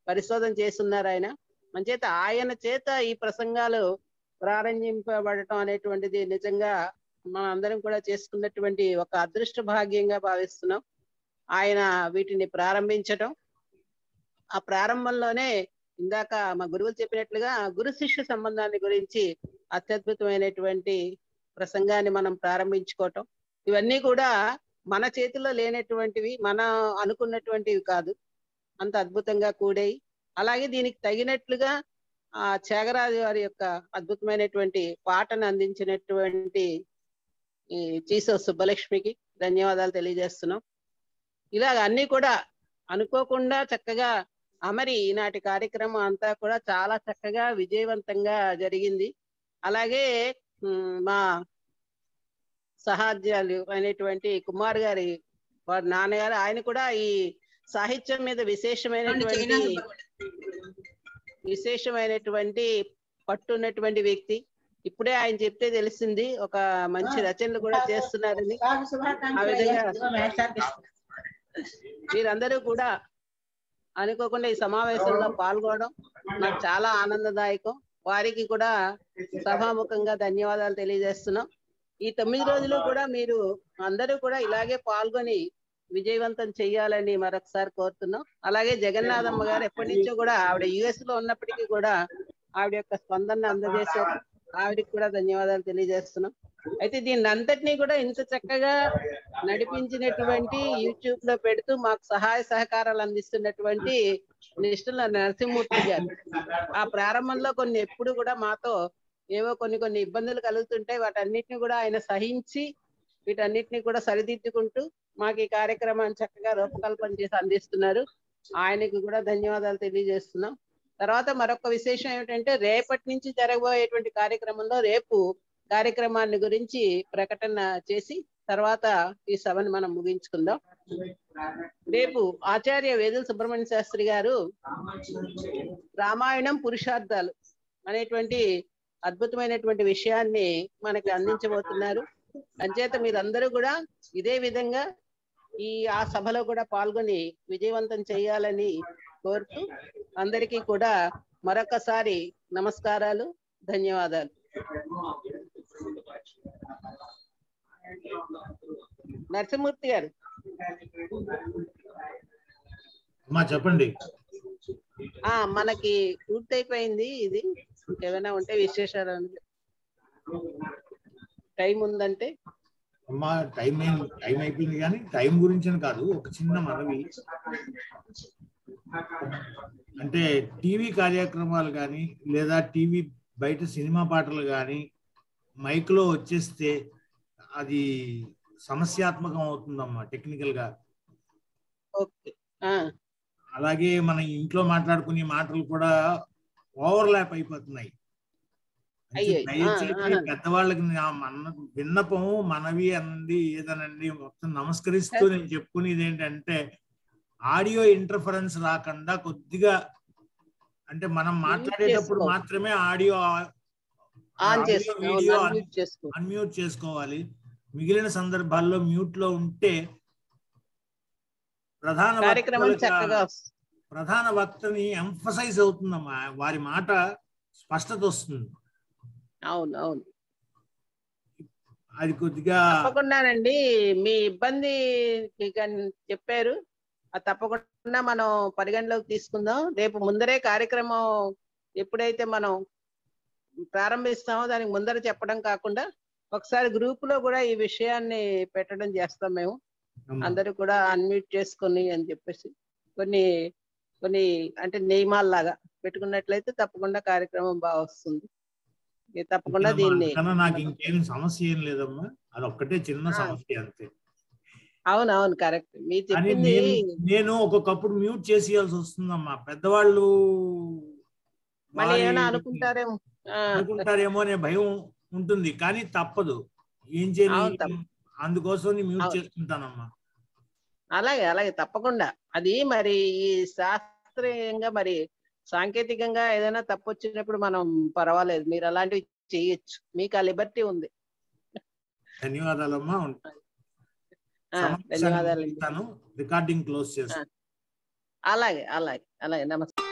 పరిశోధన చేస్తున్నారు ఆయన. మంచేత ఆయన చేత ఈ ప్రసంగాలు ప్రారంభింపబడటం అనేటువంటిది నిజంగా మనం అందరం కూడా చేసుకున్నటువంటి ఒక అదృష్ట భాగ్యంగా భావిస్తున్నాం. ఆయన వీటిని ప్రారంభించటం, ఆ ప్రారంభంలోనే ఇందాక మా గురువులు చెప్పినట్లుగా గురు శిష్య సంబంధాన్ని గురించి అత్యద్భుతమైనటువంటి ప్రసంగాన్ని మనం ప్రారంభించుకోవటం, ఇవన్నీ కూడా మన చేతిలో లేనటువంటివి, మనం అనుకున్నటువంటివి కాదు, అంత అద్భుతంగా కూడాయి. అలాగే దీనికి తగినట్లుగా ఆ త్యాగరాజు వారి యొక్క అద్భుతమైనటువంటి పాటను అందించినటువంటి ఈ చీసో సుబ్బలక్ష్మికి ధన్యవాదాలు తెలియజేస్తున్నాం. ఇలాగ అన్ని కూడా అనుకోకుండా చక్కగా అమరి ఈనాటి కార్యక్రమం అంతా కూడా చాలా చక్కగా విజయవంతంగా జరిగింది. అలాగే మా సహాధ్యాలు అయినటువంటి కుమార్ గారి వారి నాన్నగారు, ఆయన కూడా ఈ సాహిత్యం మీద విశేషమైనటువంటి పట్టున్నటువంటి వ్యక్తి. ఇప్పుడే ఆయన చెప్తే తెలిసింది ఒక మంచి రచనలు కూడా చేస్తున్నారని. ఆ విధంగా మీరందరూ కూడా అనుకోకుండా ఈ సమావేశంలో పాల్గొనడం నాకు చాలా ఆనందదాయకం. వారికి కూడా సభాముఖంగా ధన్యవాదాలు తెలియజేస్తున్నాం. ఈ 9 రోజులు కూడా మీరు అందరూ కూడా ఇలాగే పాల్గొని విజయవంతం చెయ్యాలని మరొకసారి కోరుతున్నాం. అలాగే జగన్నాథమ్మ గారు ఎప్పటి నుంచో కూడా ఆవిడ US లో ఉన్నప్పటికీ కూడా ఆవిడ యొక్క స్పందన అందజేశారు. ఆవిడకి కూడా ధన్యవాదాలు తెలియజేస్తున్నాం. అయితే దీన్ని అంతటినీ కూడా ఇంత చక్కగా నడిపించినటువంటి యూట్యూబ్ లో పెడుతూ మాకు సహాయ సహకారాలు అందిస్తున్నటువంటి నిష్ఠుల నరసింహమూర్తి గారు. ఆ ప్రారంభంలో కొన్ని ఎప్పుడు కూడా మాతో ఏవో కొన్ని ఇబ్బందులు కలుగుతుంటాయి, వాటన్నిటిని కూడా ఆయన సహించి వీటన్నిటిని కూడా సరిదిద్దుకుంటూ మాకు ఈ కార్యక్రమాన్ని చక్కగా రూపకల్పన చేసి అందిస్తున్నారు. ఆయనకు కూడా ధన్యవాదాలు తెలియజేస్తున్నాం. తర్వాత మరొక విశేషం ఏమిటంటే రేపటి నుంచి జరగబోయేటువంటి కార్యక్రమంలో రేపు కార్యక్రమాన్ని గురించి ప్రకటన చేసి తర్వాత ఈ సభను మనం ముగించుకుందాం. రేపు ఆచార్య వేదుల సుబ్రహ్మణ్య శాస్త్రి గారు రామాయణం పురుషార్థాలు అనేటువంటి అద్భుతమైనటువంటి విషయాన్ని మనకి అందించబోతున్నారు. అంచేత మీరందరూ కూడా ఇదే విధంగా ఆ సభలో కూడా పాల్గొని విజయవంతం చేయాలని కోరుతూ అందరికీ కూడా మరొకసారి నమస్కారాలు, ధన్యవాదాలు. నరసింహమూర్తి గారు చెప్పండి. మనకి పూర్తయిపోయింది. ఇది ఏమైనా ఉంటే విశేషాలు టైం ఉందంటే అమ్మా టైం అయిపోయింది, కానీ టైం గురించి కాదు, ఒక చిన్న మనవి. అంటే టీవీ కార్యక్రమాలు కానీ లేదా టీవీ బయట సినిమా పాటలు కానీ మైక్ లో వచ్చేస్తే అది సమస్యాత్మకం అవుతుందమ్మా టెక్నికల్ గా. అలాగే మన ఇంట్లో మాట్లాడుకునే మాటలు కూడా ఓవర్లాప్ అయిపోతున్నాయి. దయచేసి పెద్దవాళ్ళకి విన్నపం మనవి అంది ఏదనండి మొత్తం నమస్కరిస్తూ నేను చెప్పుకునేది ఏంటంటే ఆడియో ఇంటర్ఫరెన్స్ రాకుండా కొద్దిగా, అంటే మనం మాట్లాడేటప్పుడు మాత్రమే ఆడియో వీడియో అన్మ్యూట్ చేసుకోవాలి. మిగిలిన సందర్భాల్లో మ్యూట్ లో ఉంటే ప్రధాన వక్తని ఎంఫసైజ్ అవుతుందమ్మా, వారి మాట స్పష్టత వస్తుంది. అవును అది కొద్దిగా తప్పకుండానండి. మీ ఇబ్బంది చెప్పారు, అది తప్పకుండా మనం పరిగణలోకి తీసుకుందాం. రేపు ముందరే కార్యక్రమం ఎప్పుడైతే మనం ప్రారంభిస్తామో దానికి ముందర చెప్పడం కాకుండా ఒకసారి గ్రూప్ లో కూడా ఈ విషయాన్ని పెట్టడం చేస్తాం మేము. అందరూ కూడా అన్మ్యూట్ చేసుకొని అని చెప్పేసి కొన్ని అంటే నియమాల్లాగా పెట్టుకున్నట్లయితే తప్పకుండా కార్యక్రమం బాగా వస్తుంది. తప్పకుండా దీన్ని నాకు ఇంకేం సమస్య ఏం లేదమ్మా, అది ఒక్కటే చిన్న సమస్య అంతే. అవునవును కరెక్ట్. మీరు చెప్పింది నేను ఒక్కొక్కప్పుడు మ్యూట్ చేసేయాల్సి వస్తుందమ్మా. పెద్దవాళ్ళు అనుకుంటారేమో అనే భయం ఉంటుంది, కానీ తప్పదు, ఏం చేయాలి, అందుకోసం మ్యూట్ చేసుకుంటానమ్మా. అలాగే తప్పకుండా. అది మరి ఈ శాస్త్రీయంగా మరి సాంకేతికంగా ఏదైనా తప్పు వచ్చినప్పుడు మనం పర్వాలేదు, మీరు అలాంటివి చేయొచ్చు, మీకు ఆ లిబర్టీ ఉంది. ధన్యవాదాలమ్మా. ధన్యవాదాలు. రికార్డింగ్ క్లోజ్ చేస్తాను. అలాగే నమస్తే.